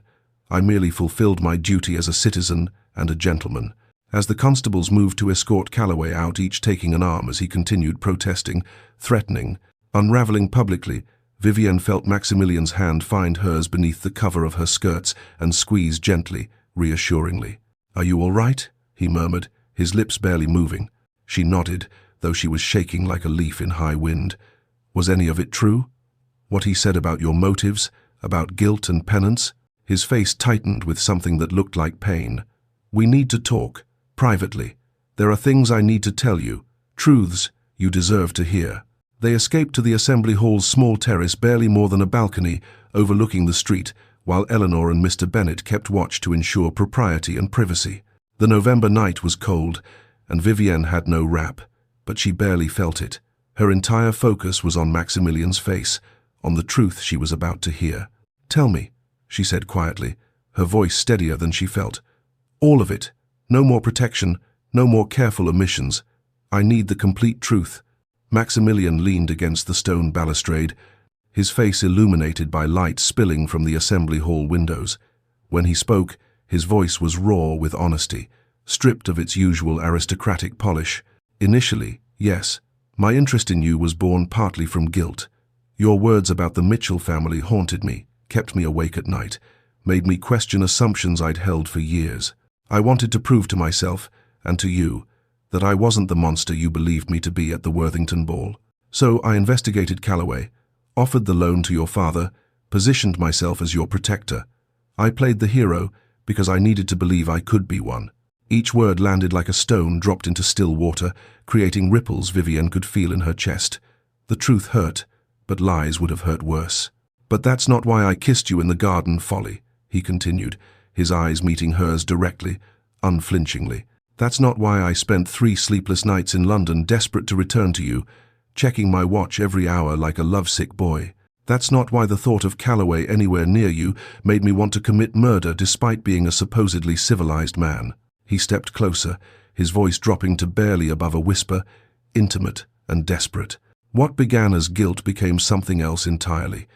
I merely fulfilled my duty as a citizen and a gentleman." As the constables moved to escort Calloway out, each taking an arm as he continued protesting, threatening, unraveling publicly, Vivian felt Maximilian's hand find hers beneath the cover of her skirts and squeeze gently, reassuringly. "Are you all right?" he murmured, his lips barely moving. She nodded, though she was shaking like a leaf in high wind. "Was any of it true? What he said about your motives, about guilt and penance?" His face tightened with something that looked like pain. "We need to talk, privately. There are things I need to tell you, truths you deserve to hear." They escaped to the Assembly Hall's small terrace, barely more than a balcony, overlooking the street, while Eleanor and Mr. Bennett kept watch to ensure propriety and privacy. The November night was cold, and Vivienne had no wrap, but she barely felt it. Her entire focus was on Maximilian's face, on the truth she was about to hear. "Tell me," she said quietly, her voice steadier than she felt. "All of it. No more protection, no more careful omissions. I need the complete truth." Maximilian leaned against the stone balustrade, his face illuminated by light spilling from the Assembly Hall windows. When he spoke, his voice was raw with honesty, stripped of its usual aristocratic polish. "Initially, yes, my interest in you was born partly from guilt. Your words about the Mitchell family haunted me, kept me awake at night, made me question assumptions I'd held for years. I wanted to prove to myself, and to you, that I wasn't the monster you believed me to be at the Worthington ball. So I investigated Calloway, offered the loan to your father, positioned myself as your protector. I played the hero because I needed to believe I could be one." Each word landed like a stone dropped into still water, creating ripples Vivian could feel in her chest. The truth hurt, but lies would have hurt worse. "But that's not why I kissed you in the garden, Folly," he continued, his eyes meeting hers directly, unflinchingly. "That's not why I spent 3 sleepless nights in London desperate to return to you, checking my watch every hour like a lovesick boy. That's not why the thought of Calloway anywhere near you made me want to commit murder despite being a supposedly civilized man. He stepped closer, his voice dropping to barely above a whisper, intimate and desperate. What began as guilt became something else entirely.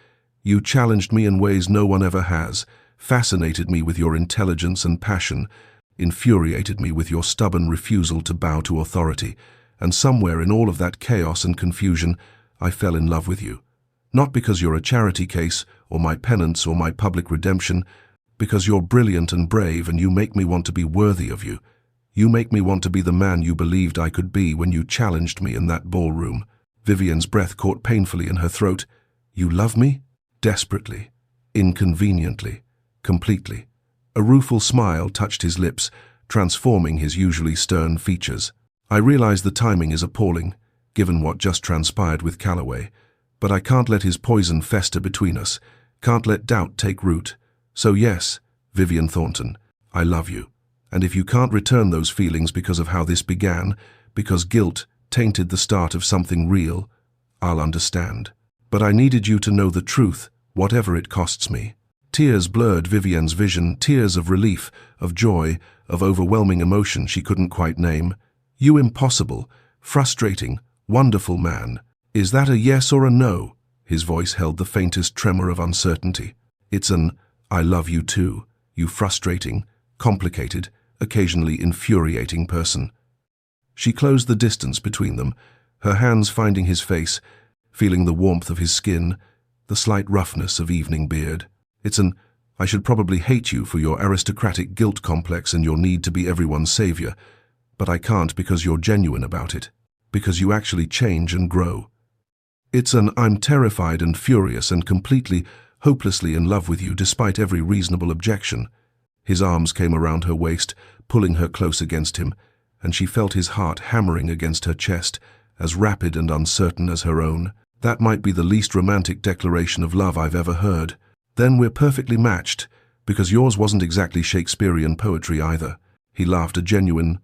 You challenged me in ways no one ever has, fascinated me with your intelligence and passion, infuriated me with your stubborn refusal to bow to authority, and somewhere in all of that chaos and confusion, I fell in love with you. Not because you're a charity case, or my penance, or my public redemption, because you're brilliant and brave and you make me want to be worthy of you. You make me want to be the man you believed I could be when you challenged me in that ballroom. Vivian's breath caught painfully in her throat. You love me? Desperately, inconveniently, completely. A rueful smile touched his lips, transforming his usually stern features. I realize the timing is appalling, given what just transpired with Calloway, but I can't let his poison fester between us, can't let doubt take root. So yes, Vivian Thornton, I love you. And if you can't return those feelings because of how this began, because guilt tainted the start of something real, I'll understand. But I needed you to know the truth, whatever it costs me. Tears blurred Vivian's vision, tears of relief, of joy, of overwhelming emotion she couldn't quite name. You impossible, frustrating, wonderful man. Is that a yes or a no? His voice held the faintest tremor of uncertainty. It's an, I love you too, you frustrating, complicated, occasionally infuriating person. She closed the distance between them, her hands finding his face, feeling the warmth of his skin, the slight roughness of evening beard. It's an, I should probably hate you for your aristocratic guilt complex and your need to be everyone's savior, but I can't because you're genuine about it, because you actually change and grow. It's an, I'm terrified and furious and completely, hopelessly in love with you despite every reasonable objection. His arms came around her waist, pulling her close against him, and she felt his heart hammering against her chest, as rapid and uncertain as her own. That might be the least romantic declaration of love I've ever heard. Then we're perfectly matched, because yours wasn't exactly Shakespearean poetry either. He laughed, a genuine,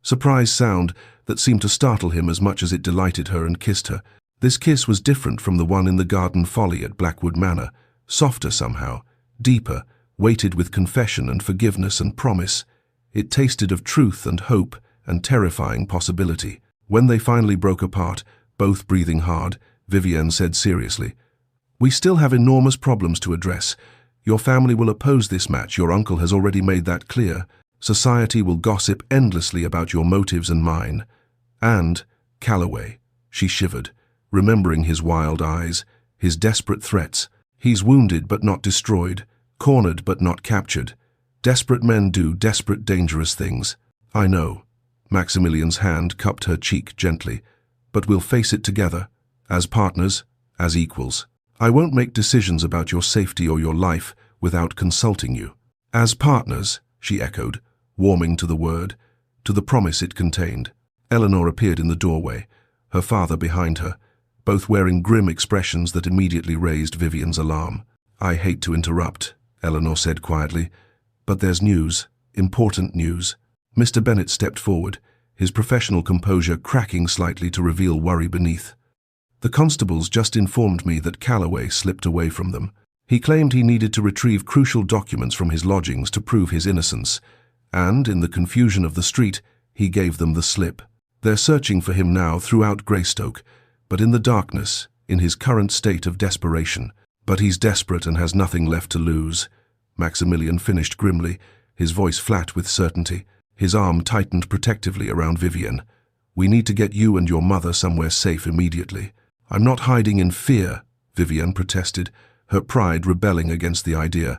surprised sound that seemed to startle him as much as it delighted her, and kissed her. This kiss was different from the one in the garden folly at Blackwood Manor, softer somehow, deeper, weighted with confession and forgiveness and promise. It tasted of truth and hope and terrifying possibility. When they finally broke apart, both breathing hard, Vivian said seriously, We still have enormous problems to address. Your family will oppose this match, your uncle has already made that clear. Society will gossip endlessly about your motives and mine. And Calloway, she shivered, remembering his wild eyes, his desperate threats. He's wounded but not destroyed, cornered but not captured. Desperate men do desperate, dangerous things. I know. Maximilian's hand cupped her cheek gently. But we'll face it together, as partners, as equals. I won't make decisions about your safety or your life without consulting you. As partners, she echoed, warming to the word, to the promise it contained. Eleanor appeared in the doorway, her father behind her, both wearing grim expressions that immediately raised Vivian's alarm. I hate to interrupt, Eleanor said quietly, but there's news, important news. Mr. Bennet stepped forward, his professional composure cracking slightly to reveal worry beneath. The constables just informed me that Calloway slipped away from them. He claimed he needed to retrieve crucial documents from his lodgings to prove his innocence, and, in the confusion of the street, he gave them the slip. They're searching for him now throughout Greystoke, but in the darkness, in his current state of desperation. But he's desperate and has nothing left to lose, Maximilian finished grimly, his voice flat with certainty. His arm tightened protectively around Vivian. We need to get you and your mother somewhere safe immediately. I'm not hiding in fear, Vivian protested, her pride rebelling against the idea.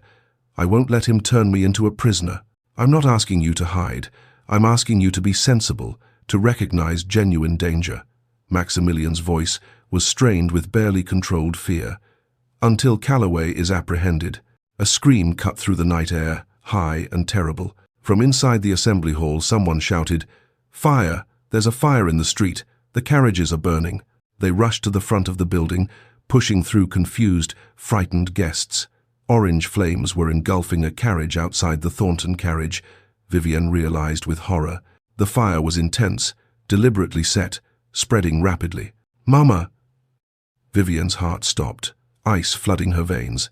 I won't let him turn me into a prisoner. I'm not asking you to hide. I'm asking you to be sensible, to recognize genuine danger. Maximilian's voice was strained with barely controlled fear. Until Calloway is apprehended. A scream cut through the night air, high and terrible. From inside the assembly hall, someone shouted, Fire! There's a fire in the street. The carriages are burning. They rushed to the front of the building, pushing through confused, frightened guests. Orange flames were engulfing a carriage outside the Thornton carriage, Vivian realized with horror. The fire was intense, deliberately set, spreading rapidly. Mama! Vivian's heart stopped, ice flooding her veins.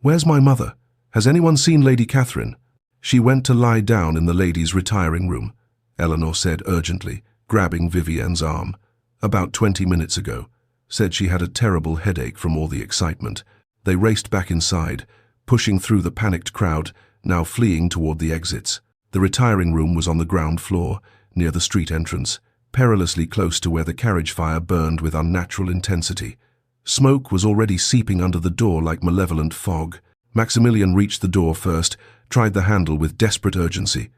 "Where's my mother? Has anyone seen Lady Catherine?" "She went to lie down in the ladies' retiring room," Eleanor said urgently, grabbing Vivienne's arm. "About 20 minutes ago. Said she had a terrible headache from all the excitement." They raced back inside, pushing through the panicked crowd, now fleeing toward the exits. The retiring room was on the ground floor, near the street entrance, perilously close to where the carriage fire burned with unnatural intensity. Smoke was already seeping under the door like malevolent fog. Maximilian reached the door first, tried the handle with desperate urgency.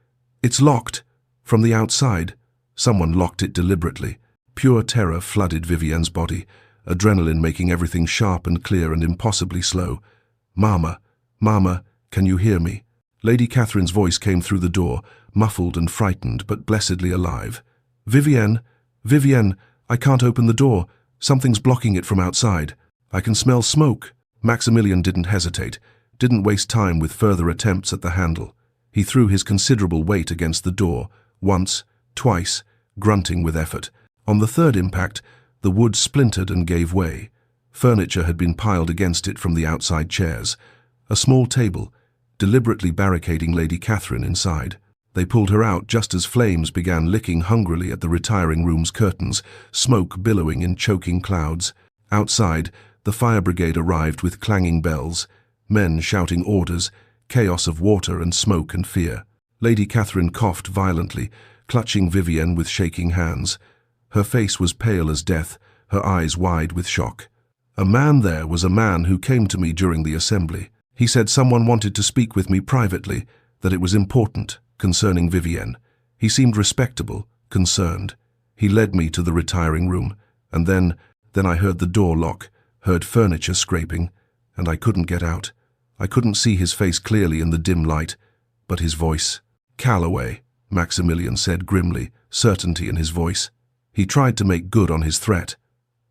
"It's locked! From the outside." Someone locked it deliberately. Pure terror flooded Vivienne's body, adrenaline making everything sharp and clear and impossibly slow. "Mama, Mama, can you hear me?" Lady Catherine's voice came through the door, muffled and frightened, but blessedly alive. "Vivienne, Vivienne, I can't open the door. Something's blocking it from outside. I can smell smoke." Maximilian didn't hesitate, didn't waste time with further attempts at the handle. He threw his considerable weight against the door, once, twice, grunting with effort. On the third impact, the wood splintered and gave way. Furniture had been piled against it from the outside chairs. A small table, deliberately barricading Lady Catherine inside. They pulled her out just as flames began licking hungrily at the retiring room's curtains, smoke billowing in choking clouds. Outside, the fire brigade arrived with clanging bells, men shouting orders, chaos of water and smoke and fear. Lady Catherine coughed violently, clutching Vivienne with shaking hands. Her face was pale as death, her eyes wide with shock. "A man there was a man who came to me during the assembly. He said someone wanted to speak with me privately, that it was important, concerning Vivienne. He seemed respectable, concerned. He led me to the retiring room, and then I heard the door lock, heard furniture scraping, and I couldn't get out. I couldn't see his face clearly in the dim light, but his voice." "Calloway," Maximilian said grimly, certainty in his voice. "He tried to make good on his threat.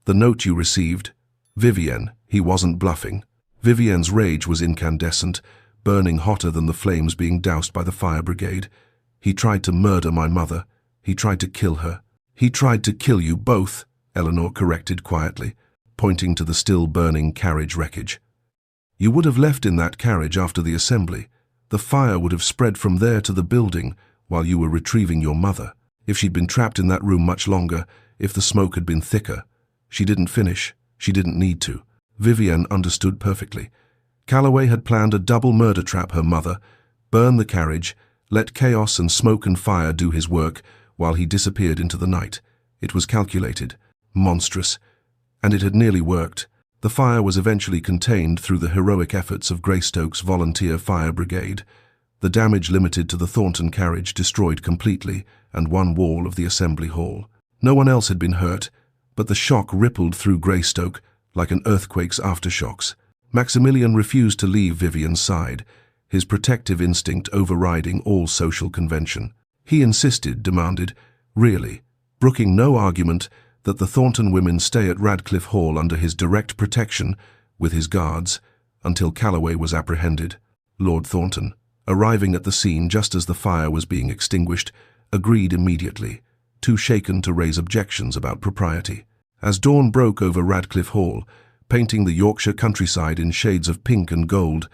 The note you received, Vivienne, he wasn't bluffing." Vivienne's rage was incandescent, burning hotter than the flames being doused by the fire brigade. "He tried to murder my mother. He tried to kill her." "He tried to kill you both," Eleanor corrected quietly, pointing to the still burning carriage wreckage. "You would have left in that carriage after the assembly. The fire would have spread from there to the building while you were retrieving your mother. If she'd been trapped in that room much longer, if the smoke had been thicker. She didn't finish. She didn't need to." Vivienne understood perfectly. Calloway had planned a double murder trap her mother, burn the carriage, let chaos and smoke and fire do his work while he disappeared into the night. It was calculated, monstrous, and it had nearly worked. The fire was eventually contained through the heroic efforts of Greystoke's volunteer fire brigade. The damage limited to the Thornton carriage destroyed completely and one wall of the assembly hall. No one else had been hurt, but the shock rippled through Greystoke like an earthquake's aftershocks. Maximilian refused to leave Vivienne's side, his protective instinct overriding all social convention. He insisted, demanded, really, brooking no argument, that the Thornton women stay at Radcliffe Hall under his direct protection, with his guards, until Calloway was apprehended. Lord Thornton, arriving at the scene just as the fire was being extinguished, agreed immediately, too shaken to raise objections about propriety. As dawn broke over Radcliffe Hall, painting the Yorkshire countryside in shades of pink and gold,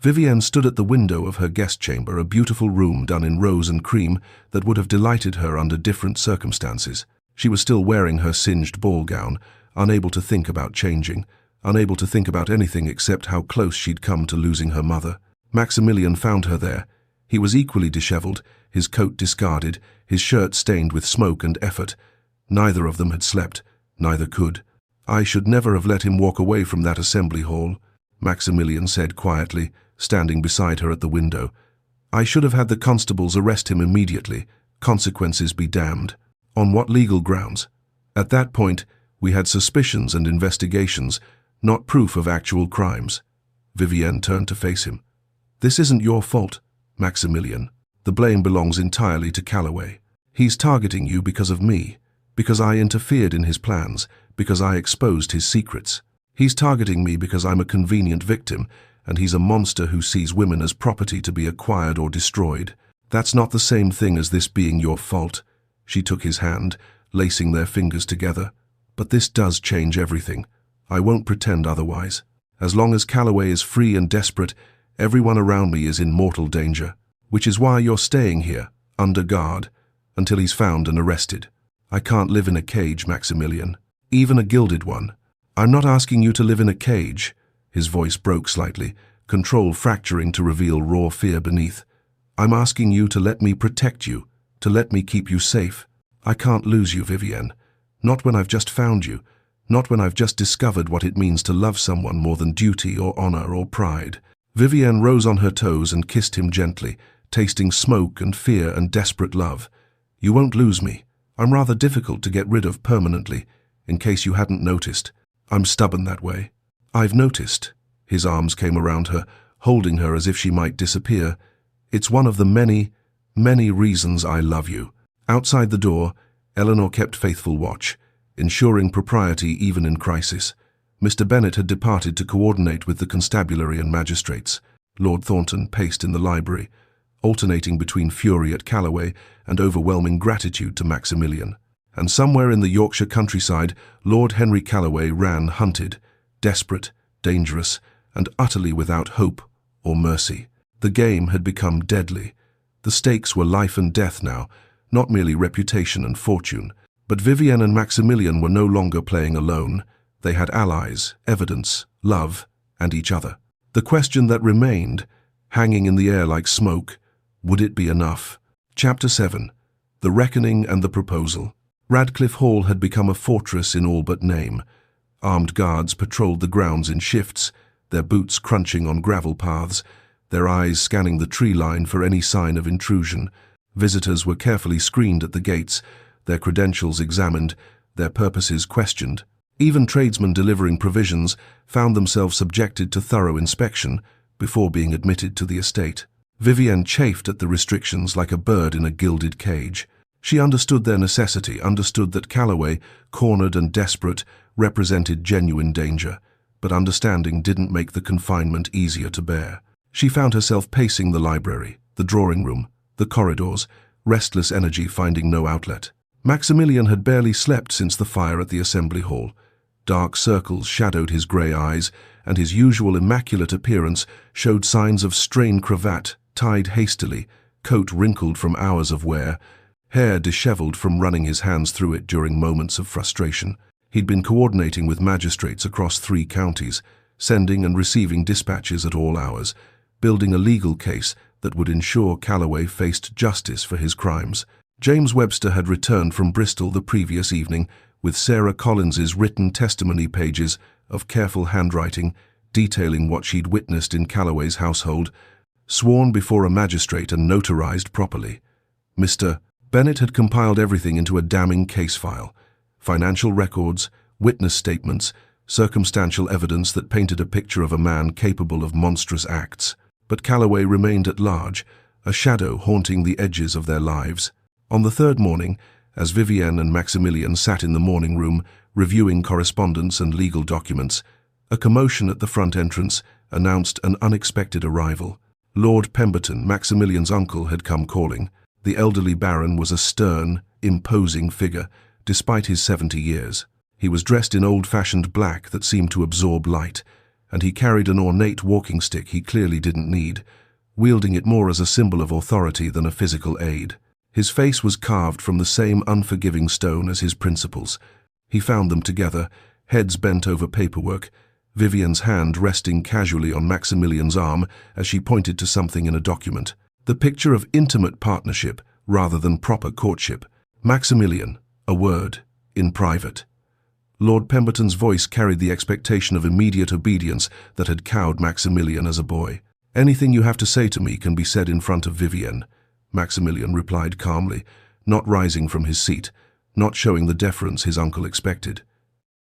Vivienne stood at the window of her guest chamber, a beautiful room done in rose and cream that would have delighted her under different circumstances. She was still wearing her singed ball gown, unable to think about changing, unable to think about anything except how close she'd come to losing her mother. Maximilian found her there. He was equally disheveled, his coat discarded, his shirt stained with smoke and effort. Neither of them had slept, neither could. "I should never have let him walk away from that assembly hall," Maximilian said quietly, standing beside her at the window. "I should have had the constables arrest him immediately, consequences be damned." "On what legal grounds?" "At that point, we had suspicions and investigations, not proof of actual crimes." Vivienne turned to face him. "This isn't your fault, Maximilian. The blame belongs entirely to Calloway. He's targeting you because of me, because I interfered in his plans, because I exposed his secrets. He's targeting me because I'm a convenient victim, and he's a monster who sees women as property to be acquired or destroyed. That's not the same thing as this being your fault." She took his hand, lacing their fingers together. "But this does change everything. I won't pretend otherwise." As long as Calloway is free and desperate, everyone around me is in mortal danger, which is why you're staying here, under guard, until he's found and arrested. I can't live in a cage, Maximilian. Even a gilded one. I'm not asking you to live in a cage. His voice broke slightly, control fracturing to reveal raw fear beneath. I'm asking you to let me protect you, to let me keep you safe. I can't lose you, Vivienne. Not when I've just found you. Not when I've just discovered what it means to love someone more than duty or honor or pride. Vivienne rose on her toes and kissed him gently, tasting smoke and fear and desperate love. You won't lose me. I'm rather difficult to get rid of permanently, in case you hadn't noticed. I'm stubborn that way. I've noticed. His arms came around her, holding her as if she might disappear. It's one of the many, many reasons I love you. Outside the door, Eleanor kept faithful watch, ensuring propriety even in crisis. Mr. Bennet had departed to coordinate with the constabulary and magistrates. Lord Thornton paced in the library, alternating between fury at Calloway and overwhelming gratitude to Maximilian. And somewhere in the Yorkshire countryside, Lord Henry Calloway ran hunted, desperate, dangerous, and utterly without hope or mercy. The game had become deadly. The stakes were life and death now, not merely reputation and fortune. But Vivienne and Maximilian were no longer playing alone. They had allies, evidence, love, and each other. The question that remained, hanging in the air like smoke, would it be enough? Chapter 7. The Reckoning and the Proposal. Radcliffe Hall had become a fortress in all but name. Armed guards patrolled the grounds in shifts, their boots crunching on gravel paths, their eyes scanning the tree line for any sign of intrusion. Visitors were carefully screened at the gates, their credentials examined, their purposes questioned. Even tradesmen delivering provisions found themselves subjected to thorough inspection before being admitted to the estate. Vivienne chafed at the restrictions like a bird in a gilded cage. She understood their necessity, understood that Calloway, cornered and desperate, represented genuine danger, but understanding didn't make the confinement easier to bear. She found herself pacing the library, the drawing room, the corridors, restless energy finding no outlet. Maximilian had barely slept since the fire at the assembly hall. Dark circles shadowed his grey eyes, and his usual immaculate appearance showed signs of strained cravat, tied hastily, coat wrinkled from hours of wear, hair dishevelled from running his hands through it during moments of frustration. He'd been coordinating with magistrates across 3 counties, sending and receiving dispatches at all hours, building a legal case that would ensure Calloway faced justice for his crimes. James Webster had returned from Bristol the previous evening with Sarah Collins's written testimony pages of careful handwriting detailing what she'd witnessed in Calloway's household, sworn before a magistrate and notarized properly. Mr. Bennet had compiled everything into a damning case file: financial records, witness statements, circumstantial evidence that painted a picture of a man capable of monstrous acts. But Calloway remained at large, a shadow haunting the edges of their lives. On the 3rd morning, as Vivienne and Maximilian sat in the morning room, reviewing correspondence and legal documents, a commotion at the front entrance announced an unexpected arrival. Lord Pemberton, Maximilian's uncle, had come calling. The elderly baron was a stern, imposing figure, despite his 70 years. He was dressed in old-fashioned black that seemed to absorb light, and he carried an ornate walking stick he clearly didn't need, wielding it more as a symbol of authority than a physical aid. His face was carved from the same unforgiving stone as his principles. He found them together, heads bent over paperwork, Vivienne's hand resting casually on Maximilian's arm as she pointed to something in a document. The picture of intimate partnership rather than proper courtship. Maximilian, a word, in private. Lord Pemberton's voice carried the expectation of immediate obedience that had cowed Maximilian as a boy. Anything you have to say to me can be said in front of Vivienne, Maximilian replied calmly, not rising from his seat, not showing the deference his uncle expected.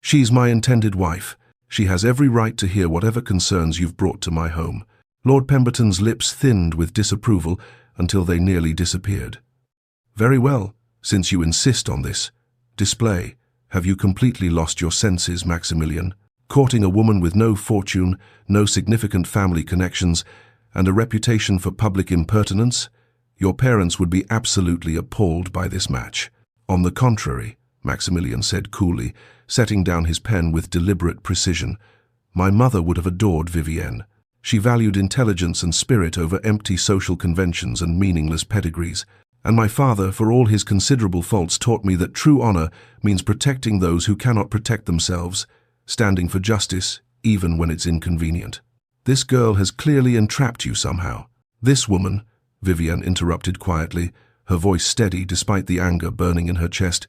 She's my intended wife. She has every right to hear whatever concerns you've brought to my home. Lord Pemberton's lips thinned with disapproval until they nearly disappeared. Very well, since you insist on this. Display. Have you completely lost your senses, Maximilian? Courting a woman with no fortune, no significant family connections, and a reputation for public impertinence? Your parents would be absolutely appalled by this match. On the contrary, Maximilian said coolly, setting down his pen with deliberate precision, My mother would have adored Vivienne. She valued intelligence and spirit over empty social conventions and meaningless pedigrees. And my father, for all his considerable faults, taught me that true honor means protecting those who cannot protect themselves, standing for justice, even when it's inconvenient. This girl has clearly entrapped you somehow. This woman, Vivienne interrupted quietly, her voice steady despite the anger burning in her chest,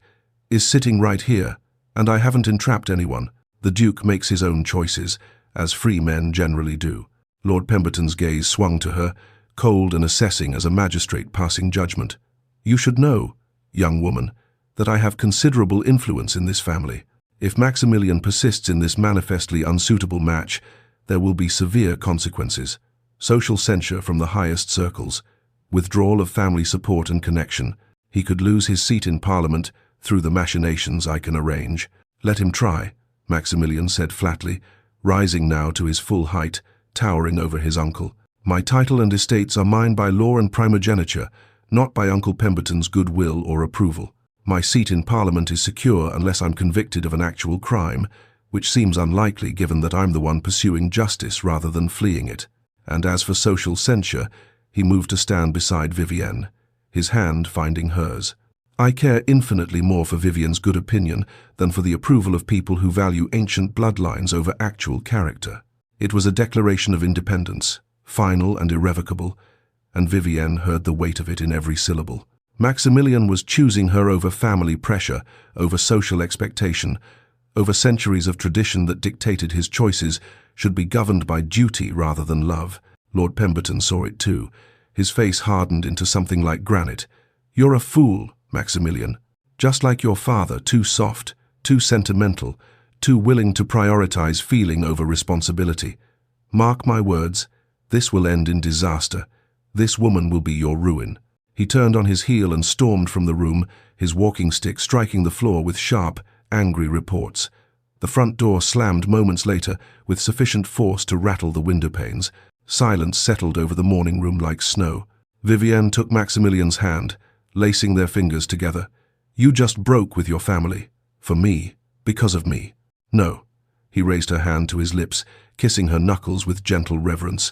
is sitting right here, and I haven't entrapped anyone. The Duke makes his own choices, as free men generally do. Lord Pemberton's gaze swung to her, cold and assessing as a magistrate passing judgment. You should know, young woman, that I have considerable influence in this family. If Maximilian persists in this manifestly unsuitable match, there will be severe consequences. Social censure from the highest circles, withdrawal of family support and connection. He could lose his seat in Parliament through the machinations I can arrange. Let him try, Maximilian said flatly, rising now to his full height, towering over his uncle. My title and estates are mine by law and primogeniture, not by Uncle Pemberton's goodwill or approval. My seat in Parliament is secure unless I'm convicted of an actual crime, which seems unlikely given that I'm the one pursuing justice rather than fleeing it. And as for social censure, he moved to stand beside Vivienne, his hand finding hers. I care infinitely more for Vivienne's good opinion than for the approval of people who value ancient bloodlines over actual character. It was a declaration of independence, final and irrevocable, and Vivienne heard the weight of it in every syllable. Maximilian was choosing her over family pressure, over social expectation, over centuries of tradition that dictated his choices should be governed by duty rather than love. Lord Pemberton saw it too. His face hardened into something like granite. You're a fool, Maximilian. Just like your father, too soft, too sentimental, too willing to prioritize feeling over responsibility. Mark my words, this will end in disaster. This woman will be your ruin. He turned on his heel and stormed from the room, his walking stick striking the floor with sharp, angry reports. The front door slammed moments later with sufficient force to rattle the window panes. Silence settled over the morning room like snow. Vivienne took Maximilian's hand, lacing their fingers together. You just broke with your family. For me. Because of me. No. He raised her hand to his lips, kissing her knuckles with gentle reverence.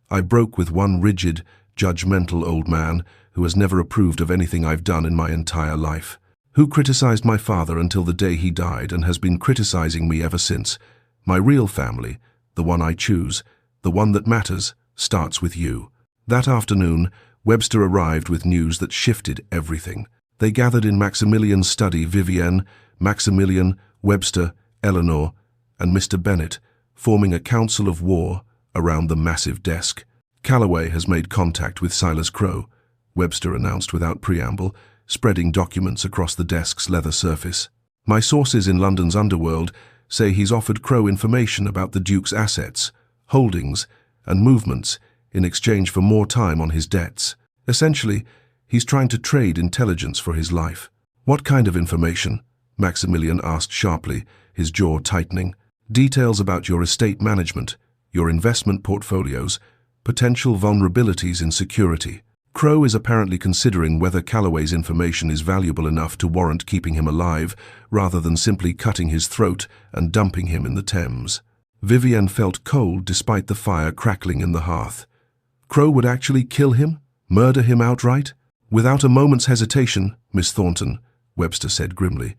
I broke with one rigid, judgmental old man who has never approved of anything I've done in my entire life. Who criticized my father until the day he died and has been criticizing me ever since. My real family, the one I choose, the one that matters, starts with you. That afternoon, Webster arrived with news that shifted everything. They gathered in Maximilian's study Vivienne, Maximilian, Webster, Eleanor, and Mr. Bennet, forming a council of war around the massive desk. Calloway has made contact with Silas Crowe, Webster announced without preamble, spreading documents across the desk's leather surface. My sources in London's underworld say he's offered Crowe information about the Duke's assets, holdings, and movements in exchange for more time on his debts. Essentially, he's trying to trade intelligence for his life. What kind of information? Maximilian asked sharply, his jaw tightening. Details about your estate management, your investment portfolios, potential vulnerabilities in security. Crowe is apparently considering whether Calloway's information is valuable enough to warrant keeping him alive, rather than simply cutting his throat and dumping him in the Thames. Vivienne felt cold despite the fire crackling in the hearth. Crowe would actually kill him? Murder him outright? Without a moment's hesitation, Miss Thornton, Webster said grimly.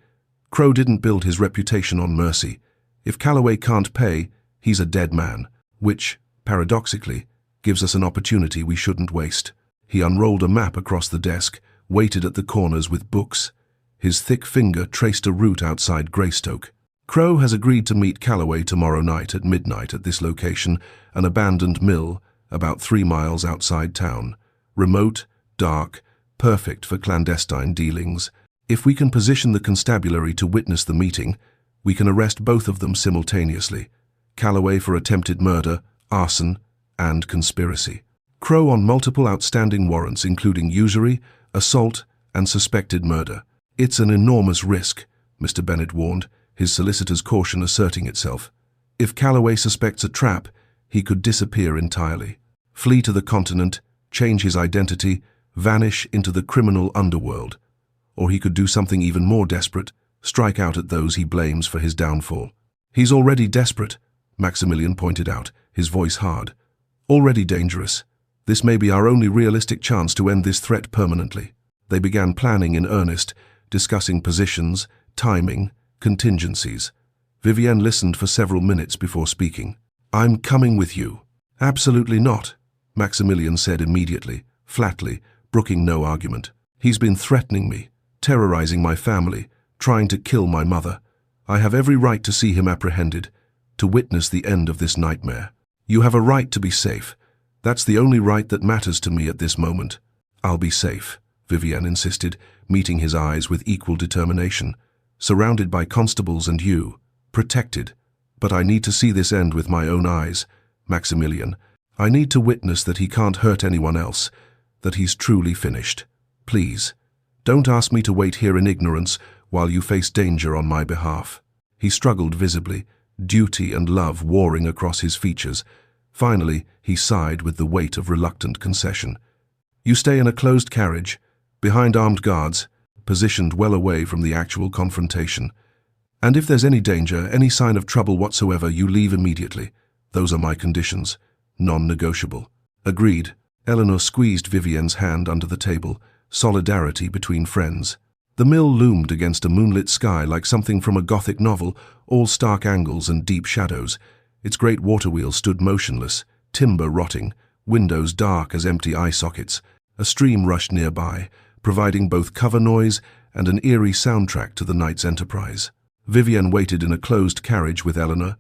Crowe didn't build his reputation on mercy. If Calloway can't pay, he's a dead man, which, paradoxically, gives us an opportunity we shouldn't waste. He unrolled a map across the desk, weighted at the corners with books. His thick finger traced a route outside Greystoke. Crowe has agreed to meet Calloway tomorrow night at midnight at this location, an abandoned mill about 3 miles outside town. Remote, dark, perfect for clandestine dealings. If we can position the constabulary to witness the meeting, we can arrest both of them simultaneously. Calloway for attempted murder, arson, and conspiracy. Crowe on multiple outstanding warrants including usury, assault, and suspected murder. It's an enormous risk, Mr. Bennet warned, his solicitor's caution asserting itself. If Calloway suspects a trap, he could disappear entirely. Flee to the continent, change his identity, vanish into the criminal underworld. Or he could do something even more desperate, strike out at those he blames for his downfall. He's already desperate, Maximilian pointed out, his voice hard. Already dangerous. This may be our only realistic chance to end this threat permanently. They began planning in earnest, discussing positions, timing, contingencies. Vivienne listened for several minutes before speaking. "I'm coming with you." "Absolutely not," Maximilian said immediately, flatly, brooking no argument. "He's been threatening me, terrorizing my family, trying to kill my mother. I have every right to see him apprehended, to witness the end of this nightmare. You have a right to be safe. That's the only right that matters to me at this moment." "I'll be safe," Vivienne insisted, meeting his eyes with equal determination. "Surrounded by constables and you. Protected. But I need to see this end with my own eyes, Maximilian. I need to witness that he can't hurt anyone else, that he's truly finished. Please, don't ask me to wait here in ignorance while you face danger on my behalf." He struggled visibly, duty and love warring across his features. Finally, he sighed with the weight of reluctant concession. "You stay in a closed carriage, behind armed guards, positioned well away from the actual confrontation. And if there's any danger, any sign of trouble whatsoever, you leave immediately. Those are my conditions. Non-negotiable." "Agreed." Eleanor squeezed Vivienne's hand under the table, solidarity between friends. The mill loomed against a moonlit sky like something from a Gothic novel, all stark angles and deep shadows. Its great water wheel stood motionless, timber rotting, windows dark as empty eye sockets. A stream rushed nearby, providing both cover noise and an eerie soundtrack to the night's enterprise. Vivienne waited in a closed carriage with Eleanor,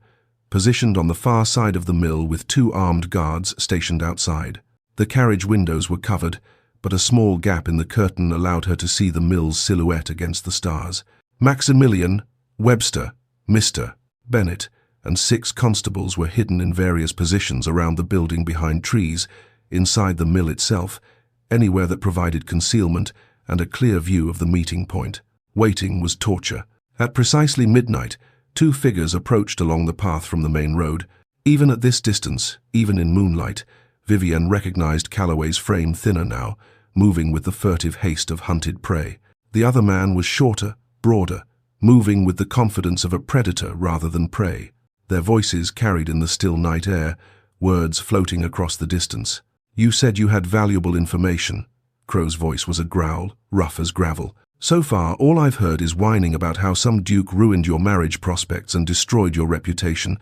positioned on the far side of the mill with 2 armed guards stationed outside. The carriage windows were covered, but a small gap in the curtain allowed her to see the mill's silhouette against the stars. Maximilian, Webster, Mr. Bennett, and 6 constables were hidden in various positions around the building behind trees, inside the mill itself, anywhere that provided concealment and a clear view of the meeting point. Waiting was torture. At precisely midnight, 2 figures approached along the path from the main road. Even at this distance, even in moonlight, Vivienne recognized Calloway's frame thinner now, moving with the furtive haste of hunted prey. The other man was shorter, broader, moving with the confidence of a predator rather than prey. Their voices carried in the still night air, words floating across the distance. "You said you had valuable information." Crow's voice was a growl, rough as gravel. "So far, all I've heard is whining about how some duke ruined your marriage prospects and destroyed your reputation.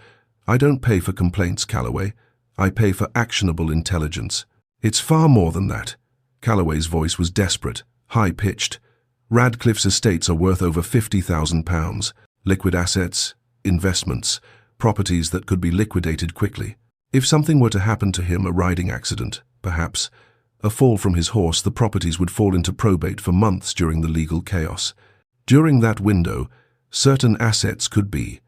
I don't pay for complaints, Calloway. I pay for actionable intelligence." "It's far more than that." Calloway's voice was desperate, high-pitched. "Radcliffe's estates are worth over £50,000. Liquid assets, investments, properties that could be liquidated quickly. If something were to happen to him, a riding accident, perhaps, a fall from his horse, the properties would fall into probate for months during the legal chaos. During that window, certain assets could be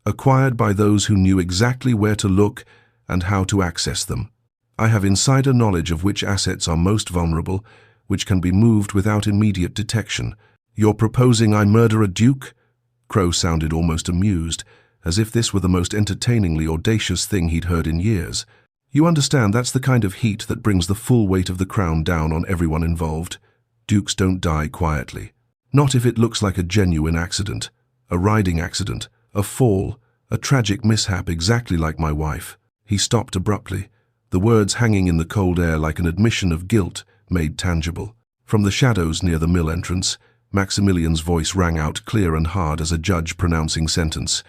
acquired by those who knew exactly where to look and how to access them. I have insider knowledge of which assets are most vulnerable, which can be moved without immediate detection. You're proposing I murder a duke?" Crow sounded almost amused, as if this were the most entertainingly audacious thing he'd heard in years. "You understand that's the kind of heat that brings the full weight of the crown down on everyone involved. Dukes don't die quietly. Not if it looks like a genuine accident, a riding accident, a fall, a tragic mishap exactly like my wife." He stopped abruptly, the words hanging in the cold air like an admission of guilt made tangible. From the shadows near the mill entrance, Maximilian's voice rang out clear and hard as a judge pronouncing sentence.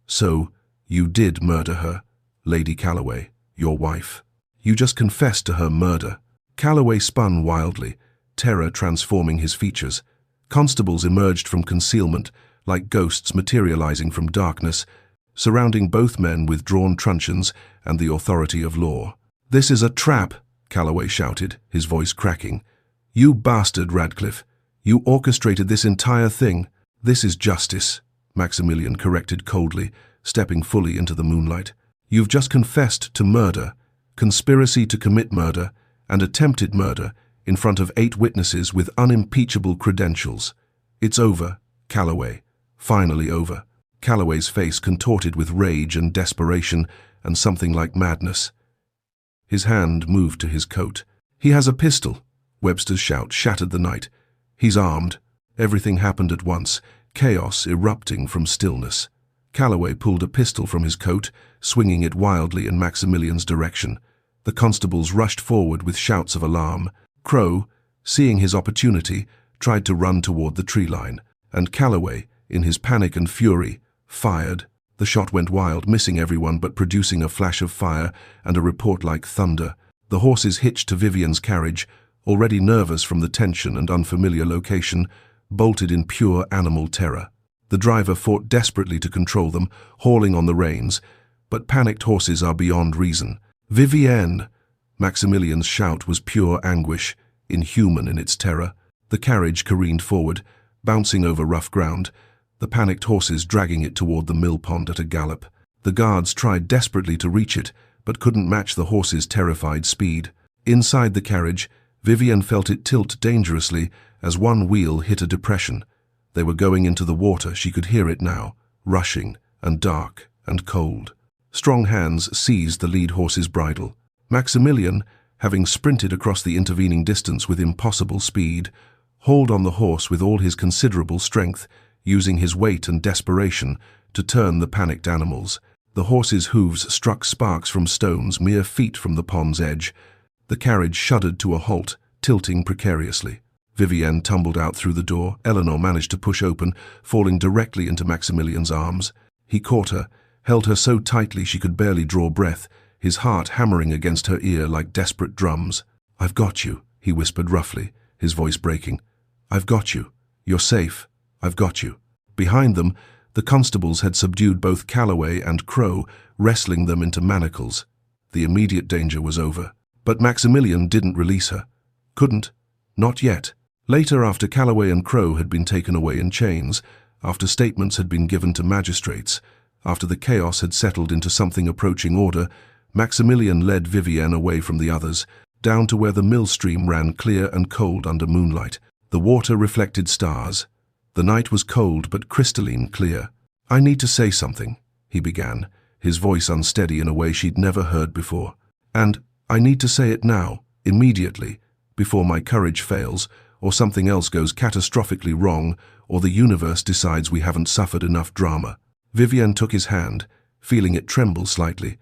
"So, you did murder her, Lady Calloway, your wife. You just confessed to her murder." Calloway spun wildly, terror transforming his features. Constables emerged from concealment, like ghosts materializing from darkness, surrounding both men with drawn truncheons and the authority of law. "This is a trap," Calloway shouted, his voice cracking. "You bastard, Radcliffe. You orchestrated this entire thing." "This is justice," Maximilian corrected coldly, stepping fully into the moonlight. "You've just confessed to murder, conspiracy to commit murder, and attempted murder in front of 8 witnesses with unimpeachable credentials. It's over, Calloway. Finally over." Calloway's face contorted with rage and desperation and something like madness. His hand moved to his coat. "He has a pistol." Webster's shout shattered the night. "He's armed." Everything happened at once, chaos erupting from stillness. Calloway pulled a pistol from his coat, swinging it wildly in Maximilian's direction. The constables rushed forward with shouts of alarm. Crow, seeing his opportunity, tried to run toward the tree line, and Calloway, in his panic and fury, fired. The shot went wild, missing everyone but producing a flash of fire and a report like thunder. The horses hitched to Vivian's carriage, already nervous from the tension and unfamiliar location, bolted in pure animal terror. The driver fought desperately to control them, hauling on the reins, but panicked horses are beyond reason. "Vivienne!" Maximilian's shout was pure anguish, inhuman in its terror. The carriage careened forward, bouncing over rough ground, the panicked horses dragging it toward the mill pond at a gallop. The guards tried desperately to reach it, but couldn't match the horse's terrified speed. Inside the carriage, Vivienne felt it tilt dangerously as one wheel hit a depression. They were going into the water, she could hear it now, rushing and dark and cold. Strong hands seized the lead horse's bridle. Maximilian, having sprinted across the intervening distance with impossible speed, hauled on the horse with all his considerable strength, using his weight and desperation to turn the panicked animals. The horse's hooves struck sparks from stones mere feet from the pond's edge. The carriage shuddered to a halt, tilting precariously. Vivienne tumbled out through the door. Eleanor managed to push open, falling directly into Maximilian's arms. He caught her, held her so tightly she could barely draw breath, his heart hammering against her ear like desperate drums. "I've got you," he whispered roughly, his voice breaking. "I've got you. You're safe. I've got you." Behind them, the constables had subdued both Calloway and Crow, wrestling them into manacles. The immediate danger was over. But Maximilian didn't release her. Couldn't. Not yet. Later, after Calloway and Crow had been taken away in chains, after statements had been given to magistrates, after the chaos had settled into something approaching order, Maximilian led Vivienne away from the others, down to where the mill stream ran clear and cold under moonlight. The water reflected stars. The night was cold but crystalline clear. "I need to say something," he began, his voice unsteady in a way she'd never heard before. "And I need to say it now, immediately, before my courage fails, or something else goes catastrophically wrong, or the universe decides we haven't suffered enough drama." Vivienne took his hand, feeling it tremble slightly.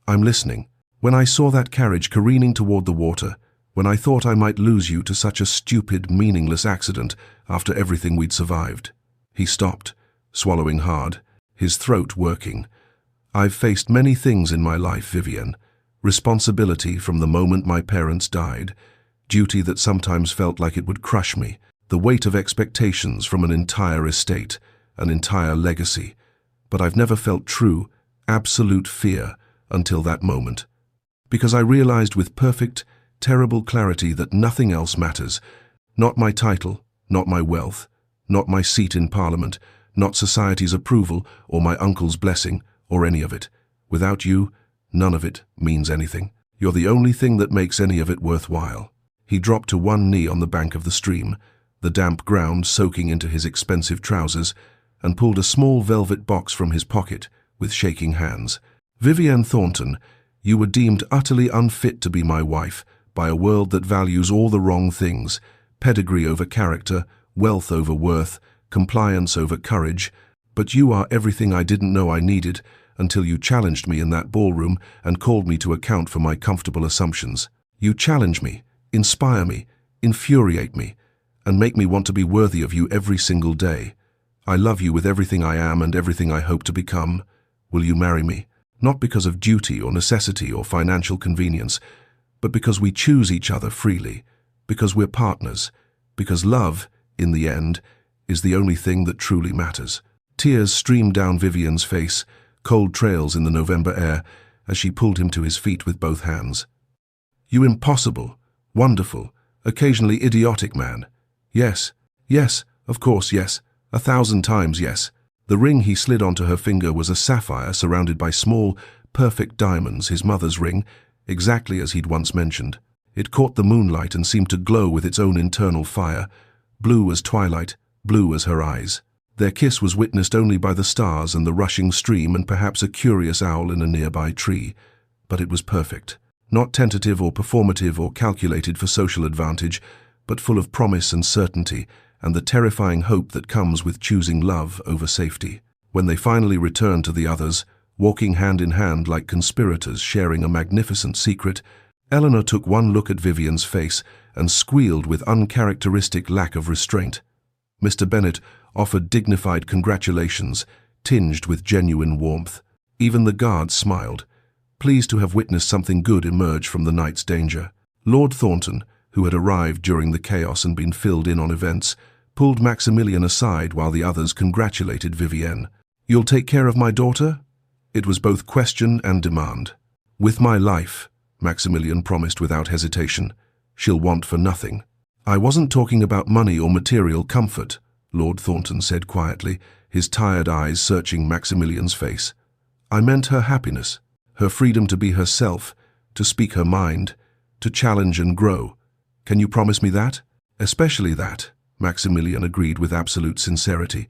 "I'm listening. When I saw that carriage careening toward the water, when I thought I might lose you to such a stupid, meaningless accident after everything we'd survived." He stopped, swallowing hard, his throat working. "I've faced many things in my life, Vivienne. Responsibility from the moment my parents died, duty that sometimes felt like it would crush me, the weight of expectations from an entire estate, an entire legacy. But I've never felt true, absolute fear until that moment. Because I realized with perfect, terrible clarity that nothing else matters. Not my title, not my wealth, not my seat in Parliament, not society's approval or my uncle's blessing, or any of it. Without you, none of it means anything. You're the only thing that makes any of it worthwhile." He dropped to one knee on the bank of the stream, the damp ground soaking into his expensive trousers, and pulled a small velvet box from his pocket with shaking hands. "Vivienne Thornton, you were deemed utterly unfit to be my wife by a world that values all the wrong things, pedigree over character, wealth over worth, compliance over courage, but you are everything I didn't know I needed until you challenged me in that ballroom and called me to account for my comfortable assumptions. You challenge me, inspire me, infuriate me, and make me want to be worthy of you every single day. I love you with everything I am and everything I hope to become. Will you marry me? Not because of duty or necessity or financial convenience, but because we choose each other freely, because we're partners, because love, in the end, is the only thing that truly matters." Tears streamed down Vivienne's face, cold trails in the November air, as she pulled him to his feet with both hands. "You impossible, wonderful, occasionally idiotic man. Yes, yes, of course, yes, 1,000 times yes." The ring he slid onto her finger was a sapphire surrounded by small, perfect diamonds, his mother's ring, exactly as he'd once mentioned. It caught the moonlight and seemed to glow with its own internal fire, blue as twilight, blue as her eyes. Their kiss was witnessed only by the stars and the rushing stream and perhaps a curious owl in a nearby tree. But it was perfect. Not tentative or performative or calculated for social advantage, but full of promise and certainty, and the terrifying hope that comes with choosing love over safety. When they finally returned to the others, walking hand in hand like conspirators sharing a magnificent secret, Eleanor took one look at Vivian's face and squealed with uncharacteristic lack of restraint. Mr. Bennet offered dignified congratulations, tinged with genuine warmth. Even the guards smiled, pleased to have witnessed something good emerge from the night's danger. Lord Thornton, who had arrived during the chaos and been filled in on events, pulled Maximilian aside while the others congratulated Vivienne. "You'll take care of my daughter?" It was both question and demand. "With my life," Maximilian promised without hesitation. "She'll want for nothing." "I wasn't talking about money or material comfort," Lord Thornton said quietly, his tired eyes searching Maximilian's face. "I meant her happiness, her freedom to be herself, to speak her mind, to challenge and grow. Can you promise me that?" "Especially that," Maximilian agreed with absolute sincerity.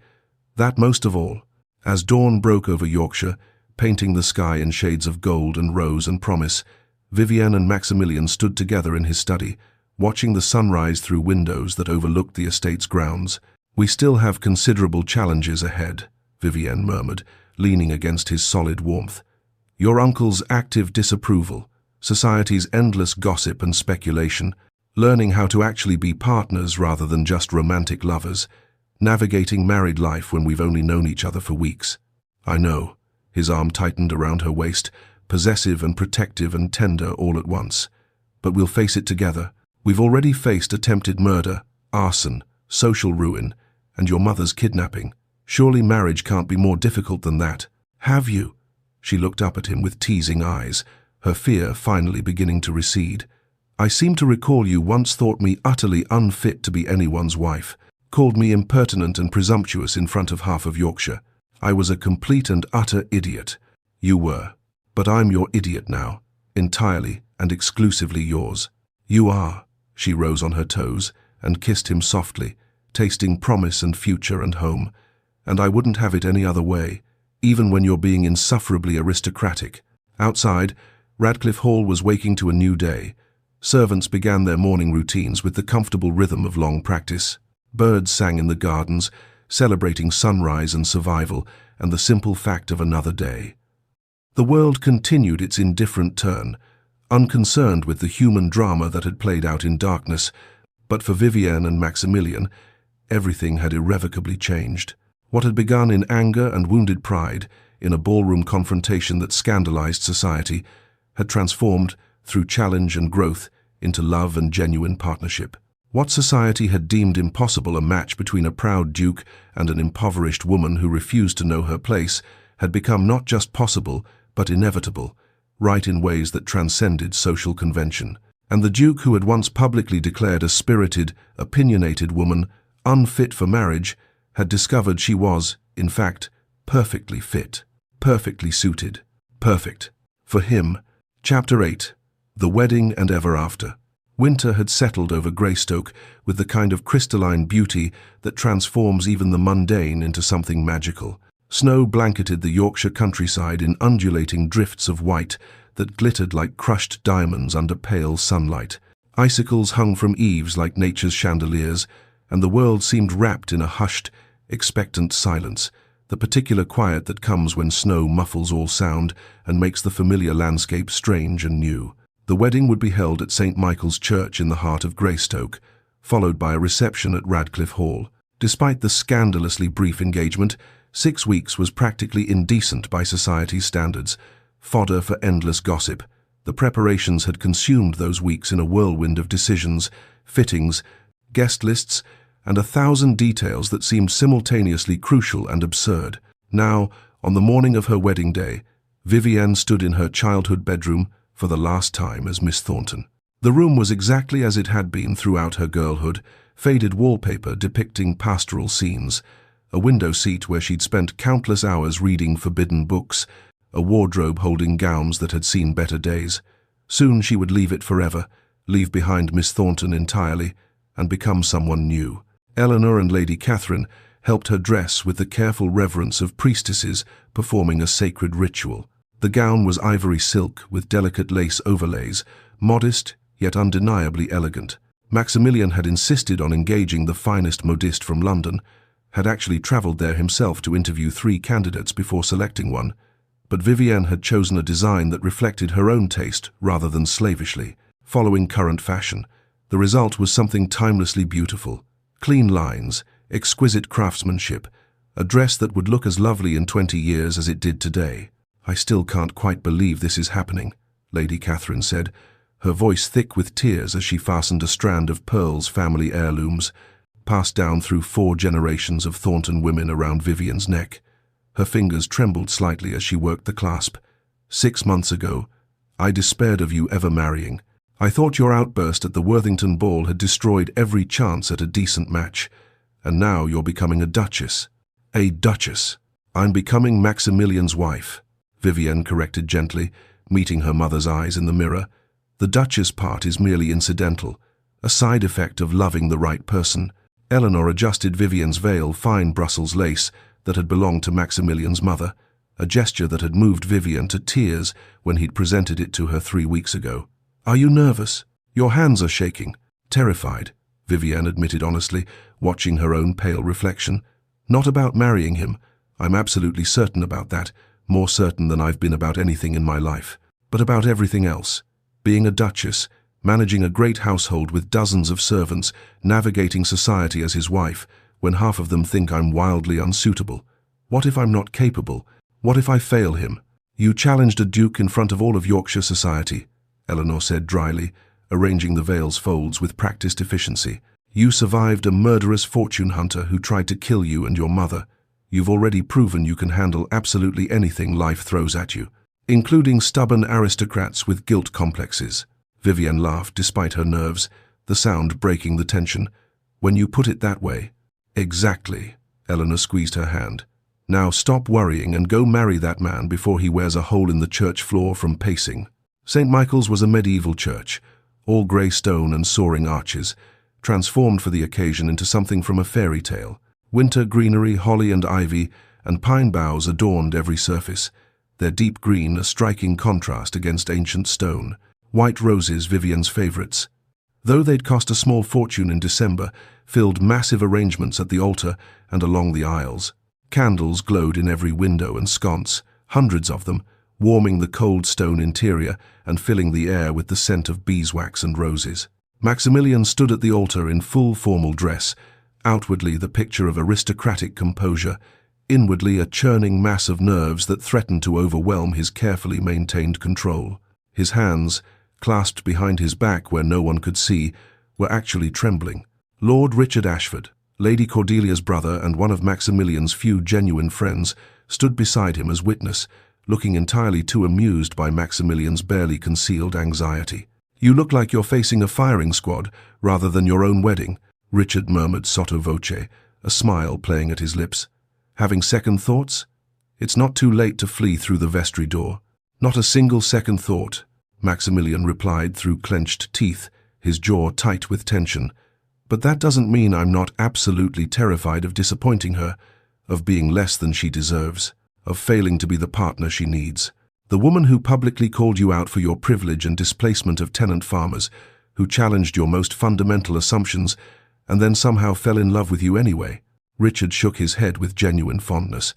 "That most of all." As dawn broke over Yorkshire, painting the sky in shades of gold and rose and promise, Vivienne and Maximilian stood together in his study, watching the sunrise through windows that overlooked the estate's grounds. "We still have considerable challenges ahead," Vivienne murmured, leaning against his solid warmth. "Your uncle's active disapproval, society's endless gossip and speculation, learning how to actually be partners rather than just romantic lovers, navigating married life when we've only known each other for weeks." "I know." His arm tightened around her waist, possessive and protective and tender all at once. "But we'll face it together. We've already faced attempted murder, arson, social ruin, and your mother's kidnapping. Surely marriage can't be more difficult than that." "Have you?" She looked up at him with teasing eyes, her fear finally beginning to recede. "I seem to recall you once thought me utterly unfit to be anyone's wife, called me impertinent and presumptuous in front of half of Yorkshire. I was a complete and utter idiot." "You were. But I'm your idiot now, entirely and exclusively yours." "You are." She rose on her toes and kissed him softly, tasting promise and future and home. "And I wouldn't have it any other way, even when you're being insufferably aristocratic." Outside, Radcliffe Hall was waking to a new day. Servants began their morning routines with the comfortable rhythm of long practice. Birds sang in the gardens, celebrating sunrise and survival and the simple fact of another day. The world continued its indifferent turn, unconcerned with the human drama that had played out in darkness, but for Vivienne and Maximilian, everything had irrevocably changed. What had begun in anger and wounded pride, in a ballroom confrontation that scandalized society, had transformed, through challenge and growth, into love and genuine partnership. What society had deemed impossible, a match between a proud duke and an impoverished woman who refused to know her place, had become not just possible, but inevitable, right in ways that transcended social convention. And the duke, who had once publicly declared a spirited, opinionated woman unfit for marriage, had discovered she was, in fact, perfectly fit, perfectly suited, perfect. For him. Chapter 8. The Wedding and Ever After. Winter had settled over Greystoke with the kind of crystalline beauty that transforms even the mundane into something magical. Snow blanketed the Yorkshire countryside in undulating drifts of white that glittered like crushed diamonds under pale sunlight. Icicles hung from eaves like nature's chandeliers, and the world seemed wrapped in a hushed, expectant silence, the particular quiet that comes when snow muffles all sound and makes the familiar landscape strange and new. The wedding would be held at St. Michael's Church in the heart of Greystoke, followed by a reception at Radcliffe Hall. Despite the scandalously brief engagement, 6 weeks was practically indecent by society's standards, fodder for endless gossip. The preparations had consumed those weeks in a whirlwind of decisions, fittings, guest lists, and 1,000 details that seemed simultaneously crucial and absurd. Now, on the morning of her wedding day, Vivienne stood in her childhood bedroom for the last time as Miss Thornton. The room was exactly as it had been throughout her girlhood, faded wallpaper depicting pastoral scenes, a window seat where she'd spent countless hours reading forbidden books, a wardrobe holding gowns that had seen better days. Soon she would leave it forever, leave behind Miss Thornton entirely, and become someone new. Eleanor and Lady Catherine helped her dress with the careful reverence of priestesses performing a sacred ritual. The gown was ivory silk with delicate lace overlays, modest yet undeniably elegant. Maximilian had insisted on engaging the finest modiste from London, had actually travelled there himself to interview 3 candidates before selecting one, but Vivienne had chosen a design that reflected her own taste rather than slavishly, following current fashion. The result was something timelessly beautiful. Clean lines, exquisite craftsmanship, a dress that would look as lovely in 20 years as it did today. "I still can't quite believe this is happening," Lady Catherine said, her voice thick with tears as she fastened a strand of Pearl's family heirlooms, passed down through 4 generations of Thornton women, around Vivienne's neck. Her fingers trembled slightly as she worked the clasp. "6 months ago, I despaired of you ever marrying. I thought your outburst at the Worthington ball had destroyed every chance at a decent match. And now you're becoming a duchess." "A duchess. I'm becoming Maximilian's wife," Vivienne corrected gently, meeting her mother's eyes in the mirror. "The duchess part is merely incidental, a side effect of loving the right person." Eleanor adjusted Vivienne's veil, fine Brussels lace, that had belonged to Maximilian's mother, a gesture that had moved Vivienne to tears when he'd presented it to her 3 weeks ago. "Are you nervous? Your hands are shaking." "Terrified," Vivienne admitted honestly, watching her own pale reflection. "Not about marrying him. I'm absolutely certain about that, more certain than I've been about anything in my life. But about everything else. Being a duchess, managing a great household with dozens of servants, navigating society as his wife, when half of them think I'm wildly unsuitable. What if I'm not capable? What if I fail him?" "You challenged a duke in front of all of Yorkshire society," Eleanor said dryly, arranging the veil's folds with practiced efficiency. "You survived a murderous fortune hunter who tried to kill you and your mother. You've already proven you can handle absolutely anything life throws at you, including stubborn aristocrats with guilt complexes." Vivienne laughed despite her nerves, the sound breaking the tension. "When you put it that way." "Exactly." Eleanor squeezed her hand. "Now stop worrying and go marry that man before he wears a hole in the church floor from pacing." St. Michael's was a medieval church, all grey stone and soaring arches, transformed for the occasion into something from a fairy tale. Winter greenery, holly and ivy, and pine boughs adorned every surface, their deep green a striking contrast against ancient stone. White roses, Vivienne's favourites, though they'd cost a small fortune in December, filled massive arrangements at the altar and along the aisles. Candles glowed in every window and sconce, hundreds of them, warming the cold stone interior and filling the air with the scent of beeswax and roses. Maximilian stood at the altar in full formal dress, outwardly the picture of aristocratic composure, inwardly a churning mass of nerves that threatened to overwhelm his carefully maintained control. His hands, clasped behind his back where no one could see, were actually trembling. Lord Richard Ashford, Lady Cordelia's brother and one of Maximilian's few genuine friends, stood beside him as witness, looking entirely too amused by Maximilian's barely concealed anxiety. "You look like you're facing a firing squad rather than your own wedding," Richard murmured sotto voce, a smile playing at his lips. "Having second thoughts? It's not too late to flee through the vestry door." "Not a single second thought," Maximilian replied through clenched teeth, his jaw tight with tension. "But that doesn't mean I'm not absolutely terrified of disappointing her, of being less than she deserves, of failing to be the partner she needs. The woman who publicly called you out for your privilege and displacement of tenant farmers, who challenged your most fundamental assumptions, and then somehow fell in love with you anyway." Richard shook his head with genuine fondness.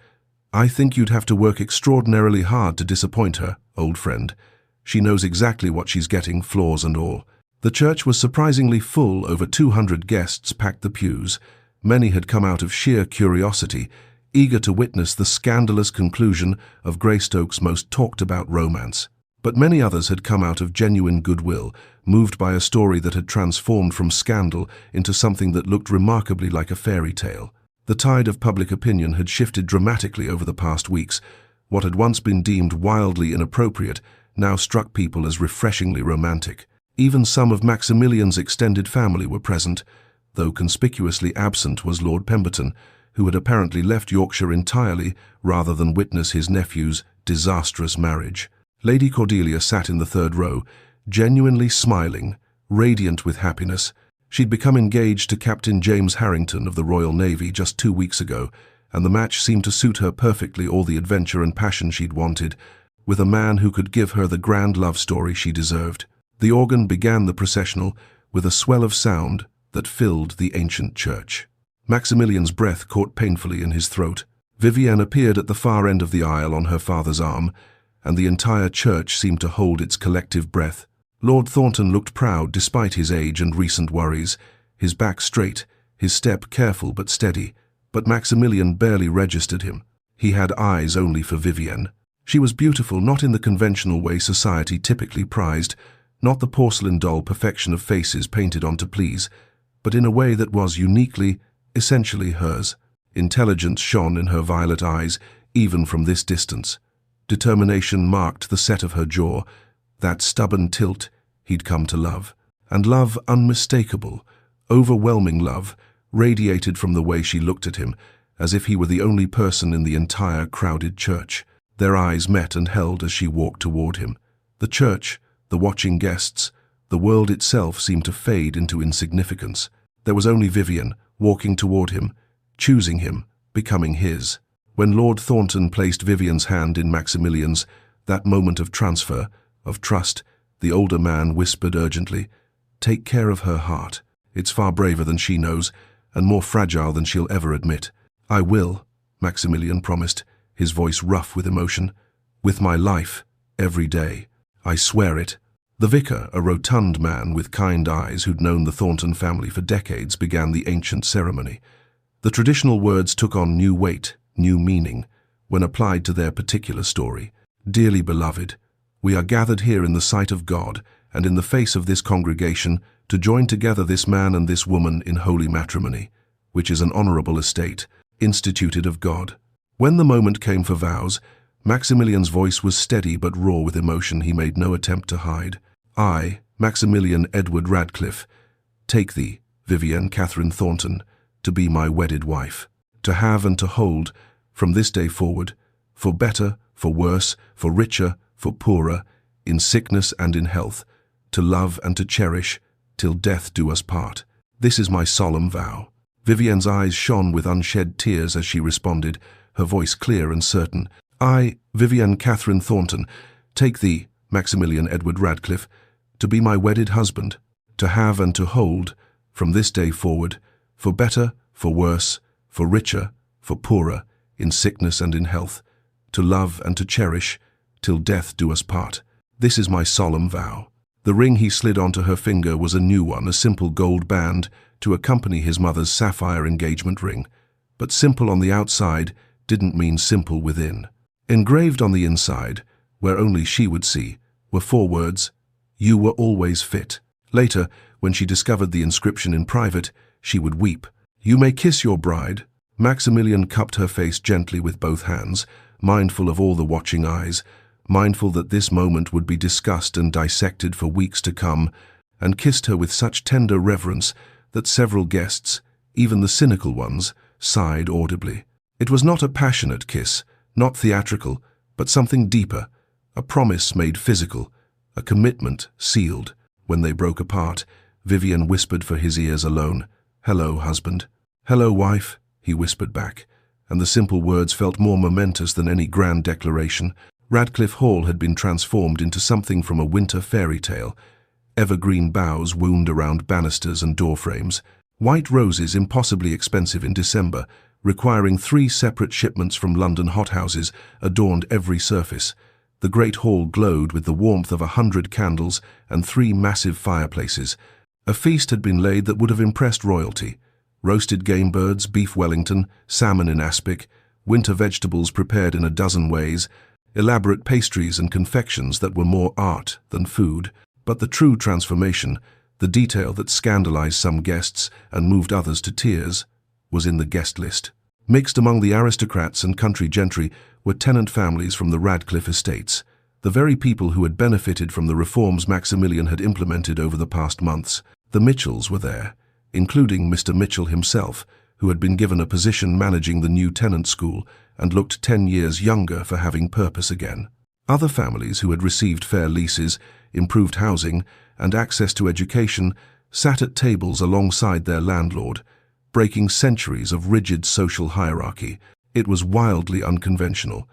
"I think you'd have to work extraordinarily hard to disappoint her, old friend. She knows exactly what she's getting, flaws and all." The church was surprisingly full. Over 200 guests packed the pews. Many had come out of sheer curiosity, eager to witness the scandalous conclusion of Greystoke's most talked-about romance. But many others had come out of genuine goodwill, moved by a story that had transformed from scandal into something that looked remarkably like a fairy tale. The tide of public opinion had shifted dramatically over the past weeks. What had once been deemed wildly inappropriate now struck people as refreshingly romantic. Even some of Maximilian's extended family were present, though conspicuously absent was Lord Pemberton, who had apparently left Yorkshire entirely rather than witness his nephew's disastrous marriage. Lady Cordelia sat in the third row, genuinely smiling, radiant with happiness. She'd become engaged to Captain James Harrington of the Royal Navy just 2 weeks ago, and the match seemed to suit her perfectly, all the adventure and passion she'd wanted, with a man who could give her the grand love story she deserved. The organ began the processional with a swell of sound that filled the ancient church. Maximilian's breath caught painfully in his throat. Vivienne appeared at the far end of the aisle on her father's arm, and the entire church seemed to hold its collective breath. Lord Thornton looked proud despite his age and recent worries, his back straight, his step careful but steady, but Maximilian barely registered him. He had eyes only for Vivienne. She was beautiful not in the conventional way society typically prized, not the porcelain doll perfection of faces painted on to please, but in a way that was uniquely, essentially hers. Intelligence shone in her violet eyes, even from this distance. Determination marked the set of her jaw, that stubborn tilt he'd come to love. And love unmistakable, overwhelming love, radiated from the way she looked at him, as if he were the only person in the entire crowded church. Their eyes met and held as she walked toward him. The church, the watching guests, the world itself seemed to fade into insignificance. There was only Vivienne, walking toward him, choosing him, becoming his. When Lord Thornton placed Vivienne's hand in Maximilian's, that moment of transfer, of trust, the older man whispered urgently, "Take care of her heart. It's far braver than she knows, and more fragile than she'll ever admit." "I will," Maximilian promised, his voice rough with emotion. "With my life, every day. I swear it." The vicar, a rotund man with kind eyes who'd known the Thornton family for decades, began the ancient ceremony. The traditional words took on new weight, new meaning, when applied to their particular story. "Dearly beloved, we are gathered here in the sight of God and in the face of this congregation to join together this man and this woman in holy matrimony, which is an honorable estate, instituted of God." When the moment came for vows, Maximilian's voice was steady but raw with emotion he made no attempt to hide. "I, Maximilian Edward Radcliffe, take thee, Vivienne Catherine Thornton, to be my wedded wife, to have and to hold, from this day forward, for better, for worse, for richer, for poorer, in sickness and in health, to love and to cherish, till death do us part. This is my solemn vow." Vivienne's eyes shone with unshed tears as she responded, her voice clear and certain. "I, Vivienne Catherine Thornton, take thee, Maximilian Edward Radcliffe, to be my wedded husband, to have and to hold, from this day forward, for better, for worse, for richer, for poorer, in sickness and in health, to love and to cherish, till death do us part. This is my solemn vow." The ring he slid onto her finger was a new one, a simple gold band to accompany his mother's sapphire engagement ring. But simple on the outside didn't mean simple within. Engraved on the inside, where only she would see, were 4 words, "You were always fit." Later, when she discovered the inscription in private, she would weep. "You may kiss your bride." Maximilian cupped her face gently with both hands, mindful of all the watching eyes, mindful that this moment would be discussed and dissected for weeks to come, and kissed her with such tender reverence that several guests, even the cynical ones, sighed audibly. It was not a passionate kiss, not theatrical, but something deeper, a promise made physical, a commitment sealed. When they broke apart, Vivienne whispered for his ears alone, "Hello, husband." "Hello, wife," he whispered back, and the simple words felt more momentous than any grand declaration. Radcliffe Hall had been transformed into something from a winter fairy tale. Evergreen boughs wound around banisters and doorframes. White roses impossibly expensive in December, requiring 3 separate shipments from London hothouses, adorned every surface. The great hall glowed with the warmth of 100 candles and 3 massive fireplaces. A feast had been laid that would have impressed royalty. Roasted game birds, beef Wellington, salmon in aspic, winter vegetables prepared in a dozen ways, elaborate pastries and confections that were more art than food. But the true transformation, the detail that scandalized some guests and moved others to tears, was in the guest list. Mixed among the aristocrats and country gentry were tenant families from the Radcliffe estates, the very people who had benefited from the reforms Maximilian had implemented over the past months. The Mitchells were there, including Mr. Mitchell himself, who had been given a position managing the new tenant school and looked 10 years younger for having purpose again. Other families who had received fair leases, improved housing, and access to education sat at tables alongside their landlord, breaking centuries of rigid social hierarchy. It was wildly unconventional.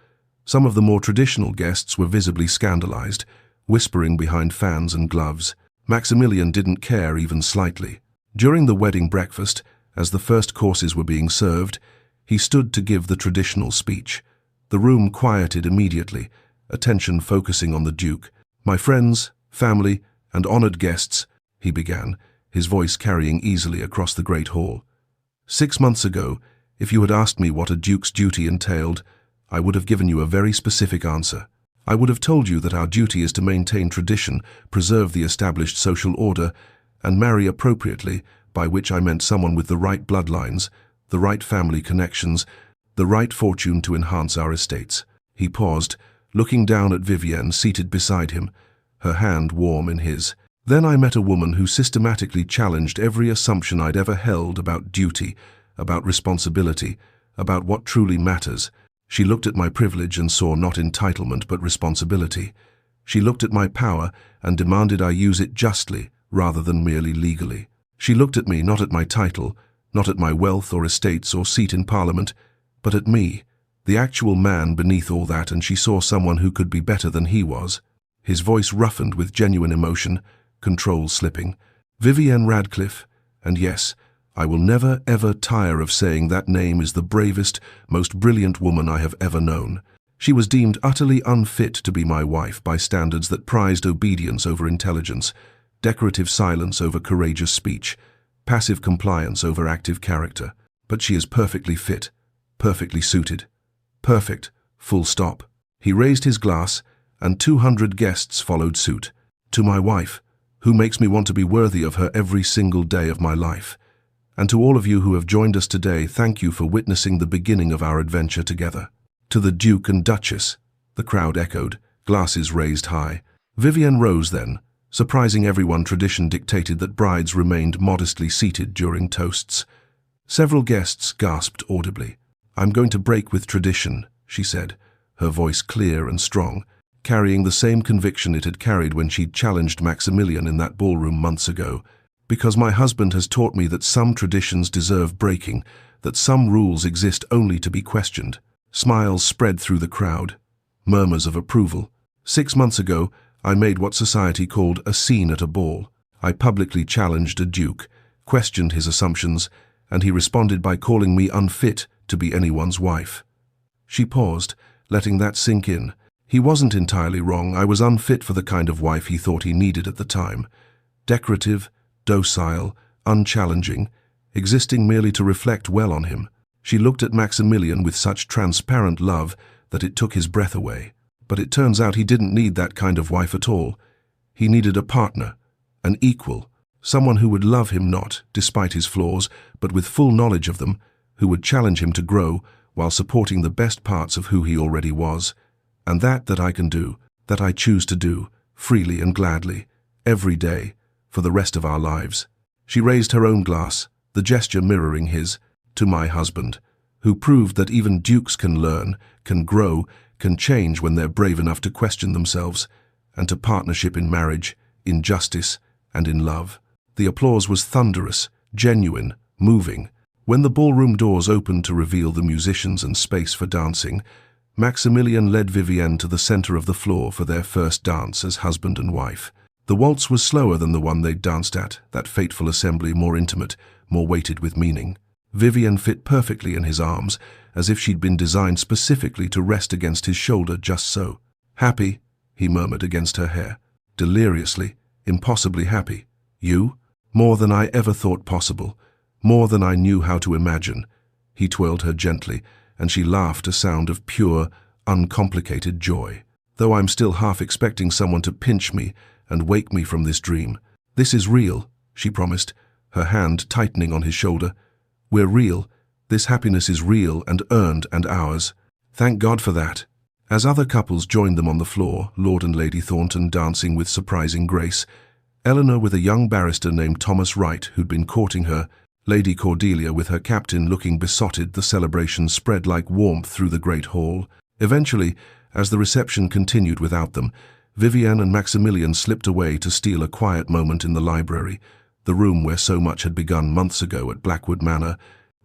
Some of the more traditional guests were visibly scandalized, whispering behind fans and gloves. Maximilian didn't care even slightly. During the wedding breakfast, As the first courses were being served, he stood to give the traditional speech. The room quieted immediately, attention focusing on the Duke. "My friends, family, and honored guests," he began, his voice carrying easily across the great hall. "6 months ago, if you had asked me what a duke's duty entailed, I would have given you a very specific answer. I would have told you that our duty is to maintain tradition, preserve the established social order, and marry appropriately, by which I meant someone with the right bloodlines, the right family connections, the right fortune to enhance our estates." He paused, looking down at Vivienne seated beside him, her hand warm in his. "Then I met a woman who systematically challenged every assumption I'd ever held about duty, about responsibility, about what truly matters. She looked at my privilege and saw not entitlement but responsibility. She looked at my power and demanded I use it justly rather than merely legally. She looked at me not at my title, not at my wealth or estates or seat in Parliament, but at me, the actual man beneath all that, and she saw someone who could be better than he was." His voice roughened with genuine emotion, control slipping. "Vivienne Radcliffe, and yes, I will never ever tire of saying that name is the bravest, most brilliant woman I have ever known. She was deemed utterly unfit to be my wife by standards that prized obedience over intelligence, decorative silence over courageous speech, passive compliance over active character. But she is perfectly fit, perfectly suited. Perfect, full stop." He raised his glass, and 200 guests followed suit. "To my wife, who makes me want to be worthy of her every single day of my life. And to all of you who have joined us today, thank you for witnessing the beginning of our adventure together." "To the Duke and Duchess," the crowd echoed, glasses raised high. Vivienne rose then. Surprising everyone, tradition dictated that brides remained modestly seated during toasts. Several guests gasped audibly. "I'm going to break with tradition," she said, her voice clear and strong, carrying the same conviction it had carried when she'd challenged Maximilian in that ballroom months ago. "Because my husband has taught me that some traditions deserve breaking, that some rules exist only to be questioned." Smiles spread through the crowd, murmurs of approval. "6 months ago, I made what society called a scene at a ball. I publicly challenged a duke, questioned his assumptions, and he responded by calling me unfit to be anyone's wife." She paused, letting that sink in. He wasn't entirely wrong. I was unfit for the kind of wife he thought he needed at the time. Decorative, docile, unchallenging, existing merely to reflect well on him. She looked at Maximilian with such transparent love that it took his breath away. But it turns out he didn't need that kind of wife at all. He needed a partner, an equal, someone who would love him not, despite his flaws, but with full knowledge of them, who would challenge him to grow while supporting the best parts of who he already was. And that I can do, that I choose to do, freely and gladly, every day, for the rest of our lives. She raised her own glass, the gesture mirroring his, "To my husband, who proved that even dukes can learn, can grow, can change when they're brave enough to question themselves, and to partnership in marriage, in justice, and in love." The applause was thunderous, genuine, moving. When the ballroom doors opened to reveal the musicians and space for dancing, Maximilian led Vivienne to the center of the floor for their first dance as husband and wife. The waltz was slower than the one they'd danced at, that fateful assembly more intimate, more weighted with meaning. Vivienne fit perfectly in his arms, as if she'd been designed specifically to rest against his shoulder just so. "Happy," he murmured against her hair. "Deliriously, impossibly happy. You? More than I ever thought possible. More than I knew how to imagine." He twirled her gently, and she laughed, a sound of pure, uncomplicated joy. "Though I'm still half expecting someone to pinch me and wake me from this dream. This is real," she promised, her hand tightening on his shoulder. "We're real. This happiness is real and earned and ours. Thank God for that." As other couples joined them on the floor, Lord and Lady Thornton dancing with surprising grace, Eleanor with a young barrister named Thomas Wright who'd been courting her, Lady Cordelia with her captain looking besotted, the celebration spread like warmth through the great hall. Eventually, as the reception continued without them, Vivienne and Maximilian slipped away to steal a quiet moment in the library, the room where so much had begun months ago at Blackwood Manor,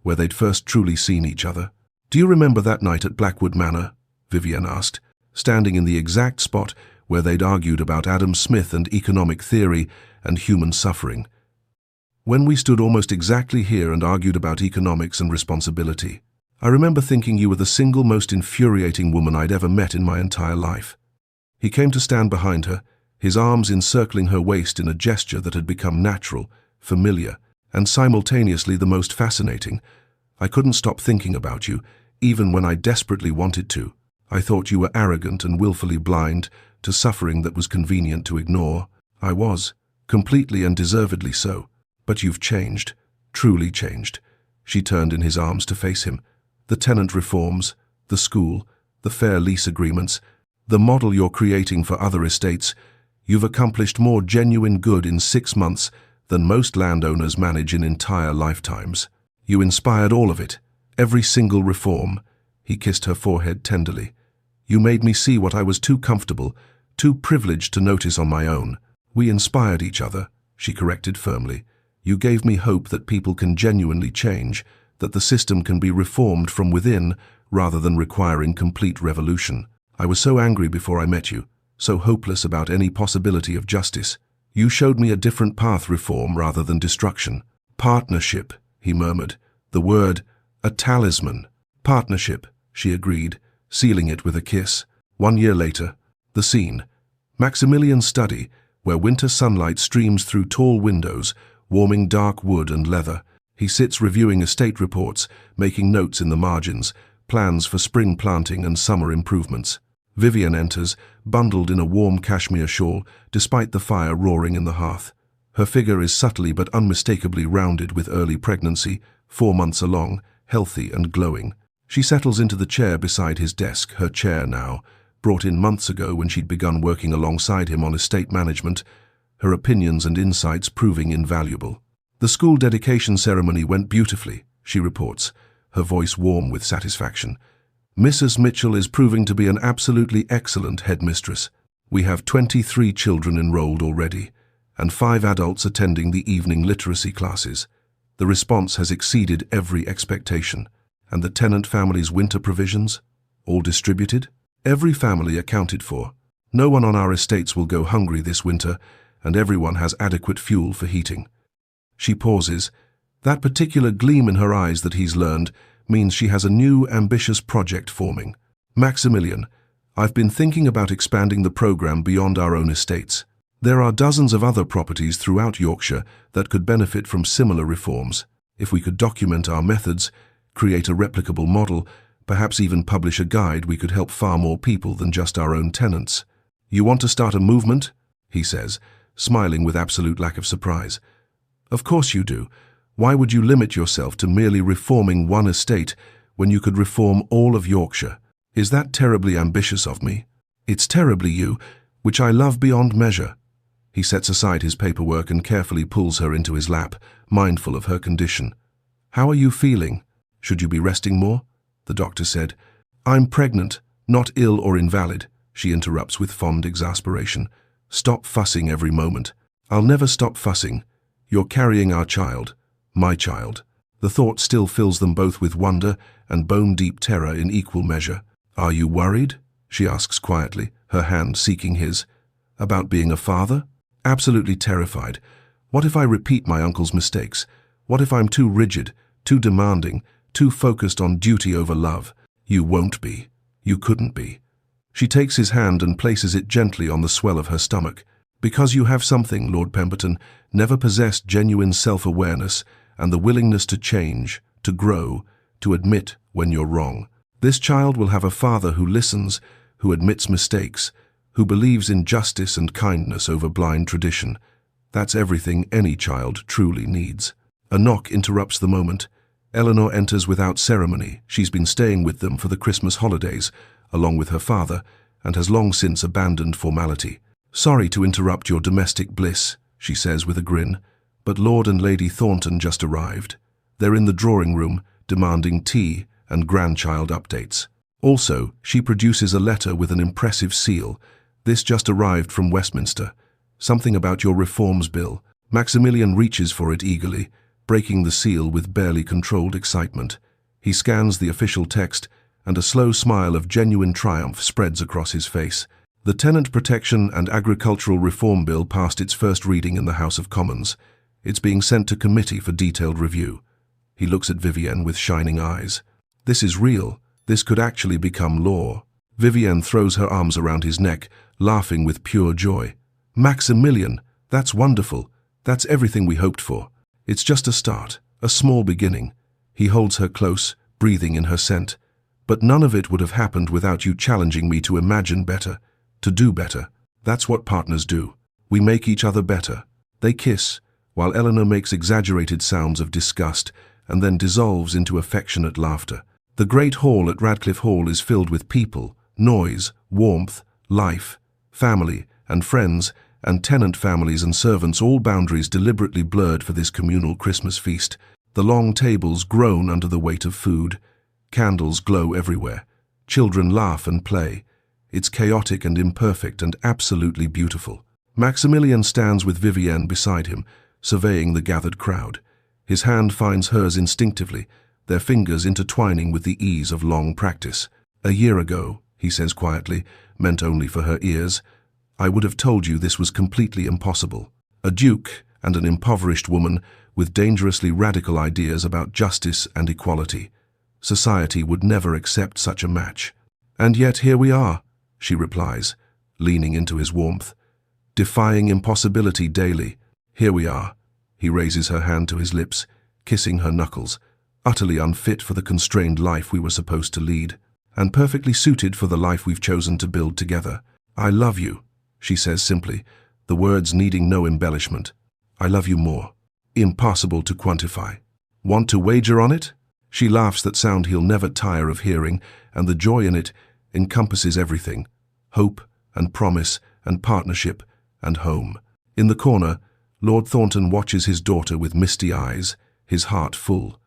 where they'd first truly seen each other. "Do you remember that night at Blackwood Manor?" Vivienne asked, standing in the exact spot where they'd argued about Adam Smith and economic theory and human suffering. When we stood almost exactly here and argued about economics and responsibility. I remember thinking you were the single most infuriating woman I'd ever met in my entire life. He came to stand behind her, his arms encircling her waist in a gesture that had become natural, familiar, and simultaneously the most fascinating. I couldn't stop thinking about you, even when I desperately wanted to. I thought you were arrogant and willfully blind to suffering that was convenient to ignore. I was, completely and deservedly so. But you've changed, truly changed. She turned in his arms to face him. The tenant reforms, the school, the fair lease agreements, the model you're creating for other estates. You've accomplished more genuine good in 6 months than most landowners manage in entire lifetimes. You inspired all of it, every single reform. He kissed her forehead tenderly. You made me see what I was too comfortable, too privileged to notice on my own. We inspired each other, she corrected firmly. You gave me hope that people can genuinely change, that the system can be reformed from within rather than requiring complete revolution. I was so angry before I met you, so hopeless about any possibility of justice. You showed me a different path, reform rather than destruction. Partnership, he murmured. The word, a talisman. Partnership, she agreed, sealing it with a kiss. 1 year later, the scene. Maximilian's study, where winter sunlight streams through tall windows, warming dark wood and leather. He sits reviewing estate reports, making notes in the margins, plans for spring planting and summer improvements. Vivian enters, bundled in a warm cashmere shawl, despite the fire roaring in the hearth. Her figure is subtly but unmistakably rounded with early pregnancy, 4 months along, healthy and glowing. She settles into the chair beside his desk, her chair now, brought in months ago when she'd begun working alongside him on estate management, her opinions and insights proving invaluable. The school dedication ceremony went beautifully, she reports, her voice warm with satisfaction. Mrs. Mitchell is proving to be an absolutely excellent headmistress. We have 23 children enrolled already, and 5 adults attending the evening literacy classes. The response has exceeded every expectation. And the tenant family's winter provisions? All distributed? Every family accounted for. No one on our estates will go hungry this winter, and everyone has adequate fuel for heating. She pauses. That particular gleam in her eyes that he's learned means she has a new, ambitious project forming. Maximilian, I've been thinking about expanding the program beyond our own estates. There are dozens of other properties throughout Yorkshire that could benefit from similar reforms. If we could document our methods, create a replicable model, perhaps even publish a guide, we could help far more people than just our own tenants. You want to start a movement? He says, smiling with absolute lack of surprise. Of course you do. Why would you limit yourself to merely reforming one estate when you could reform all of Yorkshire? Is that terribly ambitious of me? It's terribly you, which I love beyond measure. He sets aside his paperwork and carefully pulls her into his lap, mindful of her condition. How are you feeling? Should you be resting more? The doctor said. I'm pregnant, not ill or invalid, she interrupts with fond exasperation. Stop fussing every moment. I'll never stop fussing. You're carrying our child, my child. The thought still fills them both with wonder and bone-deep terror in equal measure. Are you worried? She asks quietly, her hand seeking his. About being a father? Absolutely terrified. What if I repeat my uncle's mistakes? What if I'm too rigid, too demanding, too focused on duty over love? You won't be. You couldn't be. She takes his hand and places it gently on the swell of her stomach. Because you have something, Lord Pemberton, never possessed genuine self-awareness and the willingness to change, to grow, to admit when you're wrong. This child will have a father who listens, who admits mistakes, who believes in justice and kindness over blind tradition. That's everything any child truly needs. A knock interrupts the moment. Eleanor enters without ceremony. She's been staying with them for the Christmas holidays, along with her father, and has long since abandoned formality. Sorry to interrupt your domestic bliss, she says with a grin, but Lord and Lady Thornton just arrived. They're in the drawing room, demanding tea and grandchild updates. Also, she produces a letter with an impressive seal. This just arrived from Westminster. Something about your reforms bill. Maximilian reaches for it eagerly, breaking the seal with barely controlled excitement. He scans the official text, and a slow smile of genuine triumph spreads across his face. The Tenant Protection and Agricultural Reform Bill passed its first reading in the House of Commons. It's being sent to committee for detailed review. He looks at Vivienne with shining eyes. This is real. This could actually become law. Vivienne throws her arms around his neck, laughing with pure joy. Maximilian, that's wonderful. That's everything we hoped for. It's just a start, a small beginning. He holds her close, breathing in her scent. But none of it would have happened without you challenging me to imagine better, to do better. That's what partners do. We make each other better. They kiss, while Eleanor makes exaggerated sounds of disgust and then dissolves into affectionate laughter. The great hall at Radcliffe Hall is filled with people, noise, warmth, life, family and friends, and tenant families and servants, all boundaries deliberately blurred for this communal Christmas feast. The long tables groan under the weight of food. Candles glow everywhere. Children laugh and play. It's chaotic and imperfect and absolutely beautiful. Maximilian stands with Vivienne beside him, surveying the gathered crowd. His hand finds hers instinctively, their fingers intertwining with the ease of long practice. "A year ago," he says quietly, meant only for her ears, "I would have told you this was completely impossible. A duke and an impoverished woman with dangerously radical ideas about justice and equality. Society would never accept such a match. And yet here we are," she replies, leaning into his warmth. "Defying impossibility daily. Here we are." He raises her hand to his lips, kissing her knuckles, utterly unfit for the constrained life we were supposed to lead, and perfectly suited for the life we've chosen to build together. "I love you," she says simply, the words needing no embellishment. "I love you more. Impossible to quantify. Want to wager on it?" She laughs that sound he'll never tire of hearing, and the joy in it encompasses everything: hope and promise and partnership and home. In the corner, Lord Thornton watches his daughter with misty eyes, his heart full.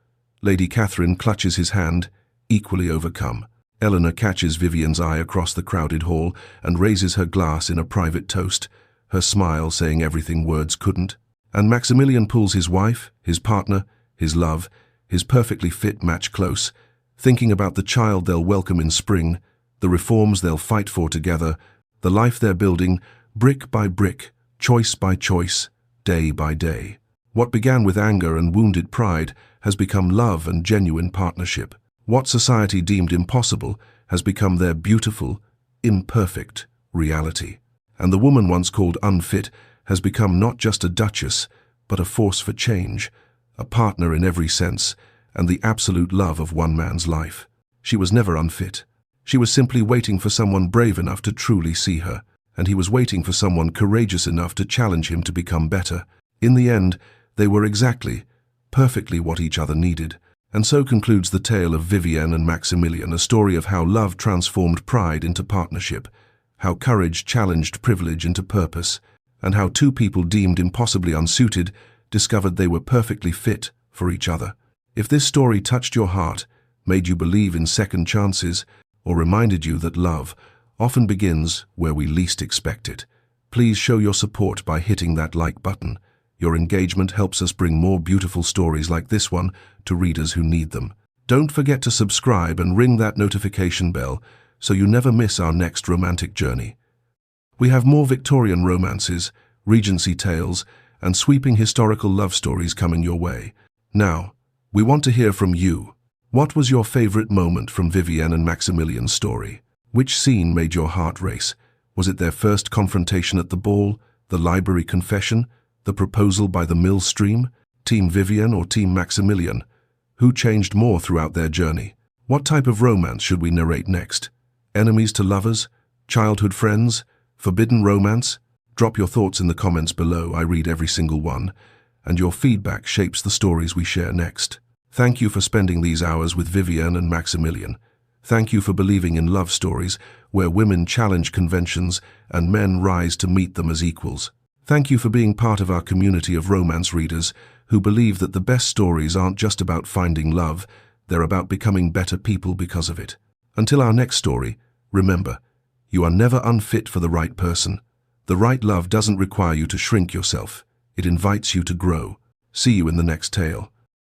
Lady Catherine clutches his hand, equally overcome. Eleanor catches Vivienne's eye across the crowded hall and raises her glass in a private toast, her smile saying everything words couldn't. And Maximilian pulls his wife, his partner, his love, his perfectly fit match close, thinking about the child they'll welcome in spring, the reforms they'll fight for together, the life they're building, brick by brick, choice by choice, day by day. What began with anger and wounded pride has become love and genuine partnership. What society deemed impossible has become their beautiful, imperfect reality. And the woman once called unfit has become not just a duchess, but a force for change, a partner in every sense, and the absolute love of one man's life. She was never unfit. She was simply waiting for someone brave enough to truly see her, and he was waiting for someone courageous enough to challenge him to become better. In the end, they were exactly, perfectly what each other needed. And so concludes the tale of Vivienne and Maximilian, a story of how love transformed pride into partnership, how courage challenged privilege into purpose, and how two people deemed impossibly unsuited discovered they were perfectly fit for each other. If this story touched your heart, made you believe in second chances, or reminded you that love often begins where we least expect it, please show your support by hitting that like button. Your engagement helps us bring more beautiful stories like this one to readers who need them. Don't forget to subscribe and ring that notification bell so you never miss our next romantic journey. We have more Victorian romances, Regency tales, and sweeping historical love stories coming your way. Now, we want to hear from you. What was your favorite moment from Vivienne and Maximilian's story? Which scene made your heart race? Was it their first confrontation at the ball, the library confession, the proposal by the mill stream? Team Vivienne or Team Maximilian? Who changed more throughout their journey? What type of romance should we narrate next? Enemies to lovers? Childhood friends? Forbidden romance? Drop your thoughts in the comments below. I read every single one, and your feedback shapes the stories we share next. Thank you for spending these hours with Vivienne and Maximilian. Thank you for believing in love stories where women challenge conventions and men rise to meet them as equals. Thank you for being part of our community of romance readers who believe that the best stories aren't just about finding love, they're about becoming better people because of it. Until our next story, remember, you are never unfit for the right person. The right love doesn't require you to shrink yourself. It invites you to grow. See you in the next tale.